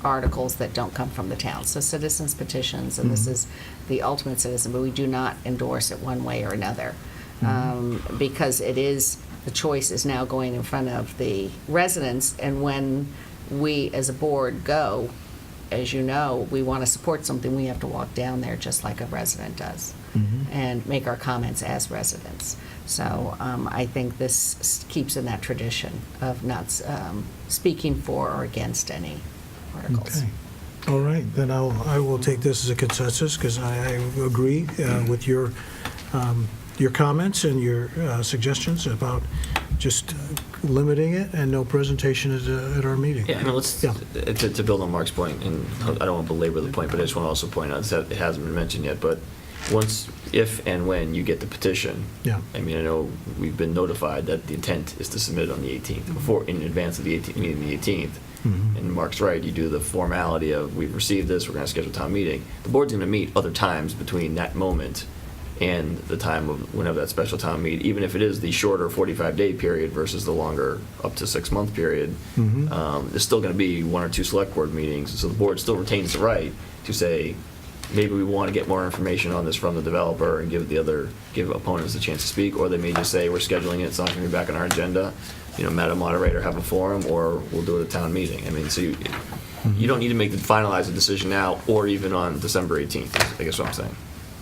articles that don't come from the town. So citizens petitions, and this is the ultimate citizen, but we do not endorse it one way or another. Because the choice is now going in front of the residents, and when we as a board go, as you know, we want to support something, we have to walk down there just like a resident does and make our comments as residents. So I think this keeps in that tradition of not speaking for or against any articles. Okay. All right, then I will take this as a consensus, because I agree with your comments and your suggestions about just limiting it and no presentation at our meeting. Yeah, no, to build on Mark's point, and I don't want to belabor the point, but I just want to also point out that it hasn't been mentioned yet, but if and when you get the petition, yeah. I mean, I know we've been notified that the intent is to submit it on the 18th, in advance of the 18th meeting, the 18th. And Mark's right, you do the formality of, we've received this, we're going to schedule a town meeting. The board's going to meet other times between that moment and the time of whenever that special town meeting, even if it is the shorter 45-day period versus the longer up to 6-month period, there's still going to be 1 or 2 select board meetings. So the board still retains the right to say, maybe we want to get more information on this from the developer and give opponents a chance to speak, or they may just say, we're scheduling it, it's not going to be back on our agenda. Madam Moderator, have a forum, or we'll do it at town meeting. I mean, so you don't need to finalize a decision now, or even on December 18th, I guess what I'm saying.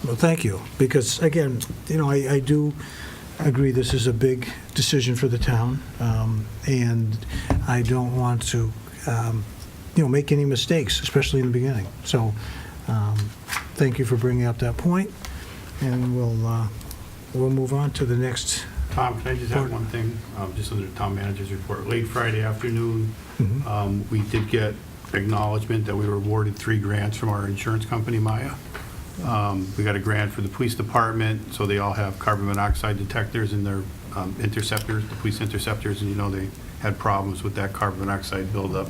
Well, thank you, because again, I do agree this is a big decision for the town, and I don't want to, make any mistakes, especially in the beginning. So, thank you for bringing up that point, and we'll move on to the next. Tom, can I just add one thing, just under the town manager's report? Late Friday afternoon, we did get acknowledgement that we were awarded 3 grants from our insurance company, Maya. We got a grant for the police department, so they all have carbon monoxide detectors in their interceptors, the police interceptors, and they had problems with that carbon monoxide buildup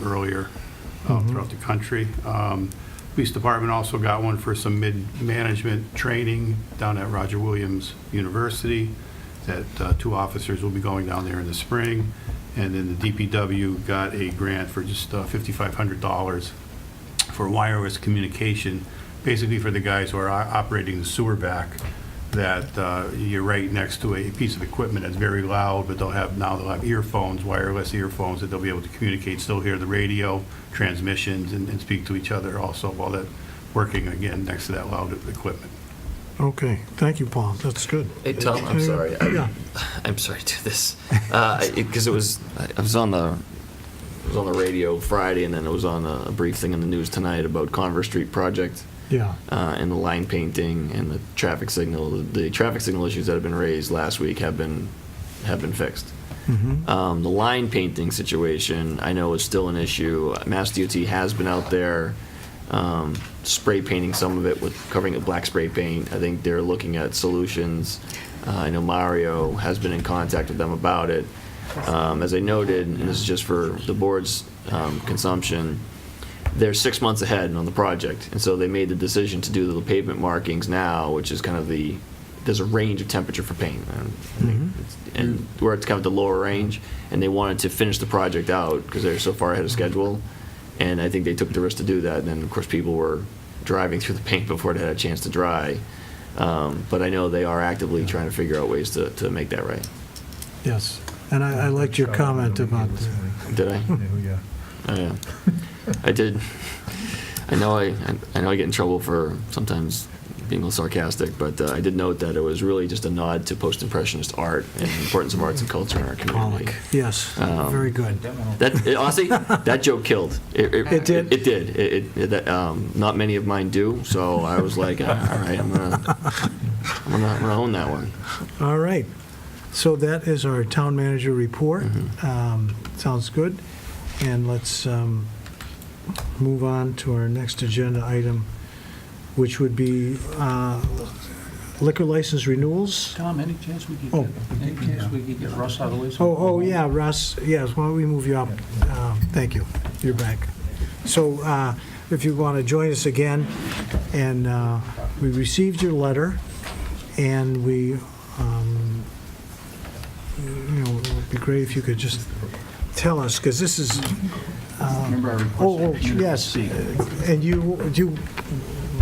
earlier throughout the country. Police department also got one for some mid-management training down at Roger Williams University, that 2 officers will be going down there in the spring. And then the DPW got a grant for just $5,500 for wireless communication, basically for the guys who are operating the sewer back, that you're right next to a piece of equipment that's very loud, but they'll have earphones, wireless earphones, that they'll be able to communicate, still hear the radio transmissions and speak to each other also while they're working, again, next to that loud equipment. Okay, thank you, Paul, that's good. Hey, Tom, I'm sorry. I'm sorry to do this, because I was on the radio Friday, and then it was on a brief thing in the news tonight about Converse Street project. Yeah. And the line painting and the traffic signal. The traffic signal issues that have been raised last week have been fixed. The line painting situation, I know, is still an issue. Mass DOT has been out there spray painting some of it, covering it with black spray paint. I think they're looking at solutions. I know Mario has been in contact with them about it. As I noted, and this is just for the board's consumption, they're 6 months ahead on the project, and so they made the decision to do the pavement markings now, which is kind of the there's a range of temperature for paint, and where it's kind of the lower range, and they wanted to finish the project out because they're so far ahead of schedule, and I think they took the risk to do that. And then of course people were driving through the paint before it had a chance to dry, but I know they are actively trying to figure out ways to make that right. Yes, and I liked your comment about. Did I? Yeah. Oh, yeah. I did. I know I get in trouble for sometimes being a little sarcastic, but I did note that it was really just a nod to post-impressionist art and the importance of arts and culture in our community. Yes, very good. Honestly, that joke killed. It did? It did. Not many of mine do, so I was like, all right, I'm gonna own that one. All right. So that is our town manager report. Sounds good. And let's move on to our next agenda item, which would be liquor license renewals. Tom, any chance we could get Russ out of the way? Oh, yeah, Russ, yes, why don't we move you up? Thank you, you're back. So if you want to join us again, and we received your letter, and we, it would be great if you could just tell us, because this is, Remember our request? Yes, and you,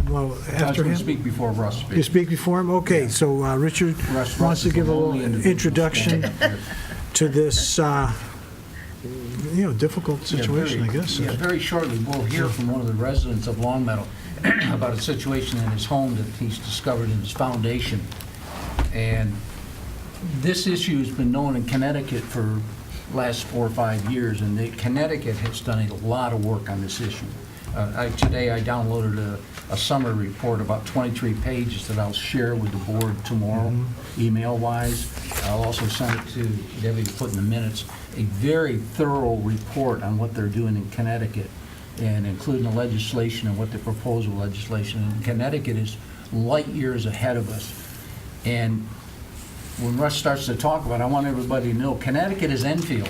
well, after him? Speak before Russ speaks. You speak before him? Okay, so Richard Russ wants to is give a the little only individual introduction standing to this, difficult situation, I guess. Yeah, very shortly, we'll hear from one of the residents of Longmeadow about a situation in his home that he's discovered in his foundation. And this issue has been known in Connecticut for last 4 or 5 years, and Connecticut has done a lot of work on this issue. Today I downloaded a summary report, about 23 pages, that I'll share with the board tomorrow, email-wise. I'll also send it to Debbie to put in the minutes. A very thorough report on what they're doing in Connecticut, and including the legislation and what the proposal legislation. And Connecticut is light years ahead of us. And when Russ starts to talk about it, I want everybody to know Connecticut is Enfield.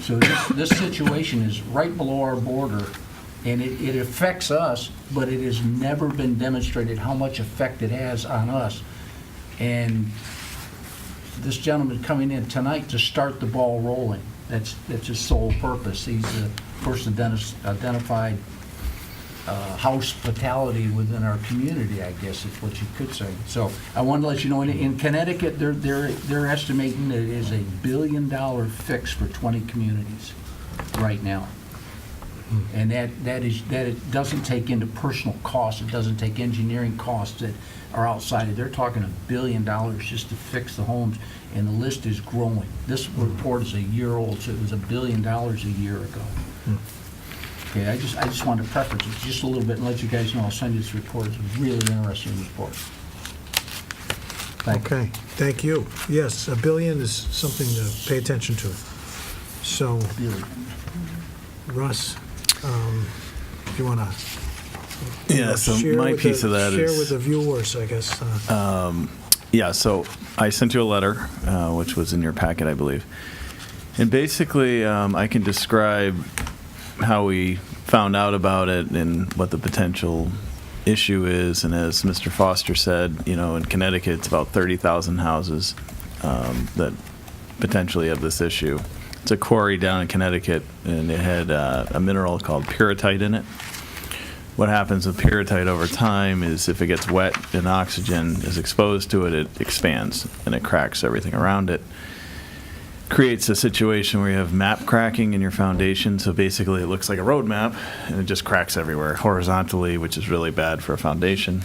So this situation is right below our border, and it affects us, but it has never been demonstrated how much effect it has on us. And this gentleman coming in tonight to start the ball rolling. That's his sole purpose. He's the first identified hospitality within our community, I guess is what you could say. So I wanted to let you know, in Connecticut, they're estimating that it is $1 billion fix for 20 communities right now. And that it doesn't take into personal costs. It doesn't take engineering costs that are outside of. They're talking $1 billion just to fix the homes, and the list is growing. This report is a year old, so it was $1 billion a year ago. Okay, I just wanted to preface it just a little bit and let you guys know I'll send you this report. It's a really interesting report. Okay, thank you. Yes, $1 billion is something to pay attention to. So, Russ, if you want to Yeah, so my piece of that is... Share with the viewers, I guess. Yeah, so I sent you a letter, which was in your packet, I believe. And basically, I can describe how we found out about it and what the potential issue is. And as Mr. Foster said, in Connecticut, it's about 30,000 houses that potentially have this issue. It's a quarry down in Connecticut, and it had a mineral called pyrrhotite in it. What happens with pyrrhotite over time is if it gets wet and oxygen is exposed to it, it expands and it cracks everything around it. Creates a situation where you have map cracking in your foundation. So basically it looks like a road map and it just cracks everywhere horizontally, which is really bad for a foundation.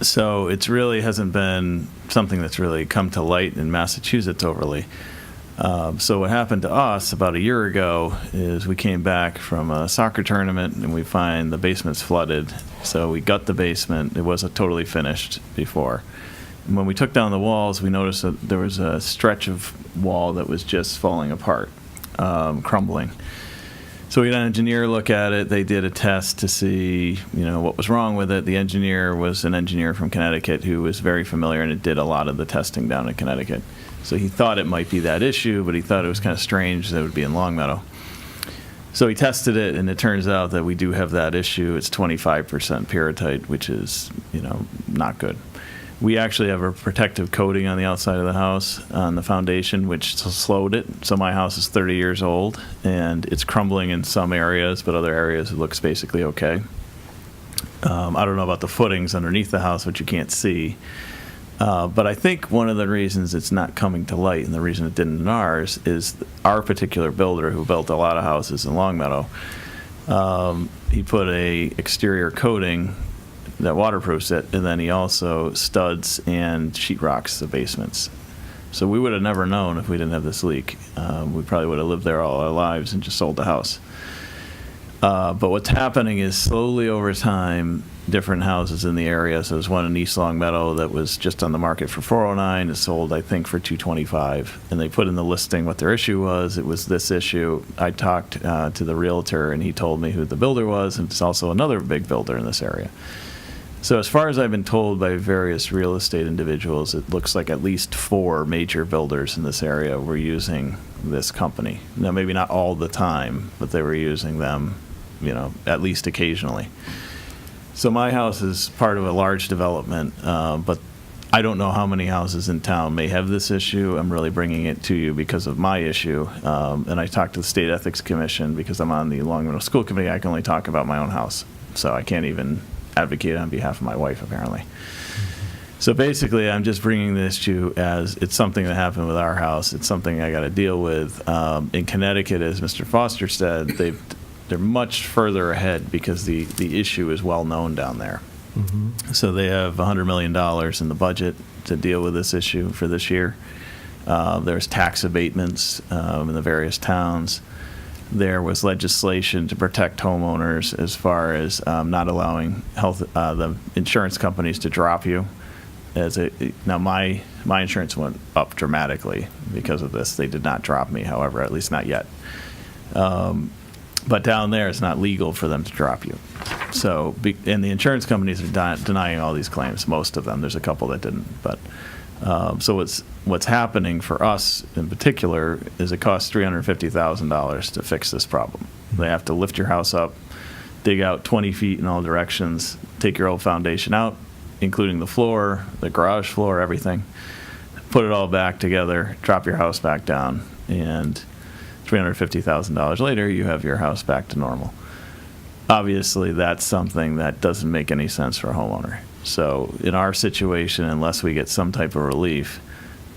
So it really hasn't been something that's really come to light in Massachusetts overly. So what happened to us about a year ago is we came back from a soccer tournament and we find the basement's flooded. So we gut the basement. It wasn't totally finished before. And when we took down the walls, we noticed that there was a stretch of wall that was just falling apart, crumbling. So we had an engineer look at it. They did a test to see, what was wrong with it. The engineer was an engineer from Connecticut who was very familiar and did a lot of the testing down in Connecticut. So he thought it might be that issue, but he thought it was kind of strange that it would be in Longmeadow. So he tested it, and it turns out that we do have that issue. It's 25% pyrrhotite, which is, not good. We actually have a protective coating on the outside of the house, on the foundation, which slowed it. So my house is 30 years old, and it's crumbling in some areas, but other areas it looks basically okay. I don't know about the footings underneath the house, which you can't see. But I think one of the reasons it's not coming to light, and the reason it didn't in ours, is our particular builder, who built a lot of houses in Longmeadow, he put a exterior coating that waterproofs it, and then he also studs and sheetrocks the basements. So we would have never known if we didn't have this leak. We probably would have lived there all our lives and just sold the house. But what's happening is slowly over time, different houses in the area. So there's one in East Longmeadow that was just on the market for $409. It sold, I think, for $225. And they put in the listing what their issue was. It was this issue. I talked to the realtor, and he told me who the builder was, and it's also another big builder in this area. So as far as I've been told by various real estate individuals, it looks like at least 4 major builders in this area were using this company. Now, maybe not all the time, but they were using them, at least occasionally. So my house is part of a large development, but I don't know how many houses in town may have this issue. I'm really bringing it to you because of my issue. And I talked to the State Ethics Commission because I'm on the Longmeadow School Committee. I can only talk about my own house. So I can't even advocate on behalf of my wife, apparently. So basically, I'm just bringing this to you as it's something that happened with our house. It's something I got to deal with. In Connecticut, as Mr. Foster said, they're much further ahead because the issue is well known down there. So they have $100 million in the budget to deal with this issue for this year. There's tax abatements in the various towns. There was legislation to protect homeowners as far as not allowing the insurance companies to drop you. Now my insurance went up dramatically because of this. They did not drop me, however, at least not yet. But down there, it's not legal for them to drop you. So, and the insurance companies are denying all these claims, most of them. There's a couple that didn't. But so what's happening for us in particular is it costs $350,000 to fix this problem. They have to lift your house up, dig out 20 feet in all directions, take your old foundation out, including the floor, the garage floor, everything, put it all back together, drop your house back down, and $350,000 later, you have your house back to normal. Obviously, that's something that doesn't make any sense for a homeowner. So in our situation, unless we get some type of relief,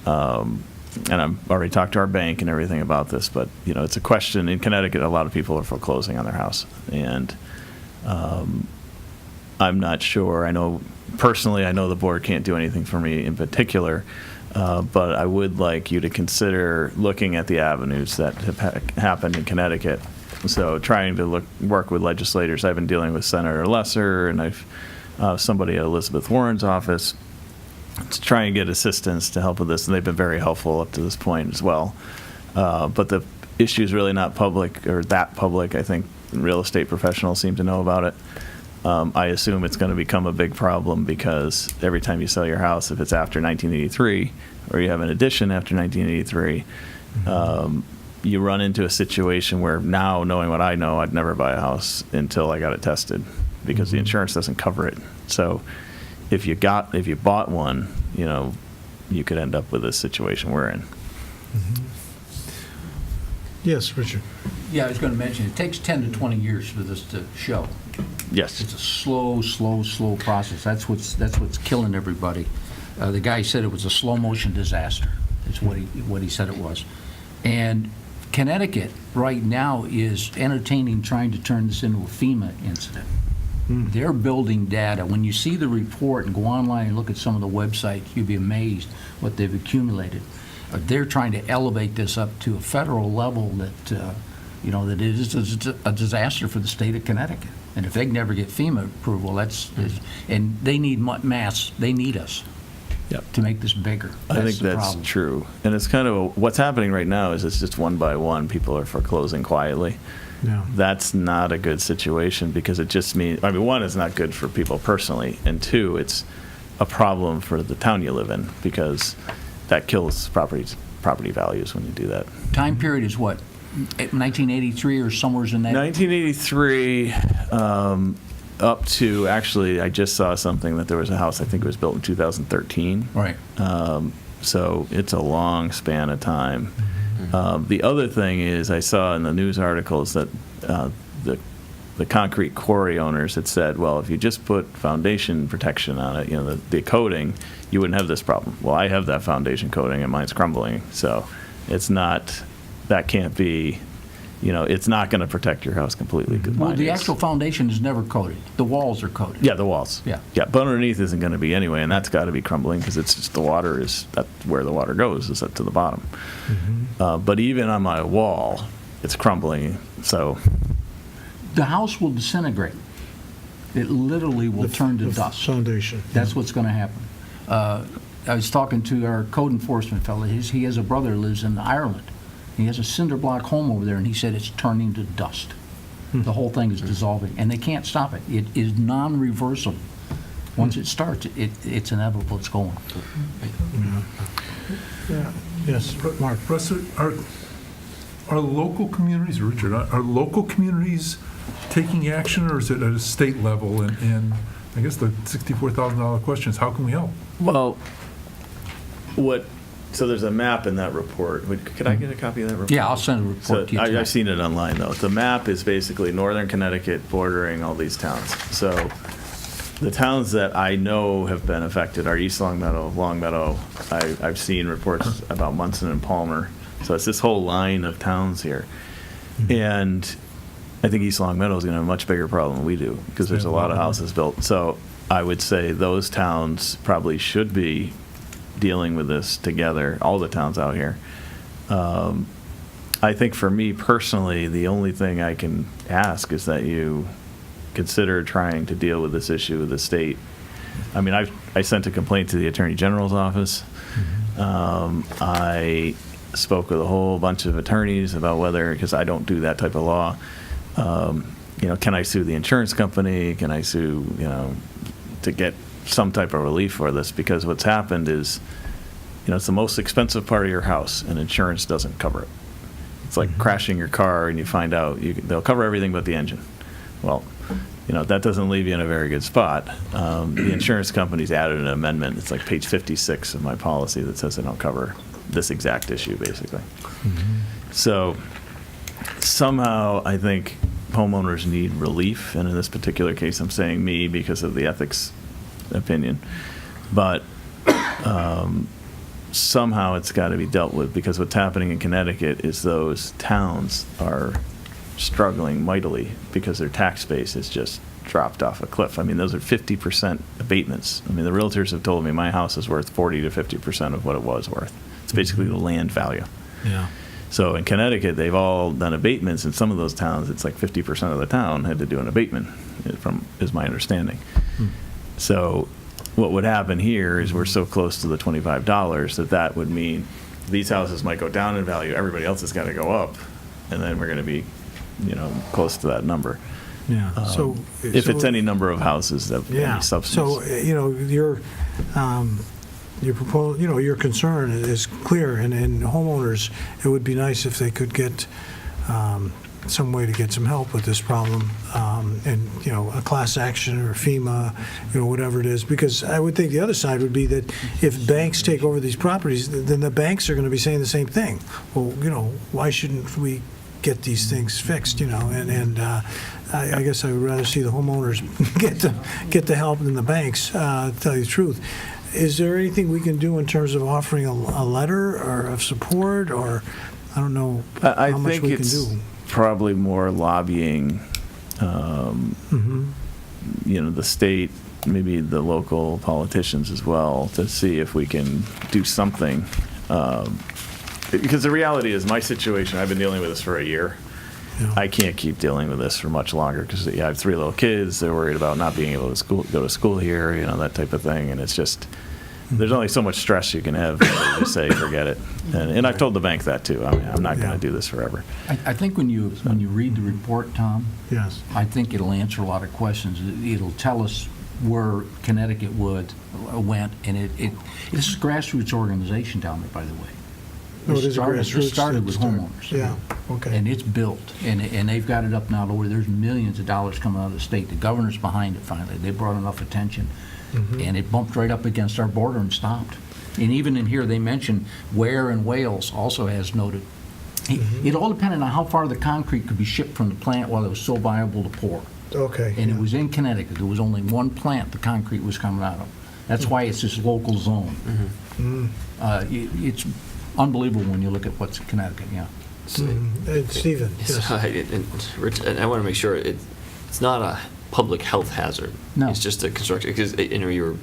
and I've already talked to our bank and everything about this, but it's a question. In Connecticut, a lot of people are foreclosing on their house, and I'm not sure. I know the board can't do anything for me in particular, but I would like you to consider looking at the avenues that have happened in Connecticut. So trying to work with legislators. I've been dealing with Senator Lesser, and I've somebody at Elizabeth Warren's office to try and get assistance to help with this, and they've been very helpful up to this point as well. But the issue is really not public, or that public. I think real estate professionals seem to know about it. I assume it's going to become a big problem because every time you sell your house, if it's after 1983, or you have an addition after 1983, you run into a situation where now, knowing what I know, I'd never buy a house until I got it tested because the insurance doesn't cover it. So if you bought one, you could end up with this situation we're in. Yes, Richard. Yeah, I was going to mention, it takes 10 to 20 years for this to show. Yes. It's a slow process. That's what's killing everybody. The guy said it was a slow motion disaster. That's what he said it was. And Connecticut right now is entertaining trying to turn this into a FEMA incident. They're building data. When you see the report and go online and look at some of the websites, you'd be amazed what they've accumulated. They're trying to elevate this up to a federal level that, that it is a disaster for the state of Connecticut. And if they can never get FEMA approval, and they need they need us to make this bigger. I think that's true. And it's kind of what's happening right now is it's just one by one, people are foreclosing quietly. Yeah. That's not a good situation because it just means, one, it's not good for people personally, and two, it's a problem for the town you live in because that kills property values when you do that. Time period is what? 1983 or somewhere's in that? 1983 up to, actually, I just saw something that there was a house, I think it was built in 2013. Right. So it's a long span of time. The other thing is, I saw in the news articles that the concrete quarry owners had said, well, if you just put foundation protection on it, the coating, you wouldn't have this problem. Well, I have that foundation coating and mine's crumbling, so it's not, that can't be, it's not going to protect your house completely. 'cause Well, mine the is. actual foundation is never coated. The walls are coated. Yeah, the walls. Yeah. Yeah, but underneath isn't going to be anyway, and that's got to be crumbling because it's just the water is, that's where the water goes, is up to the bottom. But even on my wall, it's crumbling, so. The house will disintegrate. It literally will turn to dust. Foundation. That's what's going to happen. I was talking to our code enforcement fellow. He has a brother who lives in Ireland. He has a cinder block home over there, and he said it's turning to dust. The whole thing is dissolving, and they can't stop it. It is non-reversible. Once it starts, it's inevitable. It's going. Yeah. Yes, Mark. Russ, are local communities, Richard, are local communities taking action, or is it at a state level? And I guess the $64,000 question is, how can we help? Well, so there's a map in that report. Could I get a copy of that report? Yeah, I'll send a report to you tonight. I've seen it online, though. The map is basically northern Connecticut bordering all these towns. So the towns that I know have been affected are East Longmeadow. I've seen reports about Munson and Palmer. So it's this whole line of towns here. And I think East Longmeadow is going to have a much bigger problem than we do because there's a lot of houses built. So I would say those towns probably should be dealing with this together, all the towns out here. I think for me personally, the only thing I can ask is that you consider trying to deal with this issue with the state. I mean, I sent a complaint to the Attorney General's office. I spoke with a whole bunch of attorneys about whether, because I don't do that type of law, can I sue the insurance company? Can I sue, to get some type of relief for this? Because what's happened is, it's the most expensive part of your house, and insurance doesn't cover it. It's like crashing your car, and you find out they'll cover everything but the engine. Well, that doesn't leave you in a very good spot. The insurance company's added an amendment. It's like page 56 of my policy that says they don't cover this exact issue, basically. So somehow I think homeowners need relief, and in this particular case, I'm saying me because of the ethics opinion. But somehow it's got to be dealt with, because what's happening in Connecticut is those towns are struggling mightily because their tax base has just dropped off a cliff. I mean, those are 50% abatements. I mean, the realtors have told me my house is worth 40 to 50% of what it was worth. It's basically the land value. Yeah. So in Connecticut, they've all done abatements. In some of those towns, it's like 50% of the town had to do an abatement, is my understanding. So what would happen here is we're so close to the $25 that would mean these houses might go down in value. Everybody else has got to go up, and then we're going to be, close to that number. Yeah. If it's any number of houses of any substance. So your concern is clear, and homeowners, it would be nice if they could get some way to get some help with this problem, and a class action or FEMA, whatever it is, because I would think the other side would be that if banks take over these properties, then the banks are going to be saying the same thing. Well, why shouldn't we get these things fixed? I guess I would rather see the homeowners get the help than the banks, to tell you the truth. Is there anything we can do in terms of offering a letter or of support, or I don't know how much we can do? I think it's probably more lobbying, the state, maybe the local politicians as well, to see if we can do something. Because the reality is, my situation, I've been dealing with this for a year. Yeah. I can't keep dealing with this for much longer because I have 3 little kids. They're worried about not being able to go to school here, that type of thing. And it's just, there's only so much stress you can have to say, forget it. And I've told the bank that too. I mean, I'm not going to do this forever. I think when you read the report, Tom, yes, I think it'll answer a lot of questions. It'll tell us where Connecticut went, and it's a grassroots organization down there, by the way. No, it is a grassroots. This started with start. homeowners. Yeah, okay. And it's built, and they've got it up now to where there's millions of dollars coming out of the state. The governor's behind it finally. They brought enough attention, and it bumped right up against our border and stopped. And even in here, they mentioned Ware and Wales also has noted. It all depended on how far the concrete could be shipped from the plant while it was so viable to pour. Okay. And it was in Connecticut. There was only one plant the concrete was coming out of. That's why it's this local zone. It's unbelievable when you look at what's in Connecticut, yeah. Stephen, yes. Rich, and I want to make sure it's not a public health hazard. No. It's just a construction, because you were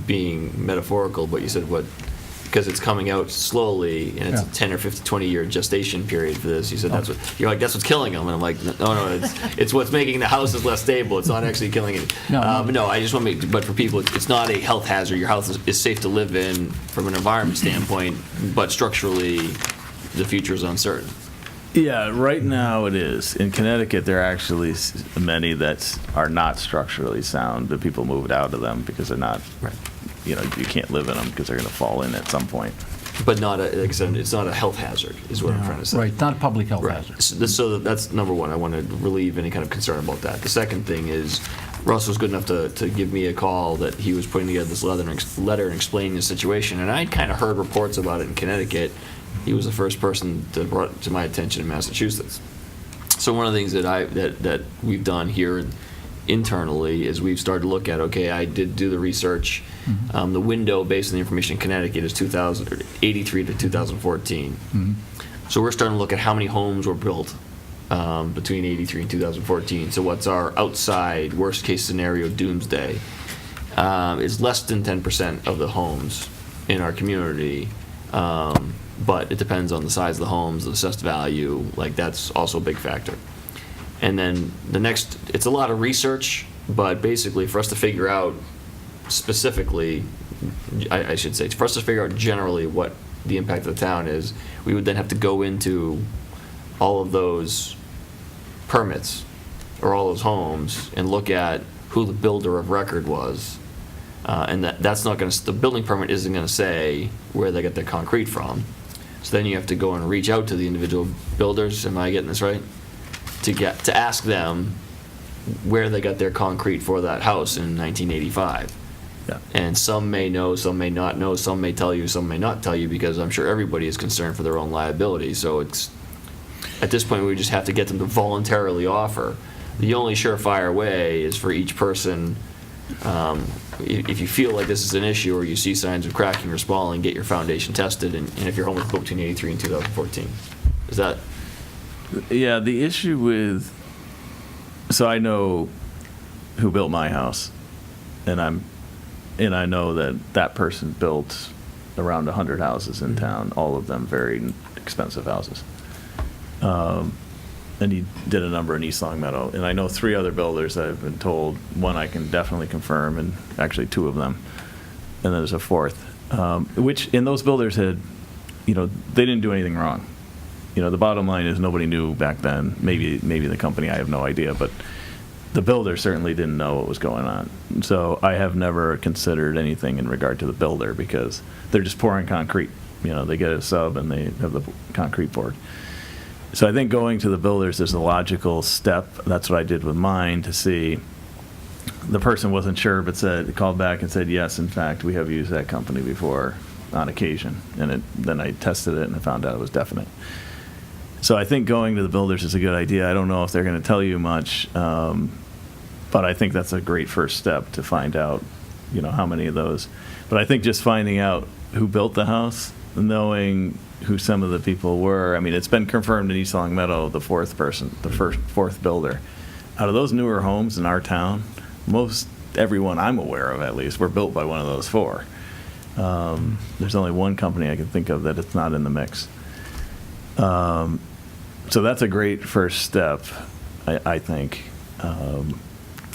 being metaphorical, but you said because it's coming out slowly and it's a 10 or 50, 20-year gestation period for this. You said that's what's killing them. And I'm like, no, it's what's making the houses less stable. It's not actually killing it. No, I just want to make, but for people, it's not a health hazard. Your house is safe to live in from an environment standpoint, but structurally, the future is uncertain. Yeah, right now it is. In Connecticut, there are actually many that are not structurally sound, but people moved out of them because they're not, you can't live in them because they're going to fall in at some point. But not, like I said, it's not a health hazard, is what I'm trying to say. Right, not a public health hazard. So that's number one. I want to relieve any kind of concern about that. The second thing is, Russ was good enough to give me a call that he was putting together this letter and explaining the situation, and I'd kind of heard reports about it in Connecticut. He was the first person to brought it to my attention in Massachusetts. So one of the things that we've done here internally is we've started to look at, okay, I did do the research. The window based on the information in Connecticut is 1983 to 2014. So we're starting to look at how many homes were built between 83 and 2014. So what's our outside worst case scenario doomsday? Is less than 10% of the homes in our community. But it depends on the size of the homes, the assessed value, like that's also a big factor. And then the next, it's a lot of research, but basically for us to figure out specifically, I should say, for us to figure out generally what the impact of the town is, we would then have to go into all of those permits or all those homes and look at who the builder of record was. And that's not going to, the building permit isn't going to say where they get their concrete from. So then you have to go and reach out to the individual builders, am I getting this right? To ask them where they got their concrete for that house in 1985. Yeah. And some may know, some may not know, some may tell you, some may not tell you, because I'm sure everybody is concerned for their own liability. So it's, at this point, we just have to get them to voluntarily offer. The only surefire way is for each person, if you feel like this is an issue or you see signs of cracking or spalling, get your foundation tested, and if your home was built between 83 and 2014. Is that? Yeah, the issue with, so I know who built my house, and I know that person built around 100 houses in town, all of them very expensive houses. And he did a number in East Long Meadow. And I know 3 other builders that I've been told, one I can definitely confirm, and actually 2 of them. And then there's a 4th, which, in those builders had, they didn't do anything wrong. The bottom line is nobody knew back then. Maybe the company, I have no idea, but the builder certainly didn't know what was going on. So I have never considered anything in regard to the builder, because they're just pouring concrete. They get a sub and they have the concrete poured. So I think going to the builders is a logical step. That's what I did with mine, to see. The person wasn't sure, but called back and said, yes, in fact, we have used that company before on occasion. And then I tested it and I found out it was definite. So I think going to the builders is a good idea. I don't know if they're going to tell you much, but I think that's a great first step to find out, how many of those. But I think just finding out who built the house, knowing who some of the people were. I mean, it's been confirmed in East Long Meadow, the 4th person, the fourth builder. Out of those newer homes in our town, everyone I'm aware of at least, were built by one of those 4. There's only one company I can think of that it's not in the mix. So that's a great first step, I think.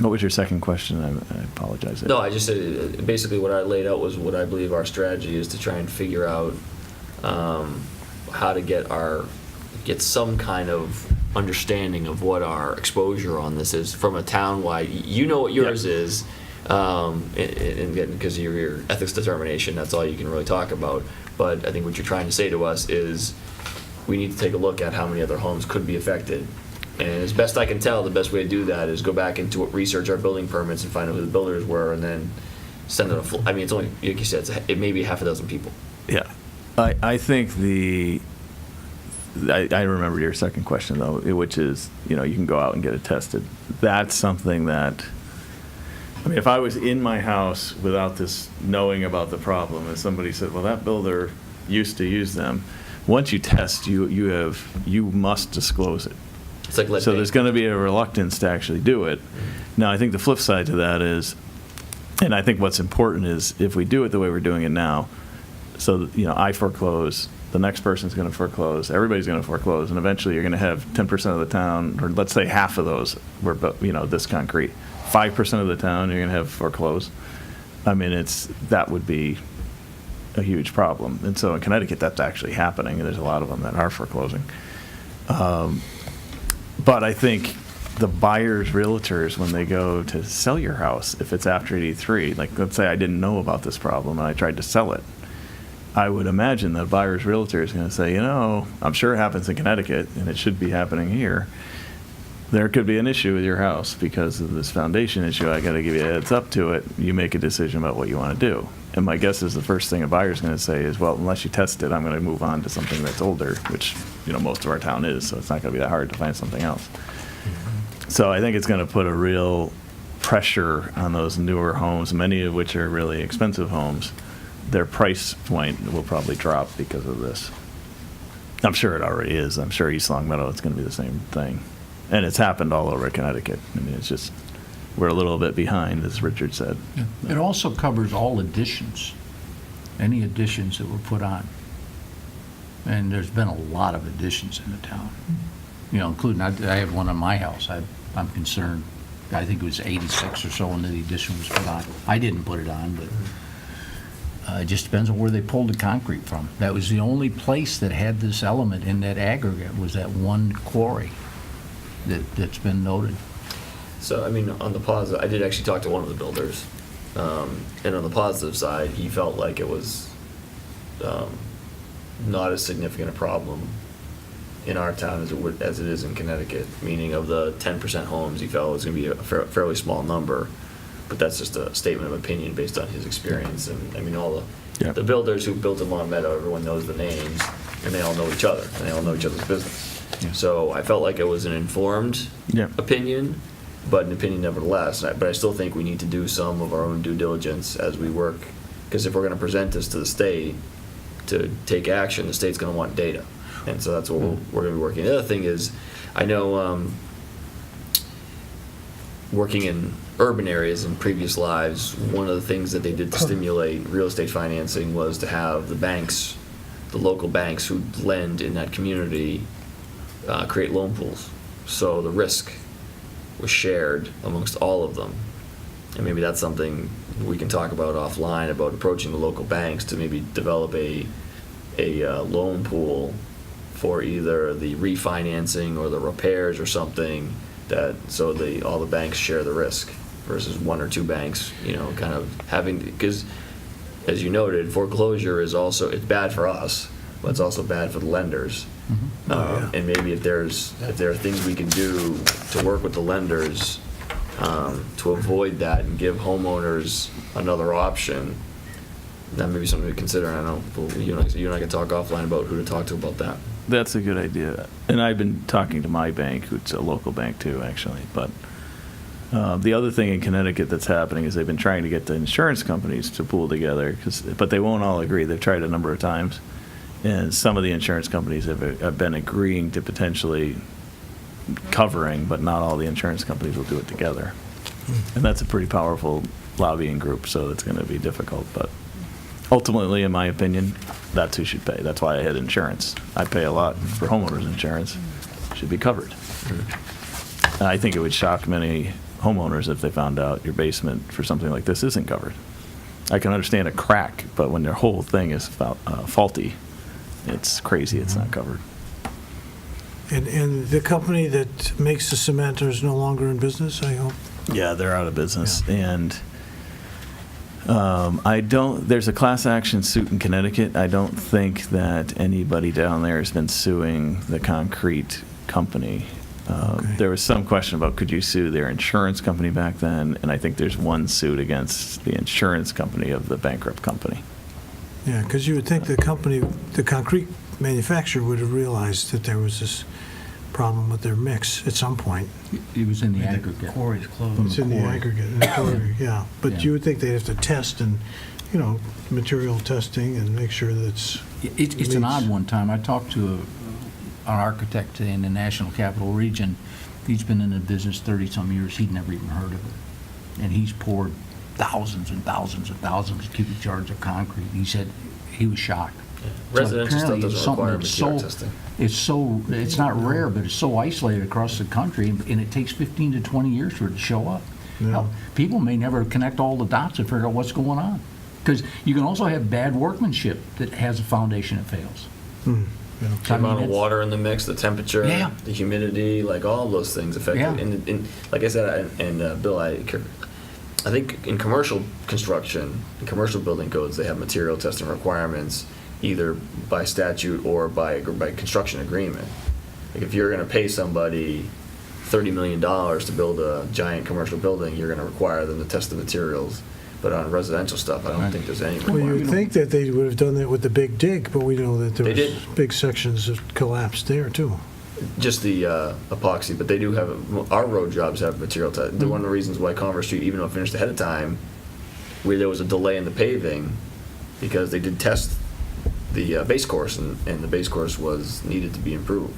What was your second question? I apologize. No, I just said basically what I laid out was what I believe our strategy is, to try and figure out how to get some kind of understanding of what our exposure on this is from a town-wide. You know what yours is, and because of your ethics determination, that's all you can really talk about. But I think what you're trying to say to us is we need to take a look at how many other homes could be affected. And as best I can tell, the best way to do that is go back into research our building permits and find out who the builders were, and then send it I mean, it's only, like you said, it may be half a dozen people. Yeah. I think I remember your second question, though, which is, you can go out and get it tested. That's something that, I mean, if I was in my house without this knowing about the problem, and somebody said, well, that builder used to use them, once you test, you must disclose it. It's like so there's going to be a reluctance to actually do it. Now, I think the flip side to that is, and I think what's important is if we do it the way we're doing it now, so I foreclose, the next person's going to foreclose, everybody's going to foreclose, and eventually you're going to have 10% of the town, or let's say half of those were this concrete. 5% of the town you're going to have foreclosed. I mean, that would be a huge problem. And so in Connecticut, that's actually happening. There's a lot of them that are foreclosing. But I think the buyers, realtors, when they go to sell your house, if it's after 83, like let's say I didn't know about this problem and I tried to sell it, I would imagine that buyer's realtor is going to say, I'm sure it happens in Connecticut and it should be happening here. There could be an issue with your house because of this foundation issue. I got to give you a heads up to it. You make a decision about what you want to do. And my guess is the first thing a buyer's going to say is, well, unless you test it, I'm going to move on to something that's older, which, most of our town is, so it's not going to be that hard to find something else. So I think it's going to put a real pressure on those newer homes, many of which are really expensive homes. Their price point will probably drop because of this. I'm sure it already is. I'm sure East Long Meadow, it's going to be the same thing. And it's happened all over Connecticut. I mean, it's just, we're a little bit behind, as Richard said. Yeah. It also covers all additions, any additions that were put on. And there's been a lot of additions in the town, including, I have one on my house. I'm concerned. I think it was 86 or so when the addition was put on. I didn't put it on, but it just depends on where they pulled the concrete from. That was the only place that had this element in that aggregate, was that one quarry that's been noted. So, I mean, on the positive, I did actually talk to one of the builders, and on the positive side, he felt like it was not as significant a problem in our town as it is in Connecticut, meaning of the 10% homes, he felt it was going to be a fairly small number, but that's just a statement of opinion based on his experience. And I mean, all the builders who built in Long Meadow, everyone knows the names, and they all know each other, and they all know each other's business. Yeah. So I felt like it was an informed opinion, but an opinion nevertheless. But I still think we need to do some of our own due diligence as we work, because if we're going to present this to the state to take action, the state's going to want data. And so that's what we're going to be working. The other thing is, I know working in urban areas in previous lives, one of the things that they did to stimulate real estate financing was to have the banks, the local banks who lend in that community, create loan pools. So the risk was shared amongst all of them. And maybe that's something we can talk about offline, about approaching the local banks to maybe develop a loan pool for either the refinancing or the repairs or something, so all the banks share the risk versus one or two banks, kind of having, because as you noted, foreclosure is also, it's bad for us, but it's also bad for the lenders. Mm-hmm. And maybe if there are things we can do to work with the lenders to avoid that and give homeowners another option, that may be something to consider. And I know you and I can talk offline about who to talk to about that. That's a good idea. And I've been talking to my bank, which is a local bank too, actually. But the other thing in Connecticut that's happening is they've been trying to get the insurance companies to pool together, but they won't all agree. They've tried a number of times. And some of the insurance companies have been agreeing to potentially covering, but not all the insurance companies will do it together. And that's a pretty powerful lobbying group, so it's going to be difficult. But ultimately, in my opinion, that's who should pay. That's why I had insurance. I pay a lot for homeowners insurance. It should be covered. And I think it would shock many homeowners if they found out your basement for something like this isn't covered. I can understand a crack, but when their whole thing is faulty, it's crazy it's not covered. And the company that makes the cement is no longer in business, I hope? Yeah, they're out of business. Yeah. And There's a class action suit in Connecticut. I don't think that anybody down there has been suing the concrete company. There was some question about could you sue their insurance company back then, and I think there's one suit against the insurance company of the bankrupt company. Yeah, because you would think the company, the concrete manufacturer would have realized that there was this problem with their mix at some point. It was in the aggregate. Quarry's closed. It's in the aggregate, in the quarry, yeah. But Yeah. you would think they'd have to test and, material testing and make sure that it's... It's an odd one, Tom. I talked to an architect in the National Capital Region. He's been in the business 30-some years. He'd never even heard of it. And he's poured thousands and thousands and thousands of cubic yards of concrete. He said he was shocked. Residential stuff apparently it's doesn't something require that's material testing. It's not rare, but it's so isolated across the country, and it takes 15 to 20 years for it to show up. Yeah. Hell, people may never connect all the dots and figure out what's going on. Because you can also have bad workmanship that has a foundation that fails. The amount of water in the mix, the temperature, Yeah. the humidity, like all those things affect Yeah. it. And like I said, and Bill, I think in commercial construction, in commercial building codes, they have material testing requirements either by statute or by construction agreement. Like if you're going to pay somebody $30 million to build a giant commercial building, you're going to require them to test the materials. But on residential stuff, I don't think there's any Well, requirement. you'd think that they would have done that with the big dig, but we know that there They was did. big sections that collapsed there, too. Just the epoxy, but they do have, our road jobs have material test. One of the reasons why Converse Street, even though it finished ahead of time, where there was a delay in the paving, because they did test the base course, and the base course was needed to be improved.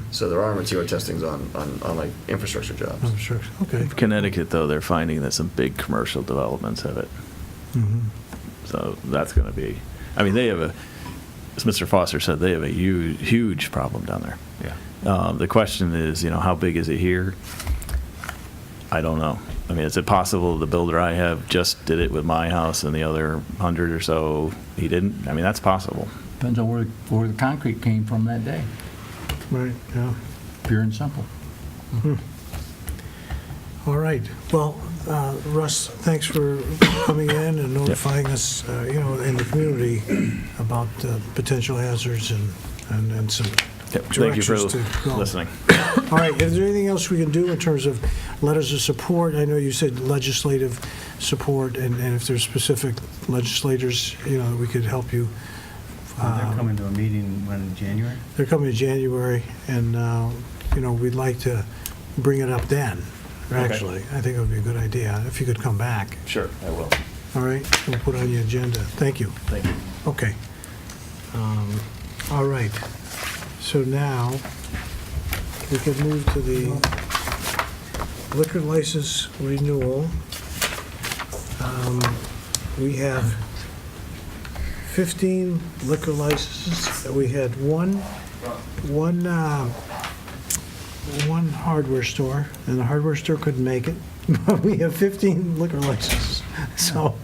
So there are material testings on like infrastructure jobs. Infrastructure, okay. Connecticut, though, they're finding that some big commercial developments have it. Mhm. So that's going to be, I mean, they have as Mr. Foster said, they have a huge, huge problem down there. Yeah. The question is, how big is it here? I don't know. I mean, is it possible the builder I have just did it with my house and the other 100 or so he didn't? I mean, that's possible. Depends on where the concrete came from that day. Right, yeah. Pure and simple. All right. Well, Russ, thanks for coming in and notifying us, in the community about potential hazards and some Thank you for directions to go. listening. All right. Is there anything else we can do in terms of letters of support? I know you said legislative support, and if there's specific legislators, we could help you. They're coming to a meeting in January? They're coming in January, and, we'd like to bring it up then, actually. I think it would be a good idea if you could come back. Sure, I will. All right? We'll put it on the agenda. Thank you. Thank you. Okay. All right. So now, we can move to the liquor license renewal. We have 15 liquor licenses. We had one hardware store, and the hardware store couldn't make it. But we have 15 liquor licenses. So,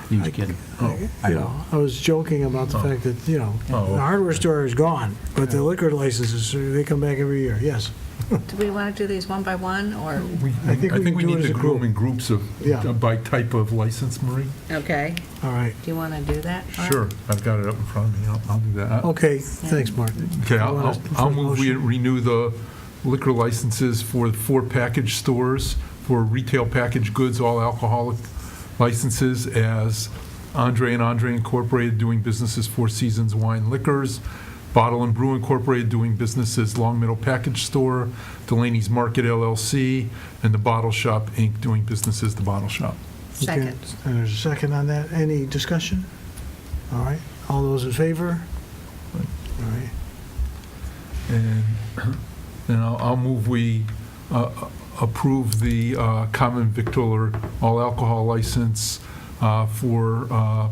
He was kidding. I was joking about the fact that, the hardware store is gone, but the liquor licenses, they come back every year. Yes. Do we want to do these one by one, or? I think we we do it need as to a group group. in groups of, Yeah. by type of license, Marie. Okay. All right. Do you want to do that? Mark? Sure, I've got it up in front of me, I'll do that. Okay, thanks, Martin. Okay, You want I'll a move we motion? renew the liquor licenses for 4 package stores for retail packaged goods, all alcoholic licenses as Andre and Andre Incorporated doing business as Four Seasons Wine Liquors, Bottle and Brew Incorporated doing business as Long Meadow Package Store, Delaney's Market LLC, and The Bottle Shop, Inc. doing business as The Bottle Shop. Second. Okay, and there's a second on that. Any discussion? All right. All those in favor? All right. And then I'll move we approve the common victualler all alcohol license for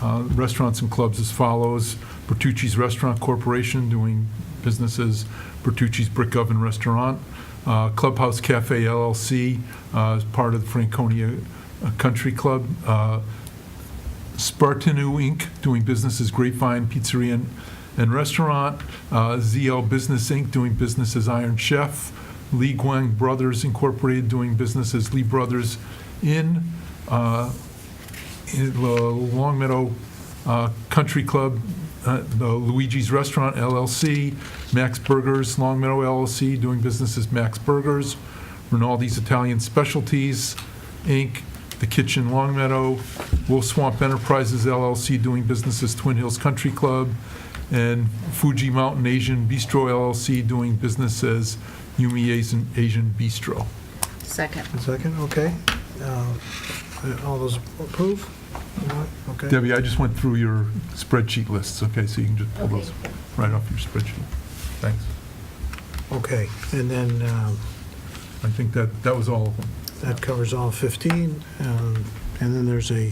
restaurants and clubs as follows. Bertucci's Restaurant Corporation doing business as Bertucci's Brick Oven Restaurant. Clubhouse Cafe LLC as part of the Franconia Country Club. Spartanu Inc. doing business as Grapevine Pizzeria and Restaurant. ZL Business Inc. doing business as Iron Chef. Lee Guang Brothers Incorporated doing business as Lee Brothers Inn. in the Long Meadow Country Club, the Luigi's Restaurant LLC, Max Burgers Long Meadow LLC, doing business as Max Burgers, Rinaldi's Italian Specialties, Inc., The Kitchen Long Meadow, Wolf Swamp Enterprises LLC, doing business as Twin Hills Country Club, and Fuji Mountain Asian Bistro LLC, doing business as Yumi Asian Bistro. Second. Second, okay. All those approve? Okay. Debbie, I just went through your spreadsheet lists, okay, so you can just pull Okay. those right off your spreadsheet. Thanks. Okay, and then I think that was all of them. that covers all 15. And then there's a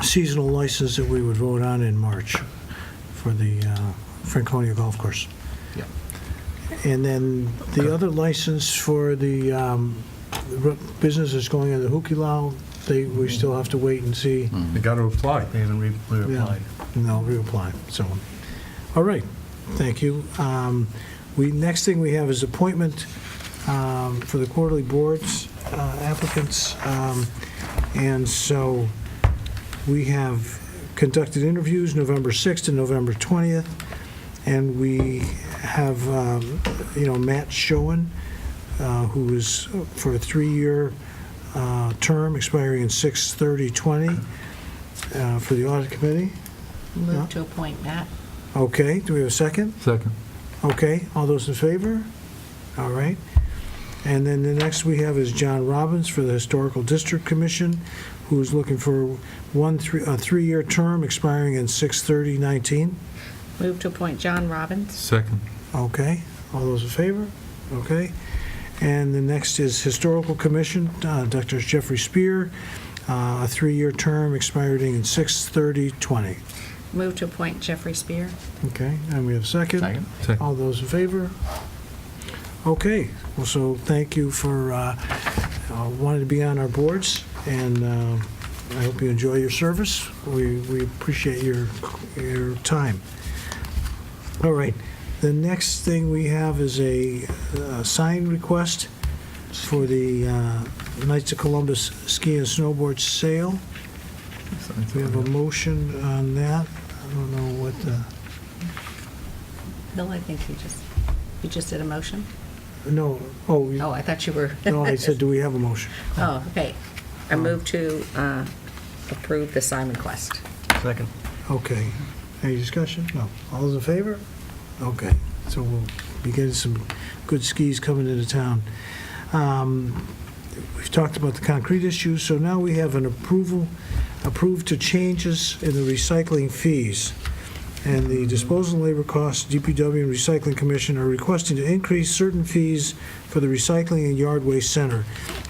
seasonal license that we would vote on in March for the Franconia Golf Course. Yeah. And then the other license for the businesses going in the Hukilau, we still have to wait and see. They got to apply. They haven't reapplied. No, reapply, so. All right, thank you. Next thing we have is appointment for the quarterly boards applicants. And so we have conducted interviews November 6th and November 20th. And we have, Matt Schoen, who is for a 3-year term expiring in 6/30/20 for the audit committee. Move to appoint Matt. Okay, do we have a second? Second. Okay, all those in favor? All right. And then the next we have is John Robbins for the Historical District Commission, who's looking for a 3-year term expiring in 6/30/19. Move to appoint John Robbins. Second. Okay, all those in favor? Okay. And the next is Historical Commission, Dr. Jeffrey Spear, a 3-year term expiring in 6/30/20. Move to appoint Jeffrey Spear. Okay, and we have a second. Second. All those in favor? Okay, well, so thank you for wanting to be on our boards, and I hope you enjoy your service. We appreciate your time. All right, the next thing we have is a sign request for the Knights of Columbus Ski and Snowboard Sale. We have a motion on that. I don't know what the... Bill, I think you just did a motion? No, oh, Oh, I thought you were. no, I said, do we have a motion? Oh, okay. I move to approve the sign request. Second. Okay. Any discussion? No. All those in favor? Okay. So we'll be getting some good skis coming into town. We've talked about the concrete issues, so now we have an approved to changes in the recycling fees. And the disposal and labor costs, DPW and Recycling Commission are requesting to increase certain fees for the recycling and yard waste center.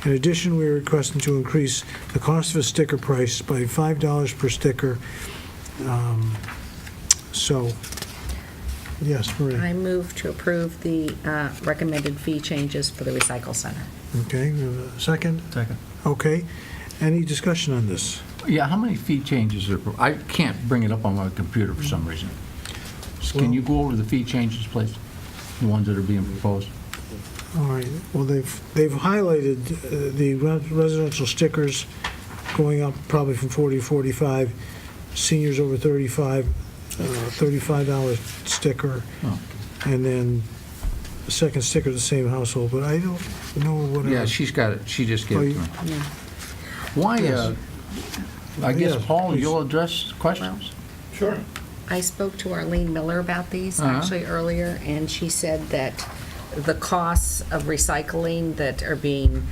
In addition, we are requesting to increase the cost of a sticker price by $5 per sticker. So, yes, Marie. I move to approve the recommended fee changes for the recycle center. Okay, we have a second? Second. Okay. Any discussion on this? Yeah, how many fee changes are, I can't bring it up on my computer for some reason. Can you go over the fee changes, please? The ones that are being proposed? All right, well, they've highlighted the residential stickers going up probably from 40 to 45, seniors over 35, $35 sticker, Oh. and then the second sticker the same household, but I don't know what. Yeah, she's got it, she just gave it to me. Yeah. Why, Yes. I guess, Yes, Paul, please. you'll address questions? Sure. I spoke to Arlene Miller about these actually earlier, and she said that the costs of recycling that are being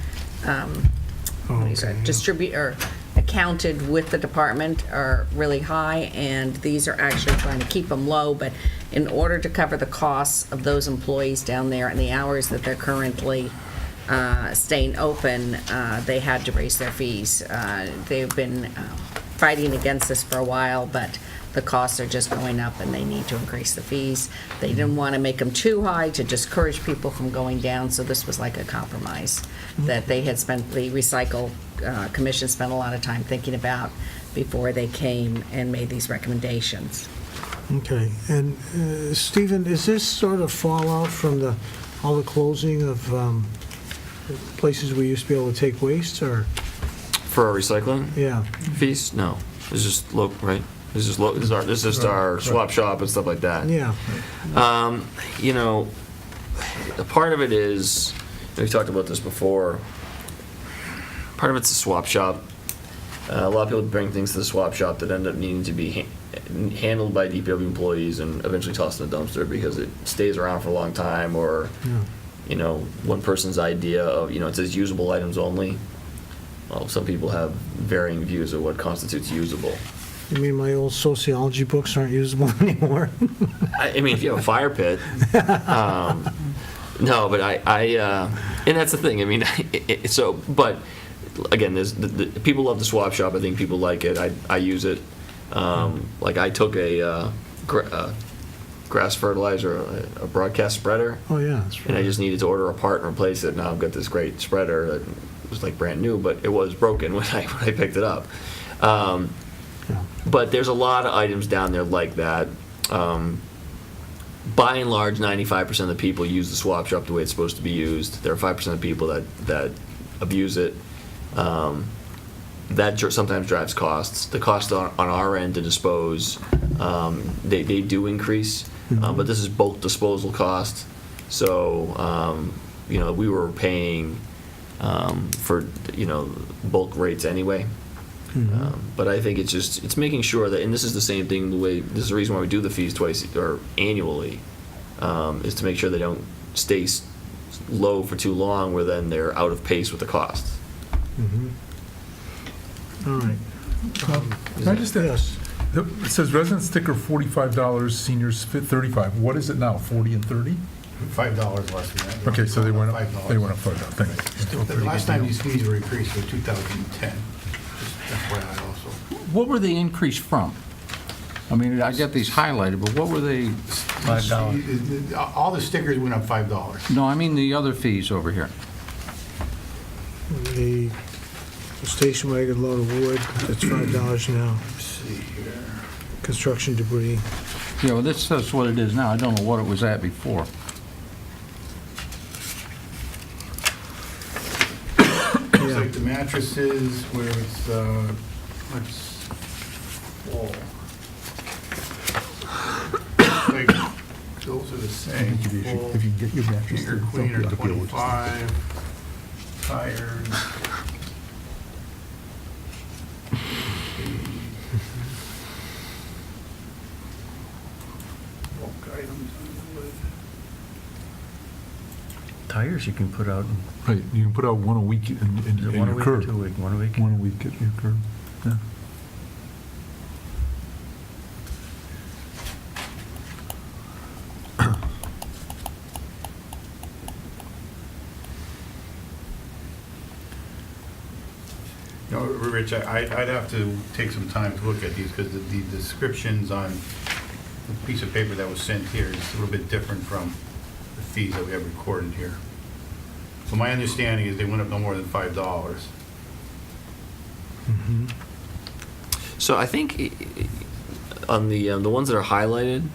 accounted with the department are really high, and these are actually trying to keep them low, but in order to cover the costs of those employees down there and the hours that they're currently staying open, they had to raise their fees. They've been fighting against this for a while, but the costs are just going up and they need to increase the fees. They didn't want to make them too high to discourage people from going down, so this was like a compromise that they had spent, the Recycle Commission spent a lot of time thinking about before they came and made these recommendations. Okay, and Stephen, is this sort of fallout from all the closing of places we used to be able to take waste, or? For our recycling Yeah. fees? No, it's just local, right? This is just our swap shop and stuff like that. Yeah. You know, a part of it is, we've talked about this before, part of it's a swap shop. A lot of people bring things to the swap shop that end up needing to be handled by DPW employees and eventually tossed in the dumpster because it stays around for a long time, or, you know, one person's idea of, you know, it says usable items only. Well, some people have varying views of what constitutes usable. You mean my old sociology books aren't usable anymore? I mean, if you have a fire pit, no, but and that's the thing. I mean, but again, there's people love the swap shop. I think people like it. I use it. Like I took a grass fertilizer, a broadcast spreader. Oh yeah. And I just needed to order a part and replace it. Now I've got this great spreader that was like brand new, but it was broken when I picked it up. But there's a lot of items down there like that. By and large, 95% of the people use the swap shop the way it's supposed to be used. There are 5% of people that abuse it. That sometimes drives costs. The cost on our end to dispose, they do increase, but this is bulk disposal cost. So, you know, we were paying for, you know, bulk rates anyway. But I think it's making sure that, and this is the same thing, this is the reason why we do the fees twice or annually, is to make sure they don't stay low for too long where then they're out of pace with the costs. All right. Can I just ask? It says resident sticker $45, seniors $35. What is it now, 40 and 30? $5 less than that. Okay, so they went up $5. $5. Thank you. The last time these fees were increased was 2010. Just FYI also. What were they increased from? I mean, I got these highlighted, but what were they? $5. All the stickers went up $5. No, I mean the other fees over here. The station wagon load of wood, that's $5 now. Let's see here. Construction debris. Yeah, well, this says what it is now. I don't know what it was at before. Looks like the mattresses where it's, like, those are the same. If you can get your mattress, King or Queen are 25. Tires. Bulk items on the lid. Tires you can put out. Right, you can put out one a week in One a your week or curb. 2 a week? 1 a week? One a week at your curb, yeah. No, Rich, I'd have to take some time to look at these because the descriptions on the piece of paper that was sent here is a little bit different from the fees that we have recorded here. So my understanding is they went up no more than $5. So I think on the ones that are highlighted,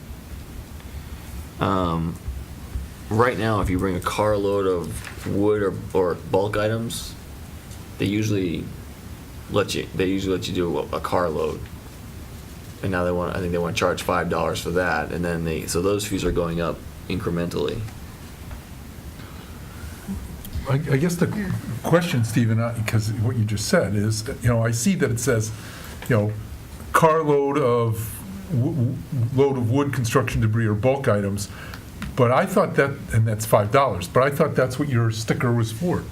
right now, if you bring a carload of wood or bulk items, they usually let you do a carload. And now I think they want to charge $5 for that, and then so those fees are going up incrementally. I guess the question, Stephen, because what you just said is, you know, I see that it says, you know, carload of load of wood, construction debris, or bulk items, but I thought that, and that's $5, but I thought that's what your sticker was for.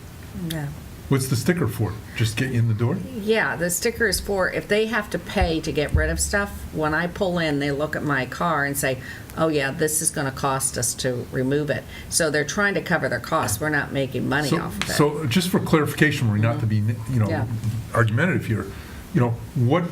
Yeah. What's the sticker for? Just get you in the door? Yeah, the sticker is for if they have to pay to get rid of stuff. When I pull in, they look at my car and say, oh yeah, this is going to cost us to remove it. So they're trying to cover their costs. We're not making money off of it. So just for clarification, we're not to be, you know, Yeah. argumentative here. You know, what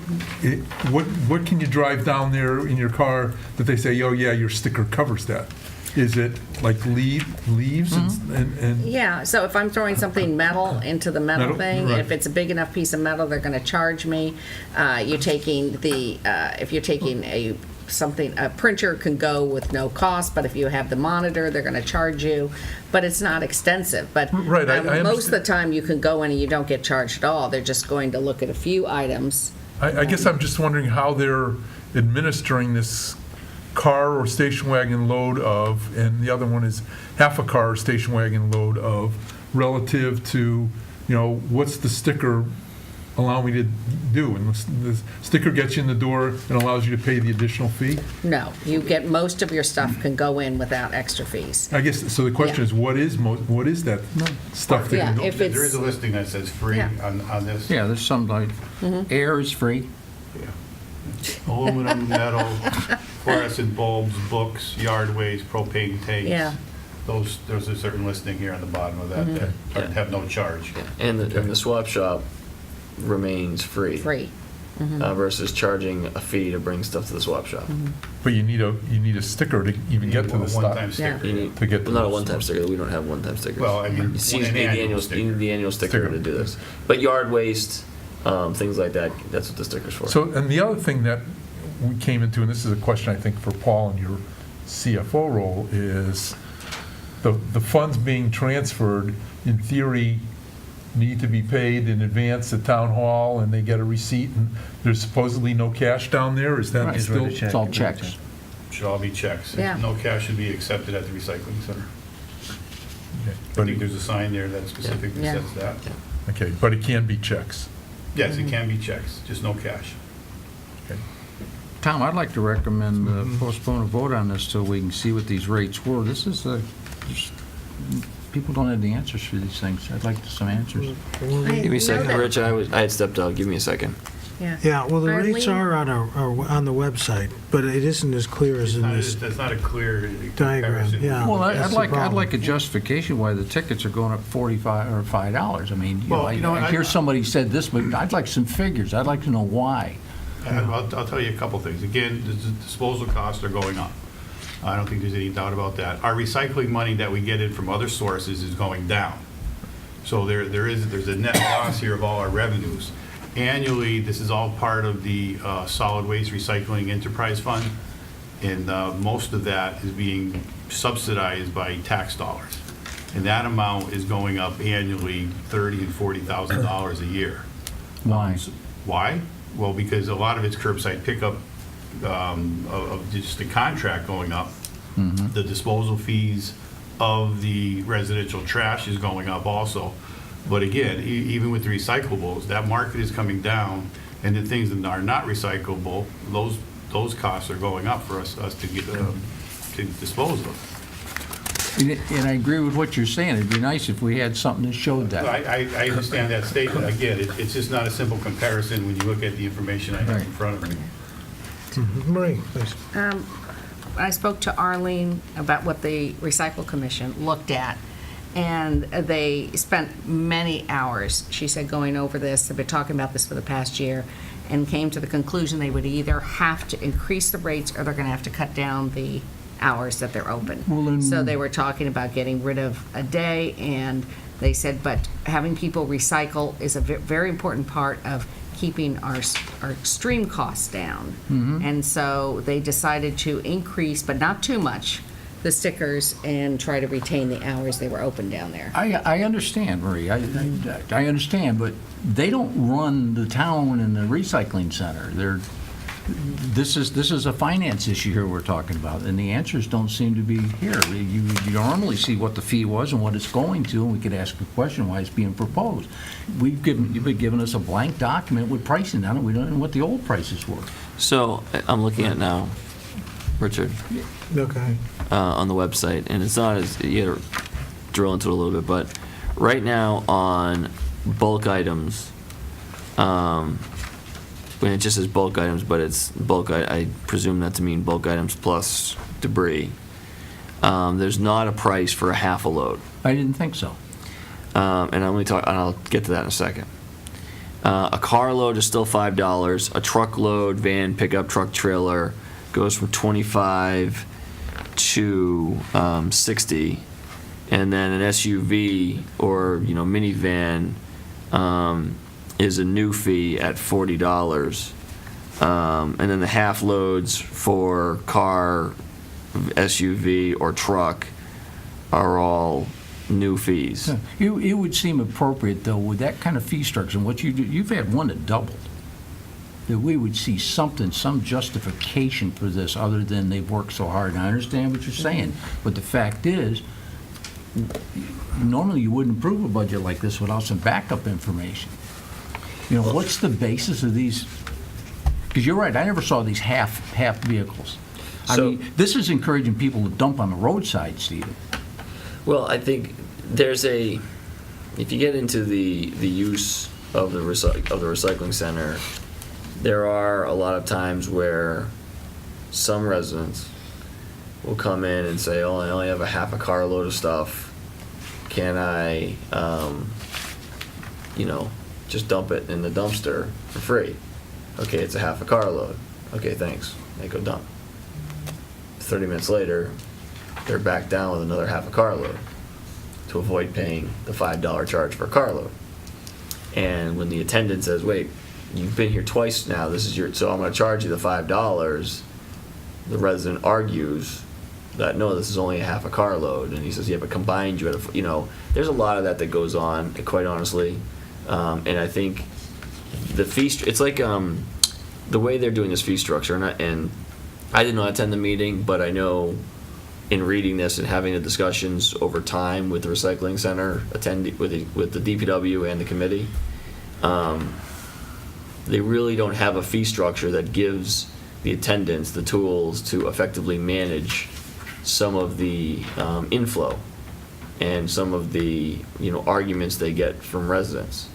can you drive down there in your car that they say, oh yeah, your sticker covers that? Is it like leaves and Yeah, so if I'm throwing something metal into the metal Metal, thing, right. if it's a big enough piece of metal, they're going to charge me. You're taking if you're taking a something, a printer can go with no cost, but if you have the monitor, they're going to charge you. But it's not extensive. But Right, I most of the time, you can go in and you don't get charged at all. They're just going to look at a few items. I guess I'm just wondering how they're administering this car or station wagon load of, and the other one is half a car or station wagon load of, relative to, what's the sticker allow me to do? And the sticker gets you in the door and allows you to pay the additional fee? No, you get, most of your stuff can go in without extra fees. I guess, so the question is, what is that stuff that Yeah, can go? if There it's- is a listing that says free Yeah. on this. Yeah, there's some like, air is free. Aluminum, metal, fluorescent bulbs, books, yard waste, propane tanks. Yeah. There's a certain listing here on the bottom of that that have no charge. And the swap shop remains free. Free. Versus charging a fee to bring stuff to the swap shop. But you need a sticker to even get to the stop. One-time sticker. You need, To get to well, not a the one-time sticker. We don't have one-time stickers. Well, I mean, you see, you an need the annual annual, sticker. you need the annual sticker to do this. But yard waste, things like that, that's what the sticker's for. So, and the other thing that we came into, and this is a question I think for Paul in your CFO role, is the funds being transferred, in theory, need to be paid in advance at town hall, and they get a receipt, and there's supposedly no cash down there? Is that Right. still? It's all checks. Should all be checks. Yeah. No cash should be accepted at the recycling center. Okay, I But, think there's a sign there that specifically Yeah. says that. okay, but it can be checks. Yes, it can be checks, just no cash. Tom, I'd like to recommend postpone a vote on this till we can see what these rates were. This is people don't have the answers for these things. I'd like some answers. Give me a second, Rich. I had stepped out. Give me a second. Yeah, well, the rates Arlene? are on the website, but it isn't as clear as in this That's not a clear diagram, comparison. yeah. Well, That's I'd the like problem. a justification why the tickets are going up $45 or $5. I mean, Well, I hear somebody said this, but I'd like some figures. I'd like to know why. I'll tell you a couple things. Again, the disposal costs are going up. I don't think there's any doubt about that. Our recycling money that we get in from other sources is going down. So there's a net loss here of all our revenues. Annually, this is all part of the Solid Waste Recycling Enterprise Fund, and most of that is being subsidized by tax dollars. And that amount is going up annually $30,000 and $40,000 a year. Why? Why? Well, because a lot of it's curbside pickup of just the contract going up. The disposal fees of the residential trash is going up also. But again, even with the recyclables, that market is coming down, and the things that are not recyclable, those costs are going up for us to get to dispose of. And I agree with what you're saying. It'd be nice if we had something that showed that. I understand that statement. Again, it's just not a simple comparison when you look at the information I have in front of me. Marie, please. I spoke to Arlene about what the Recycle Commission looked at, and they spent many hours, she said, going over this. They've been talking about this for the past year, and came to the conclusion they would either have to increase the rates or they're going to have to cut down the hours that they're open. Well, then- So they were talking about getting rid of a day, and they said, but having people recycle is a very important part of keeping our stream costs down. And so they decided to increase, but not too much, the stickers and try to retain the hours they were open down there. I understand, Marie. I understand, but they don't run the town and the recycling center. This is a finance issue here we're talking about, and the answers don't seem to be here. You normally see what the fee was and what it's going to, and we could ask a question why it's being proposed. You've been giving us a blank document with pricing on it. We don't know what the old prices were. So I'm looking at it now, Richard, Okay. on the website, and it's not as, you got to drill into it a little bit, but right now on bulk items, when it just says bulk items, but it's bulk, I presume that to mean bulk items plus debris. There's not a price for a half a load. I didn't think so. And I'll get to that in a second. A carload is still $5. A truckload, van, pickup, truck, trailer goes from $25 to $60, and then an SUV or minivan is a new fee at $40. And then the half loads for car, SUV, or truck are all new fees. It would seem appropriate, though, with that kind of fee structure, and what you do, you've had one that doubled, that we would see something, some justification for this other than they've worked so hard. And I understand what you're saying, but the fact is, normally you wouldn't approve a budget like this without some backup information. You know, what's the basis of these? Because you're right, I never saw these half vehicles. I mean, this is encouraging people to dump on the roadside, Stephen. Well, I think there's if you get into the use of the recycling center, there are a lot of times where some residents will come in and say, "Oh, I only have a half a carload of stuff. Can I, just dump it in the dumpster for free?" Okay, it's a half a carload. Okay, thanks. They go dump. 30 minutes later, they're back down with another half a carload to avoid paying the $5 charge for a carload. And when the attendant says, "Wait, you've been here twice now, so I'm going to charge you the $5, the resident argues that, "No, this is only a half a carload." And he says, "Yeah, but combined you had there's a lot of that goes on, quite honestly. And I think the fee, it's like the way they're doing this fee structure, and I did not attend the meeting, but I know in reading this and having the discussions over time with the recycling center, with the DPW and the committee, they really don't have a fee structure that gives the attendants the tools to effectively manage some of the inflow and some of the arguments they get from residents.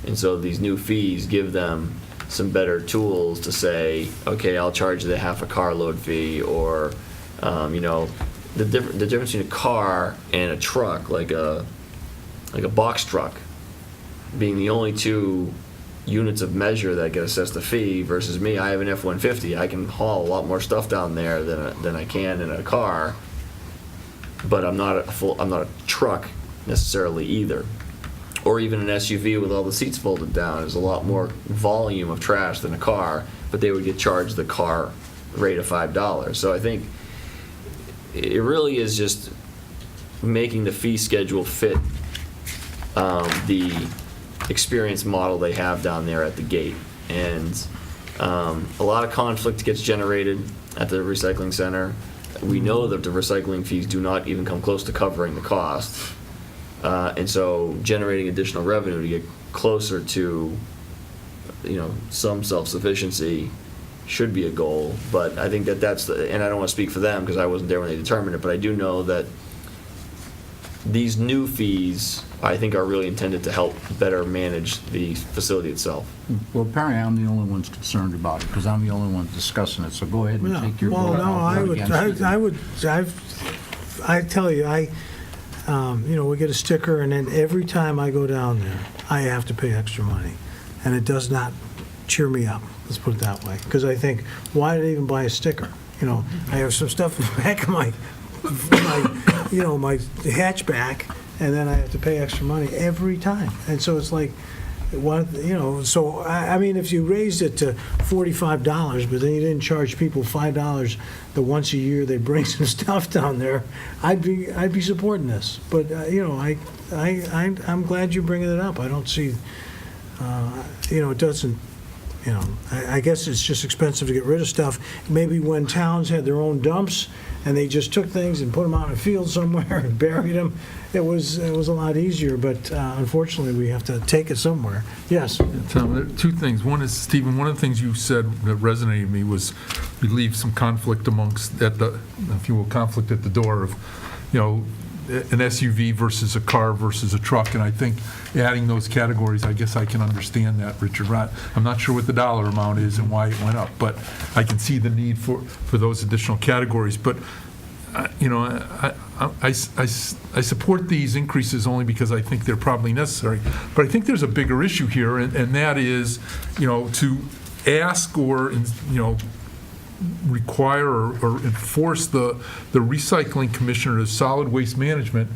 And so these new fees give them some better tools to say, okay, I'll charge the half a carload fee, or the difference between a car and a truck, like a box truck, being the only two units of measure that get assessed a fee, versus me, I have an F-150. I can haul a lot more stuff down there than I can in a car, but I'm not a truck necessarily either. Or even an SUV with all the seats folded down is a lot more volume of trash than a car, but they would get charged the car rate of $5. So I think it really is just making the fee schedule fit the experience model they have down there at the gate. And a lot of conflict gets generated at the recycling center. We know that the recycling fees do not even come close to covering the costs. And so generating additional revenue to get closer to, some self-sufficiency should be a goal. But I think that's and I don't want to speak for them because I wasn't there when they determined it, but I do know that these new fees, I think, are really intended to help better manage the facility itself. Well, apparently I'm the only one concerned about it, because I'm the only one discussing it, so go ahead and take your vote. Well, no, I tell you, we get a sticker, and then every time I go down there, I have to pay extra money. And it does not cheer me up, let's put it that way. Because I think, why did I even buy a sticker? I have some stuff in the back of my hatchback, and then I have to pay extra money every time. And so it's like, so I mean, if you raised it to $45, but then you didn't charge people $5 the once a year they bring some stuff down there, I'd be supporting this. But I'm glad you're bringing it up. I don't see, it doesn't. I guess it's just expensive to get rid of stuff. Maybe when towns had their own dumps and they just took things and put them out in a field somewhere and buried them, it was a lot easier. But unfortunately, we have to take it somewhere. Yes. Tom, there are two things. One is, Stephen, one of the things you said that resonated with me was relieve some conflict conflict at the door of, an SUV versus a car versus a truck. And I think adding those categories, I guess I can understand that, Richard. I'm not sure what the dollar amount is and why it went up, but I can see the need for those additional categories. But, I support these increases only because I think they're probably necessary. But I think there's a bigger issue here, and that is, to ask or, require or enforce the recycling commissioner of solid waste management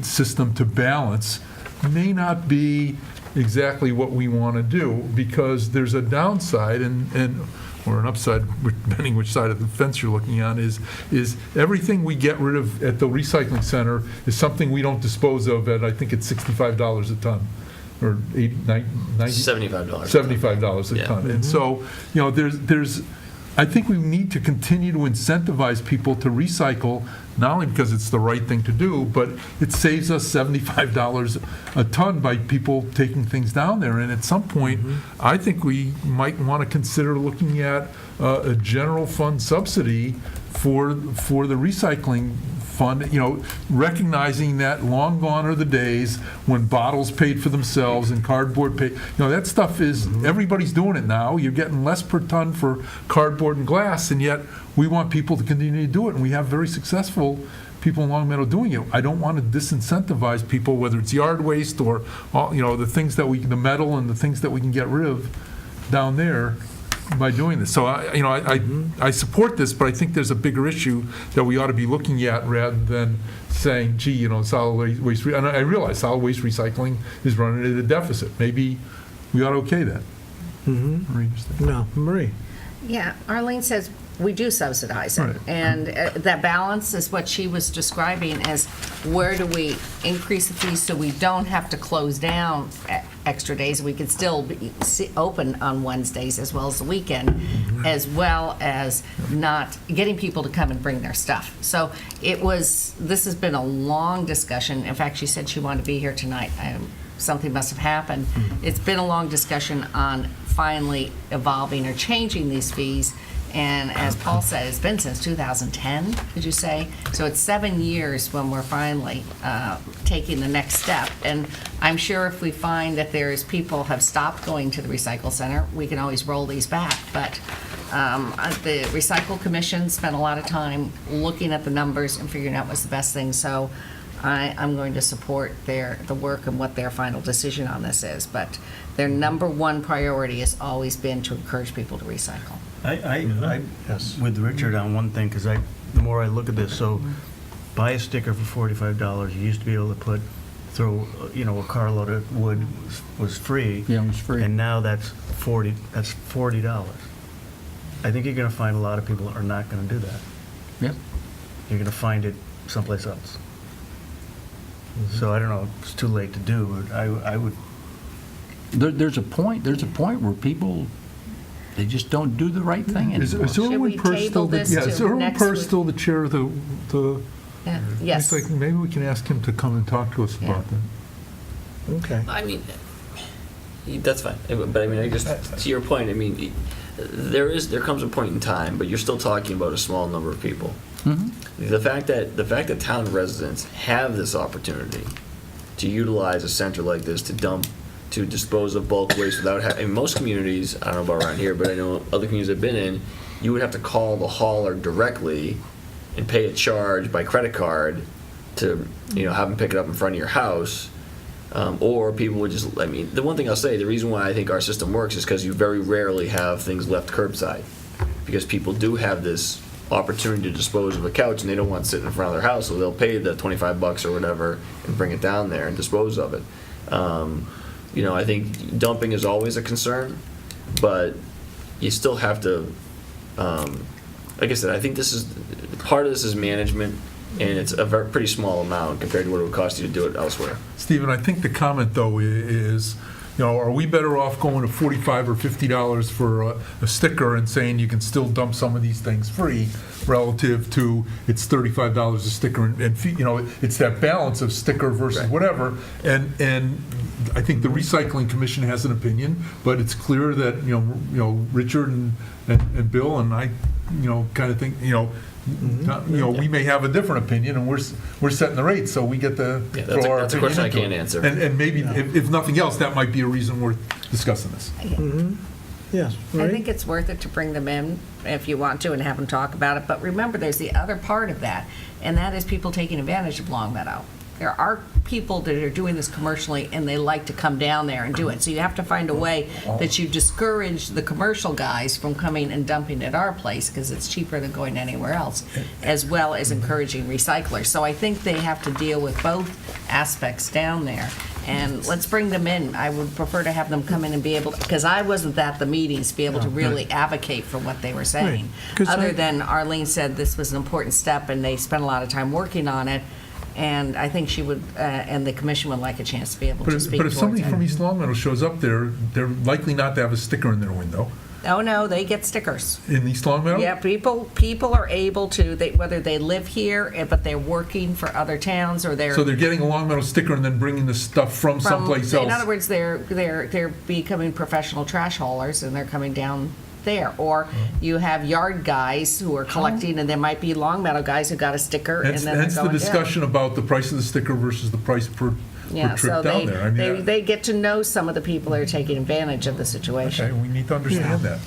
system to balance may not be exactly what we want to do, because there's a downside, and or an upside, depending which side of the fence you're looking on, is everything we get rid of at the recycling center is something we don't dispose of at, I think it's $65 a ton, or $90, $75. $75 a Yeah. ton. And so, there's, I think we need to continue to incentivize people to recycle, not only because it's the right thing to do, but it saves us $75 a ton by people taking things down there. And at some point, I think we might want to consider looking at a general fund subsidy for the recycling fund, recognizing that long gone are the days when bottles paid for themselves and cardboard paid. That stuff is, everybody's doing it now. You're getting less per ton for cardboard and glass, and yet we want people to continue to do it, and we have very successful people in Long Meadow doing it. I don't want to disincentivize people, whether it's yard waste or, the things that the metal and the things that we can get rid of down there by doing this. So I support this, but I think there's a bigger issue that we ought to be looking at rather than saying, gee, solid waste. And I realize solid waste recycling is running at a deficit. Maybe we ought to okay that. Marie, just think. No, Marie. Yeah, Arlene says we do subsidize it. Right. And that balance is what she was describing as where do we increase the fees so we don't have to close down extra days. We can still be open on Wednesdays as well as the weekend, as well as not getting people to come and bring their stuff. So this has been a long discussion. In fact, she said she wanted to be here tonight. Something must have happened. It's been a long discussion on finally evolving or changing these fees. And as Paul said, it's been since 2010, did you say? So it's 7 years when we're finally taking the next step. And I'm sure if we find that people have stopped going to the recycle center, we can always roll these back. But the Recycle Commission spent a lot of time looking at the numbers and figuring out what's the best thing. So I'm going to support the work and what their final decision on this is. But their number one priority has always been to encourage people to recycle. I with Richard on one thing, because the more I look at this, so buy a sticker for $45. You used to be able to throw a carload of wood was free. Yeah, it was free. And now that's $40. I think you're going to find a lot of people are not going to do that. Yep. You're going to find it someplace else. So I don't know if it's too late to do, but I would. There's a point where people, they just don't do the right thing anymore. Is Irwin Purse still the chair of the Yes. Maybe we can ask him to come and talk to us about that. Okay. I mean, that's fine. But I mean, I guess to your point, I mean, there comes a point in time, but you're still talking about a small number of people. The fact that town residents have this opportunity to utilize a center like this to dispose of bulk waste without in most communities, I don't know about around here, but I know other communities I've been in, you would have to call the hauler directly and pay a charge by credit card to have them pick it up in front of your house. Or people would just, the one thing I'll say, the reason why I think our system works is because you very rarely have things left curbside. Because people do have this opportunity to dispose of a couch and they don't want to sit in front of their house, so they'll pay the $25 or whatever and bring it down there and dispose of it. I think dumping is always a concern, but you still have to, like I said, I think part of this is management, and it's a pretty small amount compared to what it would cost you to do it elsewhere. Stephen, I think the comment, though, is, are we better off going to $45 or $50 for a sticker and saying you can still dump some of these things free relative to it's $35 a sticker and it's that balance of sticker versus whatever. And I think the Recycling Commission has an opinion, but it's clear that, Richard and Bill and I, kind of think, we may have a different opinion, and we're setting the rate, so we get to throw our that's a question I can't answer. And maybe, if nothing else, that might be a reason worth discussing this. Yes. I think it's worth it to bring them in if you want to and have them talk about it. But remember, there's the other part of that, and that is people taking advantage of Long Meadow. There are people that are doing this commercially, and they like to come down there and do it. So you have to find a way that you discourage the commercial guys from coming and dumping at our place because it's cheaper than going anywhere else, as well as encouraging recyclers. So I think they have to deal with both aspects down there. and let's bring them in. I would prefer to have them come in and be able, because I wasn't at the meetings, be able to really advocate for what they were saying. 'Cause Other I- than Arlene said this was an important step, and they spent a lot of time working on it, and I think she would, and the commission would like a chance to be able to speak But if towards somebody it. from East Longmeadow shows up there, they're likely not to have a sticker in their window. Oh, no, they get stickers. In East Longmeadow? Yeah, people are able to, whether they live here, but they're working for other towns, or they're. So they're getting a Longmeadow sticker and then bringing the stuff from someplace else? In other words, they're becoming professional trash haulers, and they're coming down there. Or you have yard guys who are collecting, and there might be Longmeadow guys who got a sticker, and then they're Hence the going down. discussion about the price of the sticker versus the price per Yeah, so trip down there. I mean, they get to know some of the people that are taking advantage of the situation. okay, we need to understand that.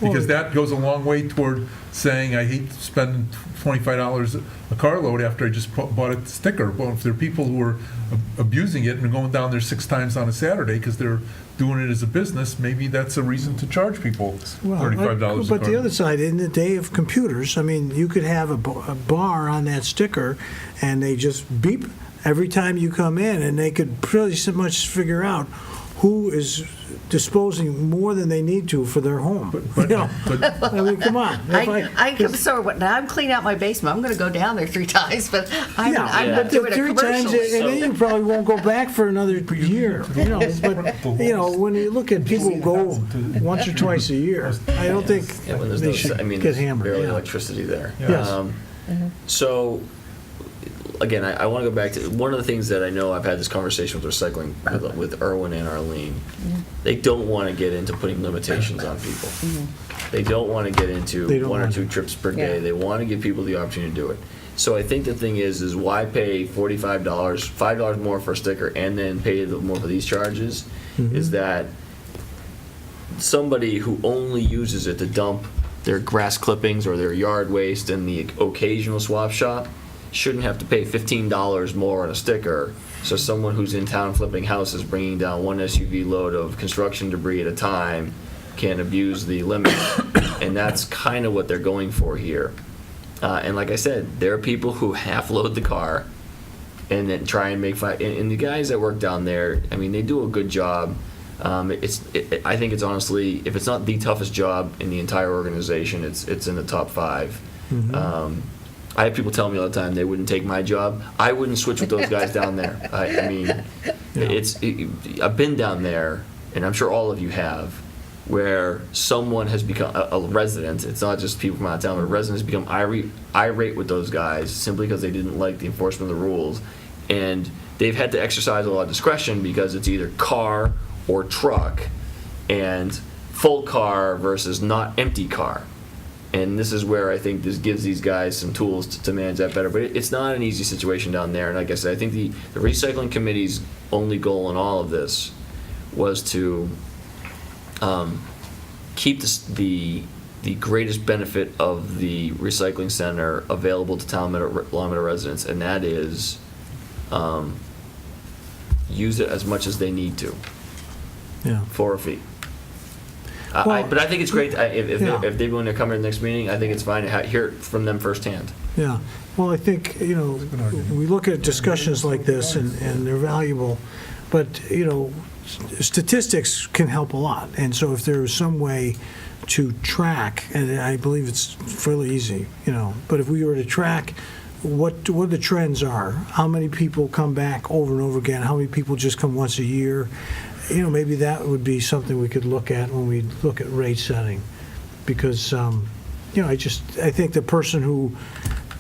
Because that goes a long way toward saying, I hate spending $25 a carload after I just bought a sticker. Well, if there are people who are abusing it and are going down there 6 times on a Saturday because they're doing it as a business, maybe that's a reason to charge people $35 a But the carload. other side, in the day of computers, I mean, you could have a bar on that sticker, and they just beep every time you come in, and they could pretty much figure out who is disposing more than they need to for their home. You know? I mean, come on. Now I'm cleaning out my basement. I'm going to go down there 3 times, but I'm Yeah, not but doing a 3 commercial. times, and then you probably won't go back for another year. You know, but when you look at people who go once or twice a year, I don't think when there's they no, should I mean, get there's hammered. barely Yeah. electricity there. Yes. So, again, I want to go back to one of the things that I know I've had this conversation with recycling with Erwin and Arlene. They don't want to get into putting limitations on people. They don't want to get into They don't 1 or want 2 to. trips per day. Yeah. They want to give people the opportunity to do it. So I think the thing is why pay $45, $5 more for a sticker, and then pay more for these charges? Is that somebody who only uses it to dump their grass clippings or their yard waste in the occasional swap shop shouldn't have to pay $15 more on a sticker. So someone who's in town flipping houses, bringing down 1 SUV load of construction debris at a time, can abuse the limit. And that's kind of what they're going for here. And like I said, there are people who half load the car and then try and make and the guys that work down there, I mean, they do a good job. I think it's honestly, if it's not the toughest job in the entire organization, it's in the top 5. I have people tell me all the time they wouldn't take my job. I wouldn't switch with those guys down there. I mean, I've been down there, and I'm sure all of you have, where someone has become a resident. It's not just people from out of town, but a resident has become irate with those guys simply because they didn't like the enforcement of the rules. And they've had to exercise a lot of discretion because it's either car or truck, and full car versus not empty car. And this is where I think this gives these guys some tools to manage that better. But it's not an easy situation down there. And like I said, I think the recycling committee's only goal in all of this was to keep the greatest benefit of the recycling center available to Longmeadow residents, and that is use it as much as they need to for a fee. But I think it's great if they want to come to the next meeting. I think it's fine to hear it from them firsthand. Yeah, well, I think, we look at discussions like this, and they're valuable, but, statistics can help a lot. And so if there is some way to track, and I believe it's fairly easy, but if we were to track what the trends are, how many people come back over and over again, how many people just come once a year, maybe that would be something we could look at when we look at rate setting. Because, I think the person who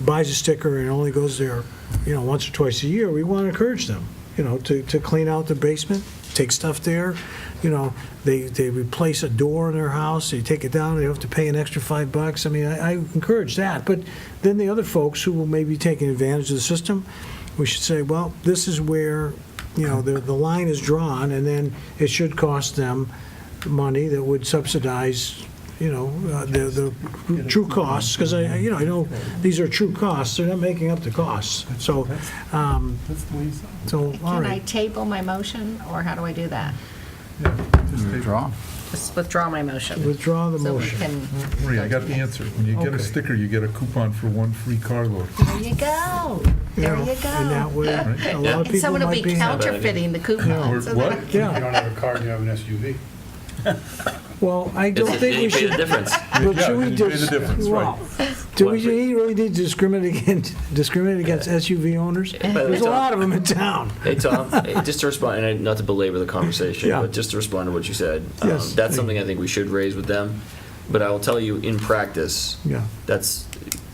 buys a sticker and only goes there, once or twice a year, we want to encourage them, to clean out the basement, take stuff there. They replace a door in their house, they take it down, they have to pay an extra $5. I mean, I encourage that. But then the other folks who may be taking advantage of the system, we should say, well, this is where the line is drawn, and then it should cost them money that would subsidize, the true costs, because I know these are true costs. They're not making up the costs. So, all Can I right. table my motion, or how do I do that? Draw. Just withdraw my motion. Withdraw the So we motion. can, Marie, I got the answer. When you get a Okay. sticker, you get a coupon for one free carload. there you go. There know, you go. And that way, a lot of And people someone will might be be. counterfeiting the coupons. Or what? If you don't have a car and you have an SUV. Well, I don't It's- think then we you pay should. the difference. But Yeah, should we then you pay the just, difference, well, right. do we really need to discriminate against SUV owners? By the way, There's a Tom- lot of them in town. Hey, Tom, just to respond, and not to belabor the conversation, Yeah. but just to respond to what you said. Yes. That's something I think we should raise with them. But I will tell you, in practice, Yeah. that's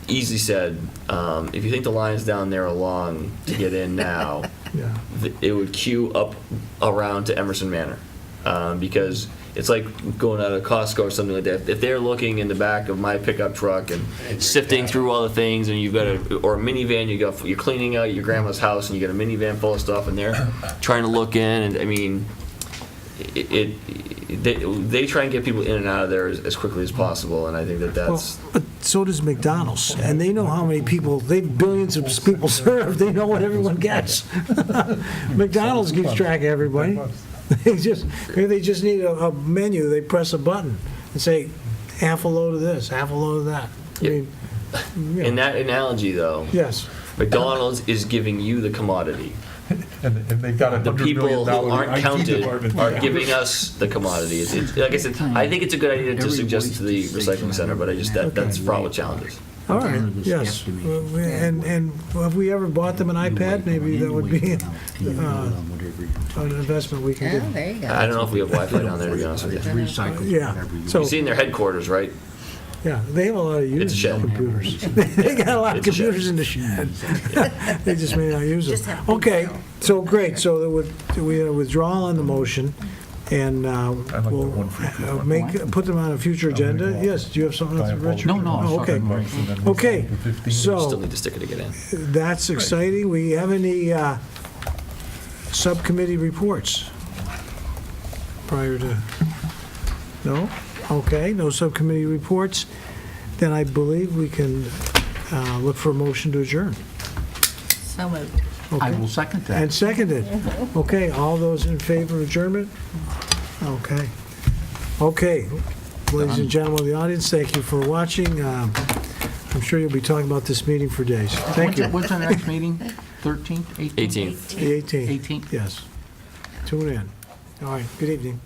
easy said. If you think the lines down there are long to get in now, Yeah. it would queue up around to Emerson Manor. Because it's like going out of Costco or something like that. If they're looking in the back of my pickup truck and sifting through all the things, and you've got or a minivan, you're cleaning out your grandma's house, and you got a minivan full of stuff, and they're trying to look in, and I mean, they try and get people in and out of there as quickly as possible, and I think Well, that's. but so does McDonald's, and they know how many people, billions of people served, they know what everyone gets. McDonald's keeps track of everybody. Maybe they just need a menu, they press a button and say, half a load of this, half a load of that. I mean, yeah. In that analogy, though, Yes. McDonald's is giving you the commodity. And they've got The $100 people million who aren't IT counted department. are giving us the commodity. Like I said, I think it's a good idea to suggest it to the recycling center, but that's fraught with challenges. All right, yes. And have we ever bought them an iPad? Maybe that would be an investment we can Oh, get. there you go. I don't know if we have Wi-Fi down there, to be honest with you. Yeah, so, You've seen their headquarters, right? yeah, they have a lot of It's a used shed. computers. They got a lot of It's a shed. computers in the shed. They just may not use Just them. have big Okay, mail. so great, so we had a withdrawal on the motion, and like that we'll one free coupon. put them on a future agenda. Yes, do you have something else, Richard? No, no, Oh, okay. Okay, Still so need the sticker to get in. that's exciting. We have any subcommittee reports prior to, no? Okay, no subcommittee reports. Then I believe we can look for a motion to adjourn. So moved. I Okay. will second that. And seconded. Okay, all those in favor of adjournment? Okay. Okay, ladies and gentlemen of the audience, thank you for watching. I'm sure you'll be talking about this meeting for days. Thank you. When's our next meeting? 13th, 18th? 18. The 18th. 18th? Yes. Tune in. All right, good evening.